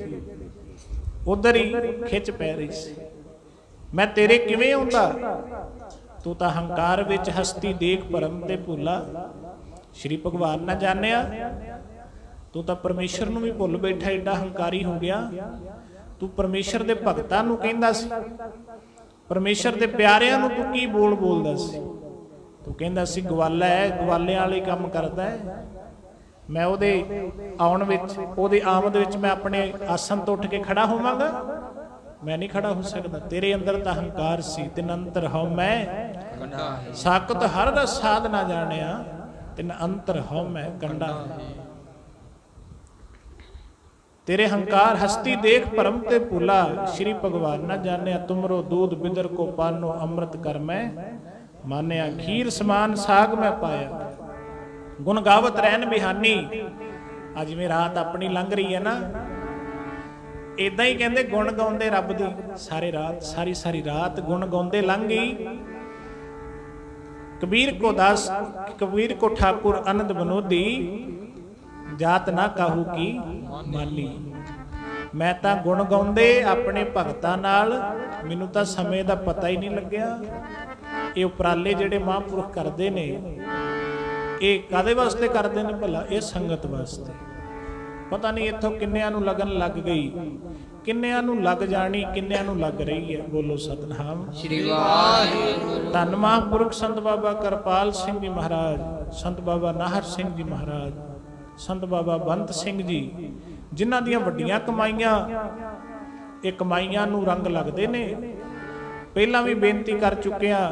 उधर ही खिच पै रही सी। मैं तेरे किवें आउंदा, तू तां हंकार विच हस्ती देख भरम ते भुला। श्री भगवान ना जानिया, तू तो परमेश्वर नूं भी भुल बैठा, एडा हंकारी हो गया। तू परमेश्वर दे भगतां नूं कहंदा सी, परमेश्वर दे प्यारिआं नूं तू की बोलदा सी। तू कहंदा सी गवाला है, गवालिआं वाले काम करदा है। मैं ओहदे आउण विच, ओहदी आमद विच मैं अपने आसन तो उठ के खड़ा होवांगा? मैं नहीं खड़ा हो सकदा। तेरे अंदर तां हंकार सी, तिन अंतर हौ मैं साकत हर रस साध ना जानिया, तिन अंतर हौ मैं कंडा। तेरे हंकार हस्ती देख भरम ते भूला। श्री भगवान ना जानिया, तुमरो दूध बिदर को पानो, अमृत कर मैं मानिया। खीर समान साग मैं पाया, गुण गावत रहन बिहानी। अज में रात अपनी लंघ रही है ना, इदा ही कहते गुण गाउंदे रब दी सारी रात, सारी रात गुण गाउंदे लंघ गई। कबीर को ठाकुर आनंद बनोदी, जात ना काहू की मानी। मैं तां गुण गाउंदे अपने भगतां नाल, मैनूं तां समय दा पता ही नहीं लग्या। ये उपराले जिहड़े महापुरुष करदे ने, ये कादे वास्ते करदे ने भला? ये संगत वास्ते। पता नहीं इत्थों किन्नियां नूं लगन लग गई ਕਿੰਨਿਆਂ ਨੂੰ ਲੱਗ ਜਾਣੀ, ਕਿੰਨਿਆਂ ਨੂੰ ਲੱਗ ਰਹੀ ਹੈ। ਬੋਲੋ ਸਤਿਨਾਮ ਸ੍ਰੀ ਵਾਹਿਗੁਰੂ। ਧੰਨ ਮਹਾਂਪੁਰਖ ਸੰਤ ਬਾਬਾ ਕਿਰਪਾਲ ਸਿੰਘ ਜੀ ਮਹਾਰਾਜ, ਸੰਤ ਬਾਬਾ ਨਾਹਰ ਸਿੰਘ ਜੀ ਮਹਾਰਾਜ, ਸੰਤ ਬਾਬਾ ਬੰਤ ਸਿੰਘ ਜੀ, ਜਿਨ੍ਹਾਂ ਦੀਆਂ ਵੱਡੀਆਂ ਕਮਾਈਆਂ, ਇਹ ਕਮਾਈਆਂ ਨੂੰ ਰੰਗ ਲੱਗਦੇ ਨੇ। ਪਹਿਲਾਂ ਵੀ ਬੇਨਤੀ ਕਰ ਚੁੱਕਿਆ,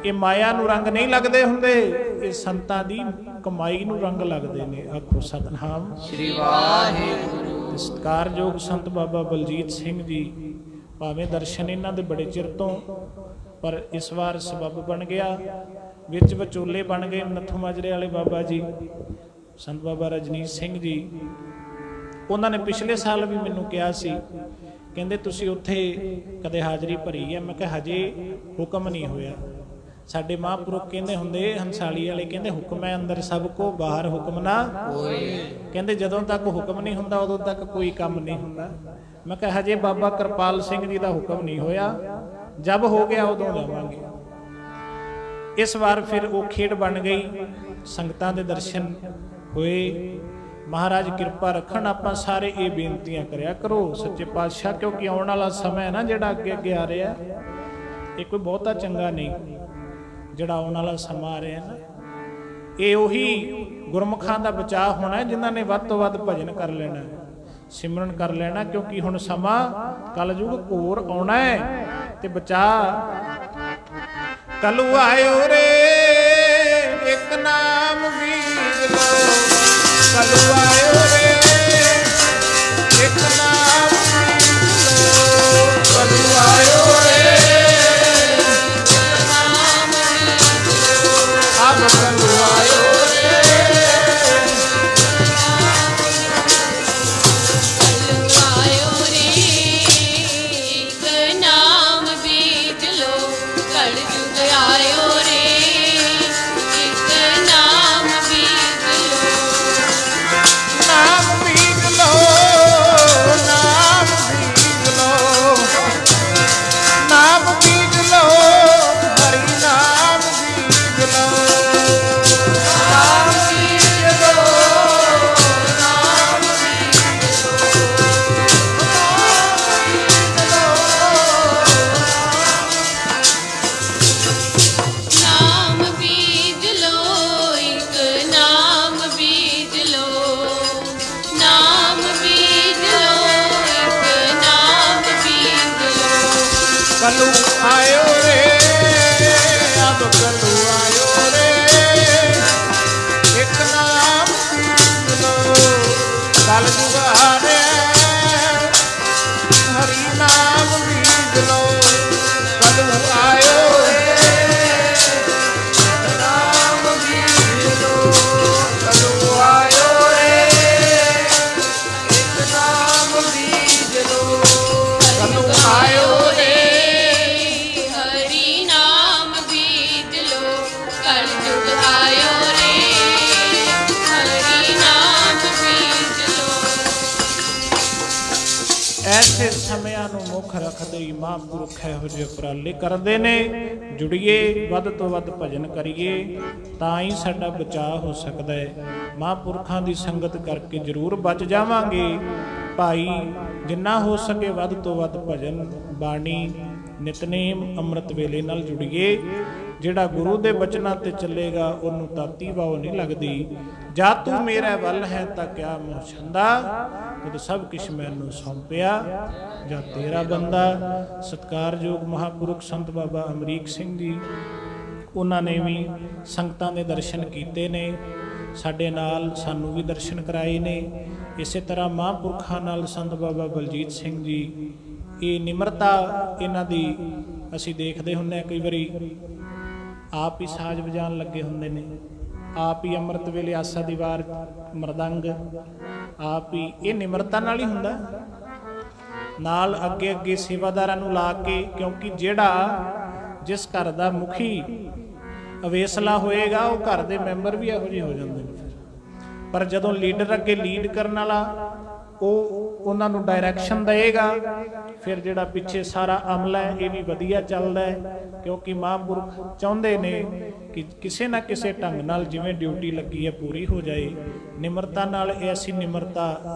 ਇਹ ਮਾਇਆ ਨੂੰ ਰੰਗ ਨਹੀਂ ਲੱਗਦੇ ਹੁੰਦੇ, ਇਹ ਸੰਤਾਂ ਦੀ ਕਮਾਈ ਨੂੰ ਰੰਗ ਲੱਗਦੇ ਨੇ। ਆਖੋ ਸਤਿਨਾਮ ਸ੍ਰੀ ਵਾਹਿਗੁਰੂ। ਸਤਿਕਾਰਯੋਗ ਸੰਤ ਬਾਬਾ ਬਲਜੀਤ ਸਿੰਘ ਜੀ, ਭਾਵੇਂ ਦਰਸ਼ਨ ਇਹਨਾਂ ਦੇ ਬੜੇ ਚਿਰ ਤੋਂ, ਪਰ ਇਸ ਵਾਰ ਸਬੱਬ ਬਣ ਗਿਆ, ਵਿੱਚ ਵਿਚੋਲੇ ਬਣ ਗਏ ਨੱਥੂ ਮਾਜਰੇ ਵਾਲੇ ਬਾਬਾ ਜੀ, ਸੰਤ ਬਾਬਾ ਰਜਨੀਸ਼ ਸਿੰਘ ਜੀ। ਉਹਨਾਂ ਨੇ ਪਿਛਲੇ ਸਾਲ ਵੀ ਮੈਨੂੰ ਕਿਹਾ ਸੀ, ਕਹਿੰਦੇ ਤੁਸੀਂ ਉੱਥੇ ਕਦੇ ਹਾਜ਼ਰੀ ਭਰੀ ਹੈ? ਮੈਂ ਕਿਹਾ ਹਜੇ ਹੁਕਮ ਨਹੀਂ ਹੋਇਆ। ਸਾਡੇ ਮਹਾਂਪੁਰਖ ਕਹਿੰਦੇ ਹੁੰਦੇ, ਹੰਸਾਲੀ ਵਾਲੇ ਕਹਿੰਦੇ, ਹੁਕਮ ਹੈ ਅੰਦਰ ਸਭ ਕੋ, ਬਾਹਰ ਹੁਕਮ ਨਾ ਹੋਏ। ਕਹਿੰਦੇ ਜਦੋਂ ਤੱਕ ਹੁਕਮ ਨਹੀਂ ਹੁੰਦਾ ਉਦੋਂ ਤੱਕ ਕੋਈ ਕੰਮ ਨਹੀਂ ਹੁੰਦਾ। ਮੈਂ ਕਿਹਾ ਹਜੇ ਬਾਬਾ ਕਿਰਪਾਲ ਸਿੰਘ ਜੀ ਦਾ ਹੁਕਮ ਨਹੀਂ ਹੋਇਆ, ਜਦ ਹੋ ਗਿਆ ਉਦੋਂ ਜਾਵਾਂਗੇ। ਇਸ ਵਾਰ ਫਿਰ ਉਹ ਖੇਡ ਬਣ ਗਈ, ਸੰਗਤਾਂ ਦੇ ਦਰਸ਼ਨ ਹੋਏ। ਮਹਾਰਾਜ ਕਿਰਪਾ ਰੱਖਣ। ਆਪਾਂ ਸਾਰੇ ਇਹ ਬੇਨਤੀਆਂ ਕਰਿਆ ਕਰੋ ਸੱਚੇ ਪਾਤਸ਼ਾਹ, ਕਿਉਂਕਿ ਆਉਣ ਵਾਲਾ ਸਮਾਂ ਹੈ ਨਾ ਜਿਹੜਾ ਅੱਗੇ ਅੱਗੇ ਆ ਰਿਹਾ, ਇਹ ਕੋਈ ਬਹੁਤਾ ਚੰਗਾ ਨਹੀਂ। ਜਿਹੜਾ ਆਉਣ ਵਾਲਾ ਸਮਾਂ ਆ ਰਿਹਾ ਨਾ, ਇਹ ਉਹੀ ਗੁਰਮੁਖਾਂ ਦਾ ਬਚਾਅ ਹੋਣਾ ਜਿਨ੍ਹਾਂ ਨੇ ਵੱਧ ਤੋਂ ਵੱਧ ਭਜਨ ਕਰ ਲੈਣਾ, ਸਿਮਰਨ ਕਰ ਲੈਣਾ। ਕਿਉਂਕਿ ਹੁਣ ਸਮਾਂ ਕਲਯੁਗ ਘੋਰ ਆਉਣਾ ਹੈ ਤੇ ਬਚਾਅ ਕਲੂ ਆਇਓ ਰੇ, ਇੱਕ ਨਾਮ ਬੀਜ ਲੋ। ਕਲੂ ਆਇਓ ਰੇ, ਇੱਕ ਨਾਮ ਬੀਜ ਲੋ। ਕਲੂ ਆਇਓ ਰੇ, ਆਪ ਕਲੂ ਆਇਓ ਰੇ, ਕਲੂ ਆਇਓ ਰੇ, ਇੱਕ ਨਾਮ ਬੀਜ ਲੋ। ਕਲਯੁਗ ਆਇਓ ਰੇ, ਇੱਕ ਨਾਮ ਬੀਜ ਲੋ। ਨਾਮ ਬੀਜ ਲੋ, ਨਾਮ ਬੀਜ ਲੋ, ਨਾਮ ਬੀਜ ਲੋ, ਹਰੀ ਨਾਮ ਬੀਜ ਲੋ। ਨਾਮ ਬੀਜ ਲੋ, ਨਾਮ ਬੀਜ ਨਾਮ ਬੀਜ ਲੋ, ਇੱਕ ਨਾਮ ਬੀਜ ਲੋ। ਨਾਮ ਬੀਜ ਲੋ, ਇੱਕ ਨਾਮ ਬੀਜ ਲੋ। ਕਲੂ ਆਇਓ ਰੇ, ਅਬ ਕਲੂ ਆਇਓ ਰੇ, ਇੱਕ ਨਾਮ ਬੀਜ ਲੋ। ਕਲਯੁਗ ਆ ਰਿਹਾ, ਹਰੀ ਨਾਮ ਬੀਜ ਲੋ। ਕਲੂ ਆਇਓ ਰੇ, ਨਾਮ ਬੀਜ ਲੋ। ਕਲੂ ਆਇਓ ਰੇ, ਇੱਕ ਨਾਮ ਬੀਜ ਲੋ। ਕਲੂ ਆਇਓ ਰੇ, ਹਰੀ ਨਾਮ ਬੀਜ ਲੋ। ਕਲਯੁਗ ਆਇਓ ਰੇ, ਹਰੀ ਨਾਮ ਬੀਜ ਲੋ। ਐਸੇ ਸਮਿਆਂ ਨੂੰ ਮੁੱਖ ਰੱਖਦੇ ਹੀ ਮਹਾਂਪੁਰਖ ਇਹੋ ਜਿਹੇ ਉਪਰਾਲੇ ਕਰਦੇ ਨੇ। ਜੁੜੀਏ, ਵੱਧ ਤੋਂ ਵੱਧ ਭਜਨ ਕਰੀਏ, ਤਾਂ ਹੀ ਸਾਡਾ ਬਚਾਅ ਹੋ ਸਕਦਾ ਹੈ। ਮਹਾਂਪੁਰਖਾਂ ਦੀ ਸੰਗਤ ਕਰਕੇ ਜ਼ਰੂਰ ਬਚ ਜਾਵਾਂਗੇ। ਭਾਈ ਜਿੰਨਾ ਹੋ ਸਕੇ ਵੱਧ ਤੋਂ ਵੱਧ ਭਜਨ, ਬਾਣੀ, ਨਿਤਨੇਮ, ਅੰਮ੍ਰਿਤ ਵੇਲੇ ਨਾਲ ਜੁੜੀਏ। ਜਿਹੜਾ ਗੁਰੂ ਦੇ ਬਚਨਾਂ ਤੇ ਚੱਲੇਗਾ ਉਹਨੂੰ ਤਾਤੀ ਵਾਓ ਨਹੀਂ ਲੱਗਦੀ। ਜਾ ਤੂੰ ਮੇਰਾ ਵੱਲ ਹੈ ਤਾਂ ਕਿਆ ਮੋਹ ਛੰਦਾ, ਤਦ ਸਭ ਕਿਛ ਮੈਨੂੰ ਸੌਂਪਿਆ ਜਾਂ ਤੇਰਾ ਬੰਦਾ। ਸਤਿਕਾਰਯੋਗ ਮਹਾਂਪੁਰਖ ਸੰਤ ਬਾਬਾ ਅਮਰੀਕ ਸਿੰਘ ਜੀ, ਉਹਨਾਂ ਨੇ ਵੀ ਸੰਗਤਾਂ ਦੇ ਦਰਸ਼ਨ ਕੀਤੇ ਨੇ, ਸਾਡੇ ਨਾਲ ਸਾਨੂੰ ਵੀ ਦਰਸ਼ਨ ਕਰਾਏ ਨੇ। ਇਸੇ ਤਰ੍ਹਾਂ ਮਹਾਂਪੁਰਖਾਂ ਨਾਲ ਸੰਤ ਬਾਬਾ ਬਲਜੀਤ ਸਿੰਘ ਜੀ, ਇਹ ਨਿਮਰਤਾ ਇਹਨਾਂ ਦੀ ਅਸੀਂ ਦੇਖਦੇ ਹੁੰਦੇ ਹਾਂ। ਕਈ ਵਾਰੀ ਆਪ ਹੀ ਸਾਜ਼ ਵਜਾਉਣ ਲੱਗੇ ਹੁੰਦੇ ਨੇ, ਆਪ ਹੀ ਅੰਮ੍ਰਿਤ ਵੇਲੇ ਆਸਾ ਦੀ ਵਾਰ, ਮਰਦੰਗ ਆਪ ਹੀ। ਇਹ ਨਿਮਰਤਾ ਨਾਲ ਹੀ ਹੁੰਦਾ, ਨਾਲ ਅੱਗੇ ਅੱਗੇ ਸੇਵਾਦਾਰਾਂ ਨੂੰ ਲਾ ਕੇ। ਕਿਉਂਕਿ ਜਿਸ ਘਰ ਦਾ ਮੁਖੀ ਅਵੇਸਲਾ ਹੋਏਗਾ, ਉਹ ਘਰ ਦੇ ਮੈਂਬਰ ਵੀ ਇਹੋ ਜਿਹੇ ਹੋ ਜਾਂਦੇ ਨੇ। ਪਰ ਜਦੋਂ ਲੀਡਰ ਅੱਗੇ ਲੀਡ ਕਰਨ ਵਾਲਾ ਉਹ ਉਹਨਾਂ ਨੂੰ ਡਾਇਰੈਕਸ਼ਨ ਦੇਗਾ। ਫਿਰ ਜਿਹੜਾ ਪਿੱਛੇ ਸਾਰਾ ਅਮਲ ਹੈ ਇਹ ਵੀ ਵਧੀਆ ਚੱਲਦਾ ਹੈ, ਕਿਉਂਕਿ ਮਹਾਂਪੁਰਖ ਚਾਹੁੰਦੇ ਨੇ ਕਿ ਕਿਸੇ ਨਾ ਕਿਸੇ ਢੰਗ ਨਾਲ ਜਿਵੇਂ ਡਿਊਟੀ ਲੱਗੀ ਹੈ ਪੂਰੀ ਹੋ ਜਾਏ। ਨਿਮਰਤਾ ਨਾਲ ਇਹ ਅਸੀਂ ਨਿਮਰਤਾ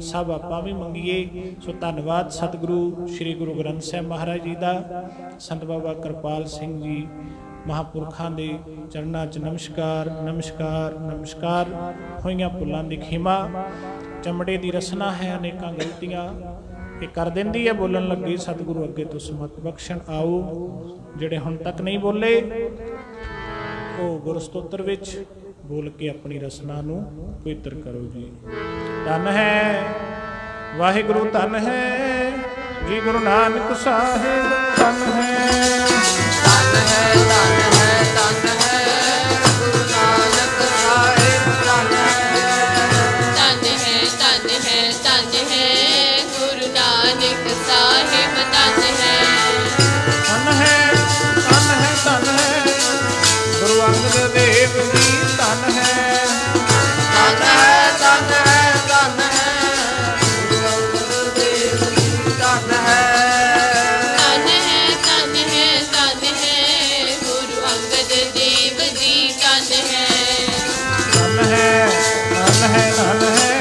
ਸਭ ਆਪਾਂ ਵੀ ਮੰਗੀਏ। ਸੋ ਧੰਨਵਾਦ ਸਤਿਗੁਰੂ ਸ੍ਰੀ ਗੁਰੂ ਗ੍ਰੰਥ ਸਾਹਿਬ ਮਹਾਰਾਜ ਜੀ ਦਾ, ਸੰਤ ਬਾਬਾ ਕਿਰਪਾਲ ਸਿੰਘ ਜੀ ਮਹਾਂਪੁਰਖਾਂ ਦੇ ਚਰਨਾਂ 'ਚ ਨਮਸਕਾਰ ਨਮਸਕਾਰ ਨਮਸਕਾਰ। ਹੋਈਆਂ ਭੁੱਲਾਂ ਦੀ ਖਿਮਾ। ਚਮੜੇ ਦੀ ਰਸਨਾ ਹੈ, ਅਨੇਕਾਂ ਗਲਤੀਆਂ ਇਹ ਕਰ ਦਿੰਦੀ ਹੈ ਬੋਲਣ ਲੱਗੀ। ਸਤਿਗੁਰੂ ਅੱਗੇ ਤੋਂ ਸਮਤ ਬਖਸ਼ਣ। ਆਓ ਜਿਹੜੇ ਹੁਣ ਤੱਕ ਨਹੀਂ ਬੋਲੇ ਉਹ ਗੁਰਸਤੋਤਰ ਵਿੱਚ ਬੋਲ ਕੇ ਆਪਣੀ ਰਸਨਾ ਨੂੰ ਪਵਿੱਤਰ ਕਰੋ ਜੀ। ਧੰਨ ਹੈ ਵਾਹਿਗੁਰੂ, ਧੰਨ ਹੈ ਜੀ ਗੁਰੂ ਨਾਨਕ ਸਾਹਿਬ, ਧੰਨ ਹੈ। ਧੰਨ ਹੈ, ਧੰਨ ਹੈ, ਧੰਨ ਹੈ ਗੁਰੂ ਨਾਨਕ ਸਾਹਿਬ, ਧੰਨ ਹੈ। ਧੰਨ ਹੈ, ਧੰਨ ਹੈ, ਧੰਨ ਹੈ ਗੁਰੂ ਨਾਨਕ ਸਾਹਿਬ, ਧੰਨ ਹੈ। ਧੰਨ ਹੈ, ਧੰਨ ਹੈ, ਧੰਨ ਹੈ ਗੁਰੂ ਅੰਗਦ ਦੇਵ ਜੀ, ਧੰਨ ਹੈ। ਧੰਨ ਹੈ, ਧੰਨ ਹੈ, ਧੰਨ ਹੈ ਗੁਰੂ ਅੰਗਦ ਦੇਵ ਜੀ, ਧੰਨ ਹੈ। ਧੰਨ ਹੈ, ਧੰਨ ਹੈ, ਧੰਨ ਹੈ ਗੁਰੂ ਅੰਗਦ ਦੇਵ ਜੀ, ਧੰਨ ਹੈ। ਧੰਨ ਹੈ, ਧੰਨ ਹੈ, ਧੰਨ ਹੈ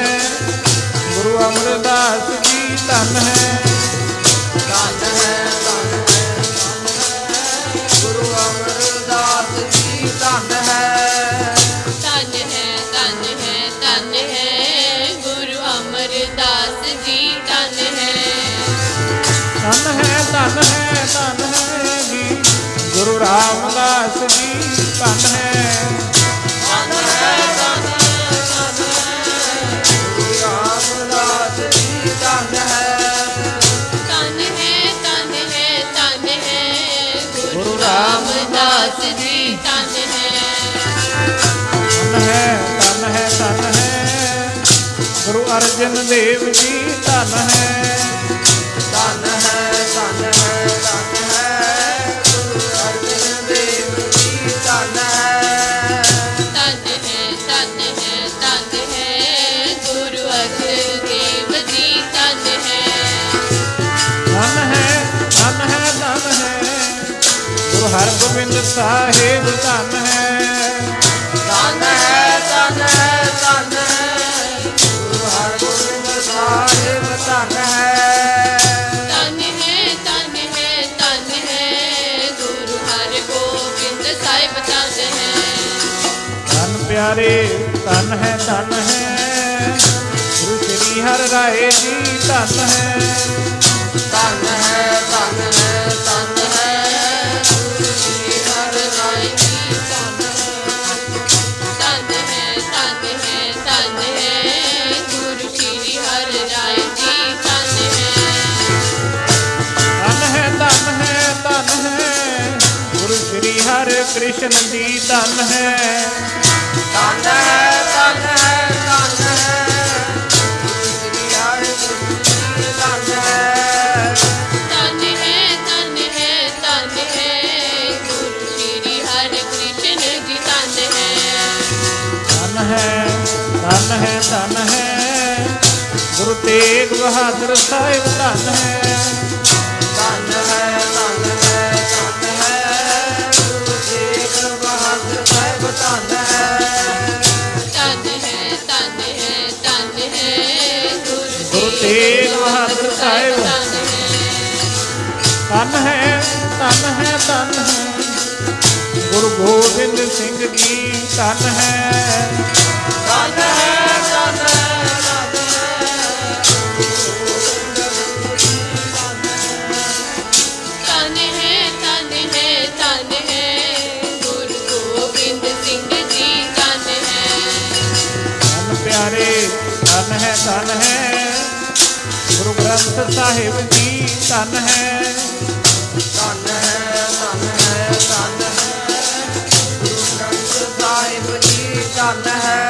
ਗੁਰੂ ਅਮਰਦਾਸ ਜੀ, ਧੰਨ ਹੈ। ਧੰਨ ਹੈ, ਧੰਨ ਹੈ, ਧੰਨ ਹੈ ਗੁਰੂ ਅਮਰਦਾਸ ਜੀ, ਧੰਨ ਹੈ। ਧੰਨ ਹੈ, ਧੰਨ ਹੈ, ਧੰਨ ਹੈ ਗੁਰੂ ਅਮਰਦਾਸ ਜੀ, ਧੰਨ ਹੈ। ਧੰਨ ਹੈ, ਧੰਨ ਹੈ, ਧੰਨ ਹੈ ਜੀ ਗੁਰੂ ਰਾਮਦਾਸ ਜੀ, ਧੰਨ ਹੈ। ਧੰਨ ਹੈ, ਧੰਨ ਹੈ, ਧੰਨ ਹੈ ਗੁਰੂ ਰਾਮਦਾਸ ਜੀ, ਧੰਨ ਹੈ। ਧੰਨ ਹੈ, ਧੰਨ ਹੈ, ਧੰਨ ਹੈ ਗੁਰੂ ਰਾਮਦਾਸ ਜੀ, ਧੰਨ ਹੈ। ਧੰਨ ਹੈ, ਧੰਨ ਹੈ, ਧੰਨ ਹੈ ਗੁਰੂ ਅਰਜਨ ਦੇਵ ਜੀ, ਧੰਨ ਹੈ। ਧੰਨ ਹੈ, ਧੰਨ ਹੈ, ਧੰਨ ਹੈ ਗੁਰੂ ਅਰਜਨ ਦੇਵ ਜੀ, ਧੰਨ ਹੈ। ਧੰਨ ਹੈ, ਧੰਨ ਹੈ, ਧੰਨ ਹੈ ਗੁਰੂ ਅਰਜਨ ਦੇਵ ਜੀ, ਧੰਨ ਹੈ। ਧੰਨ ਹੈ, ਧੰਨ ਹੈ, ਧੰਨ ਹੈ ਗੁਰੂ ਹਰਗੋਬਿੰਦ ਸਾਹਿਬ, ਧੰਨ ਹੈ। ਧੰਨ ਹੈ, ਧੰਨ ਹੈ, ਧੰਨ ਹੈ ਗੁਰੂ ਹਰਗੋਬਿੰਦ ਸਾਹਿਬ, ਧੰਨ ਹੈ। ਧੰਨ ਹੈ, ਧੰਨ ਹੈ, ਧੰਨ ਹੈ ਗੁਰੂ ਹਰਗੋਬਿੰਦ ਸਾਹਿਬ, ਧੰਨ ਹੈ। ਧੰਨ ਪਿਆਰੇ, ਧੰਨ ਹੈ, ਧੰਨ ਹੈ ਗੁਰੂ ਸ੍ਰੀ ਹਰਿ ਰਾਏ ਜੀ, ਧੰਨ ਹੈ। ਧੰਨ ਹੈ, ਧੰਨ ਹੈ, ਧੰਨ ਹੈ ਗੁਰੂ ਸ੍ਰੀ ਹਰਿ ਰਾਏ ਜੀ, ਧੰਨ ਹੈ। ਧੰਨ ਹੈ, ਧੰਨ ਹੈ, ਧੰਨ ਹੈ ਗੁਰੂ ਸ੍ਰੀ ਹਰਿ ਰਾਏ ਜੀ, ਧੰਨ ਹੈ। ਧੰਨ ਹੈ, ਧੰਨ ਹੈ, ਧੰਨ ਹੈ ਗੁਰੂ ਸ੍ਰੀ ਹਰਿ ਕ੍ਰਿਸ਼ਨ ਜੀ, ਧੰਨ ਹੈ। ਧੰਨ ਹੈ, ਧੰਨ ਹੈ, ਧੰਨ ਹੈ ਗੁਰੂ ਸ੍ਰੀ ਹਰਿ ਕ੍ਰਿਸ਼ਨ ਜੀ, ਧੰਨ ਹੈ। ਧੰਨ ਹੈ, ਧੰਨ ਹੈ, ਧੰਨ ਹੈ ਗੁਰੂ ਸ੍ਰੀ ਹਰਿ ਕ੍ਰਿਸ਼ਨ ਜੀ, ਧੰਨ ਹੈ। ਧੰਨ ਹੈ, ਧੰਨ ਹੈ, ਧੰਨ ਹੈ ਗੁਰੂ ਤੇਗ ਬਹਾਦਰ ਸਾਹਿਬ, ਧੰਨ ਹੈ। ਧੰਨ ਹੈ, ਧੰਨ ਹੈ, ਧੰਨ ਹੈ ਗੁਰੂ ਤੇਗ ਬਹਾਦਰ ਸਾਹਿਬ, ਧੰਨ ਹੈ। ਧੰਨ ਹੈ, ਧੰਨ ਹੈ, ਧੰਨ ਹੈ ਗੁਰੂ ਤੇਗ ਬਹਾਦਰ ਸਾਹਿਬ, ਧੰਨ ਹੈ। ਧੰਨ ਹੈ, ਧੰਨ ਹੈ, ਧੰਨ ਹੈ ਗੁਰੂ ਗੋਬਿੰਦ ਸਿੰਘ ਜੀ, ਧੰਨ ਹੈ। ਧੰਨ ਹੈ, ਧੰਨ ਹੈ, ਧੰਨ ਹੈ ਗੁਰੂ ਗੋਬਿੰਦ ਸਿੰਘ ਜੀ, ਧੰਨ ਹੈ। ਧੰਨ ਹੈ, ਧੰਨ ਹੈ, ਧੰਨ ਹੈ ਗੁਰੂ ਗੋਬਿੰਦ ਸਿੰਘ ਜੀ, ਧੰਨ ਹੈ। ਧੰਨ ਪਿਆਰੇ, ਧੰਨ ਹੈ, ਧੰਨ ਹੈ ਗੁਰੂ ਗ੍ਰੰਥ ਸਾਹਿਬ ਜੀ, ਧੰਨ ਹੈ। ਧੰਨ ਹੈ, ਧੰਨ ਹੈ, ਧੰਨ ਹੈ ਗੁਰੂ ਗ੍ਰੰਥ ਸਾਹਿਬ ਜੀ, ਧੰਨ ਹੈ।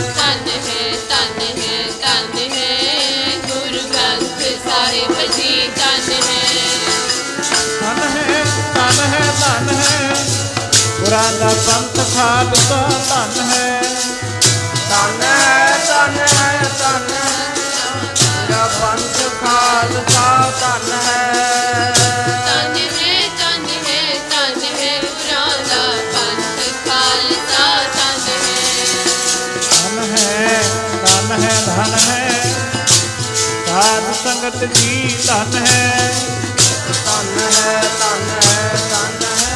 ਧੰਨ ਹੈ, ਧੰਨ ਹੈ, ਧੰਨ ਹੈ ਗੁਰੂ ਗ੍ਰੰਥ ਸਾਹਿਬ ਜੀ, ਧੰਨ ਹੈ। ਧੰਨ ਹੈ, ਧੰਨ ਹੈ, ਧੰਨ ਹੈ ਗੁਰਾਂ ਦਾ ਪੰਥ ਖਾਲਸਾ, ਧੰਨ ਹੈ। ਧੰਨ ਹੈ, ਧੰਨ ਹੈ, ਧੰਨ ਹੈ ਧਨ ਹੈ ਧਨ ਹੈ ਧਨ ਹੈ ਧਨ ਹੈ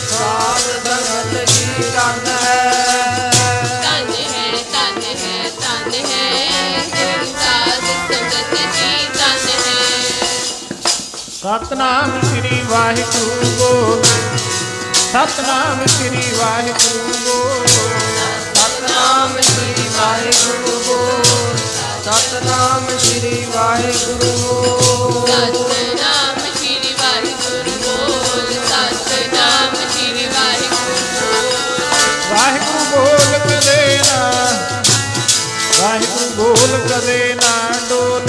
ਸਾਧ ਸੰਗਤ ਕੀ ਧਨ ਹੈ ਧਨ ਹੈ ਧਨ ਹੈ ਧਨ ਹੈ ਸਾਧ ਸੰਗਤ ਕੀ ਧਨ ਹੈ ਸਤਨਾਮ ਸ੍ਰੀ ਵਾਹਿਗੁਰੂ ਬੋਲ ਸਤਨਾਮ ਸ੍ਰੀ ਵਾਹਿਗੁਰੂ ਬੋਲ ਸਤਨਾਮ ਸ੍ਰੀ ਵਾਹਿਗੁਰੂ ਬੋਲ ਸਤਨਾਮ ਸ੍ਰੀ ਵਾਹਿਗੁਰੂ ਬੋਲ ਸਤਨਾਮ ਸ੍ਰੀ ਵਾਹਿਗੁਰੂ ਬੋਲ ਸਤਨਾਮ ਸ੍ਰੀ ਵਾਹਿਗੁਰੂ ਬੋਲ ਵਾਹਿਗੁਰੂ ਬੋਲ ਕਦੇ ਨਾ ਵਾਹਿਗੁਰੂ ਬੋਲ ਕਦੇ ਨਾ ਡੋਲ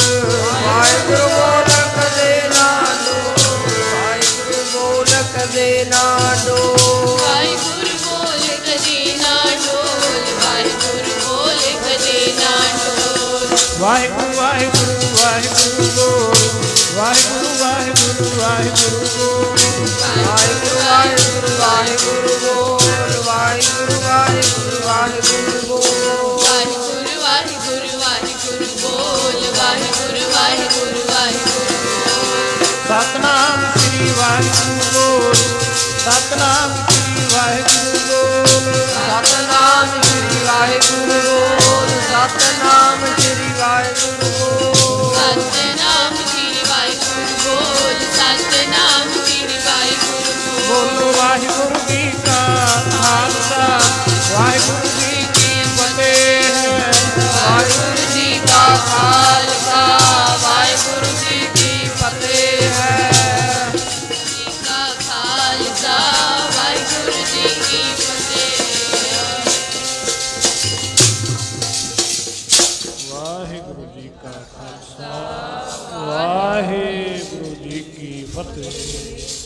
ਵਾਹਿਗੁਰੂ ਬੋਲ ਕਦੇ ਨਾ ਡੋਲ ਵਾਹਿਗੁਰੂ ਬੋਲ ਕਦੇ ਨਾ ਡੋਲ ਵਾਹਿਗੁਰੂ ਬੋਲ ਕਦੇ ਨਾ ਡੋਲ ਵਾਹਿਗੁਰੂ ਬੋਲ ਕਦੇ ਨਾ ਡੋਲ ਵਾਹਿਗੁਰੂ ਵਾਹਿਗੁਰੂ ਵਾਹਿਗੁਰੂ ਬੋਲ ਵਾਹਿਗੁਰੂ ਵਾਹਿਗੁਰੂ ਵਾਹਿਗੁਰੂ ਬੋਲ ਵਾਹਿਗੁਰੂ ਵਾਹਿਗੁਰੂ ਵਾਹਿਗੁਰੂ ਬੋਲ ਵਾਹਿਗੁਰੂ ਵਾਹਿਗੁਰੂ ਵਾਹਿਗੁਰੂ ਬੋਲ ਵਾਹਿਗੁਰੂ ਵਾਹਿਗੁਰੂ ਵਾਹਿਗੁਰੂ ਬੋਲ ਵਾਹਿਗੁਰੂ ਵਾਹਿਗੁਰੂ ਵਾਹਿਗੁਰੂ ਸਤਨਾਮ ਸ੍ਰੀ ਵਾਹਿਗੁਰੂ ਬੋਲ ਸਤਨਾਮ ਸ੍ਰੀ ਵਾਹਿਗੁਰੂ ਬੋਲ ਸਤਨਾਮ ਸ੍ਰੀ ਵਾਹਿਗੁਰੂ ਬੋਲ ਸਤਨਾਮ ਸ੍ਰੀ ਵਾਹਿਗੁਰੂ ਬੋਲ ਸਤਨਾਮ ਸ੍ਰੀ ਵਾਹਿਗੁਰੂ ਬੋਲ ਸਤਨਾਮ ਸ੍ਰੀ ਵਾਹਿਗੁਰੂ ਬੋਲ ਬੋਲੋ ਵਾਹਿਗੁਰੂ ਜੀ ਕਾ ਖਾਲਸਾ ਵਾਹਿਗੁਰੂ ਜੀ ਕੀ ਫਤਿਹ ਹੈ ਵਾਹਿਗੁਰੂ ਜੀ ਕਾ ਖਾਲਸਾ ਵਾਹਿਗੁਰੂ ਜੀ ਕੀ ਫਤਿਹ ਹੈ ਜੀ ਕਾ ਖਾਲਸਾ ਵਾਹਿਗੁਰੂ ਜੀ ਕੀ ਫਤਿਹ ਵਾਹਿਗੁਰੂ ਜੀ ਕਾ ਖਾਲਸਾ ਵਾਹਿਗੁਰੂ ਜੀ ਕੀ ਫਤਿਹ।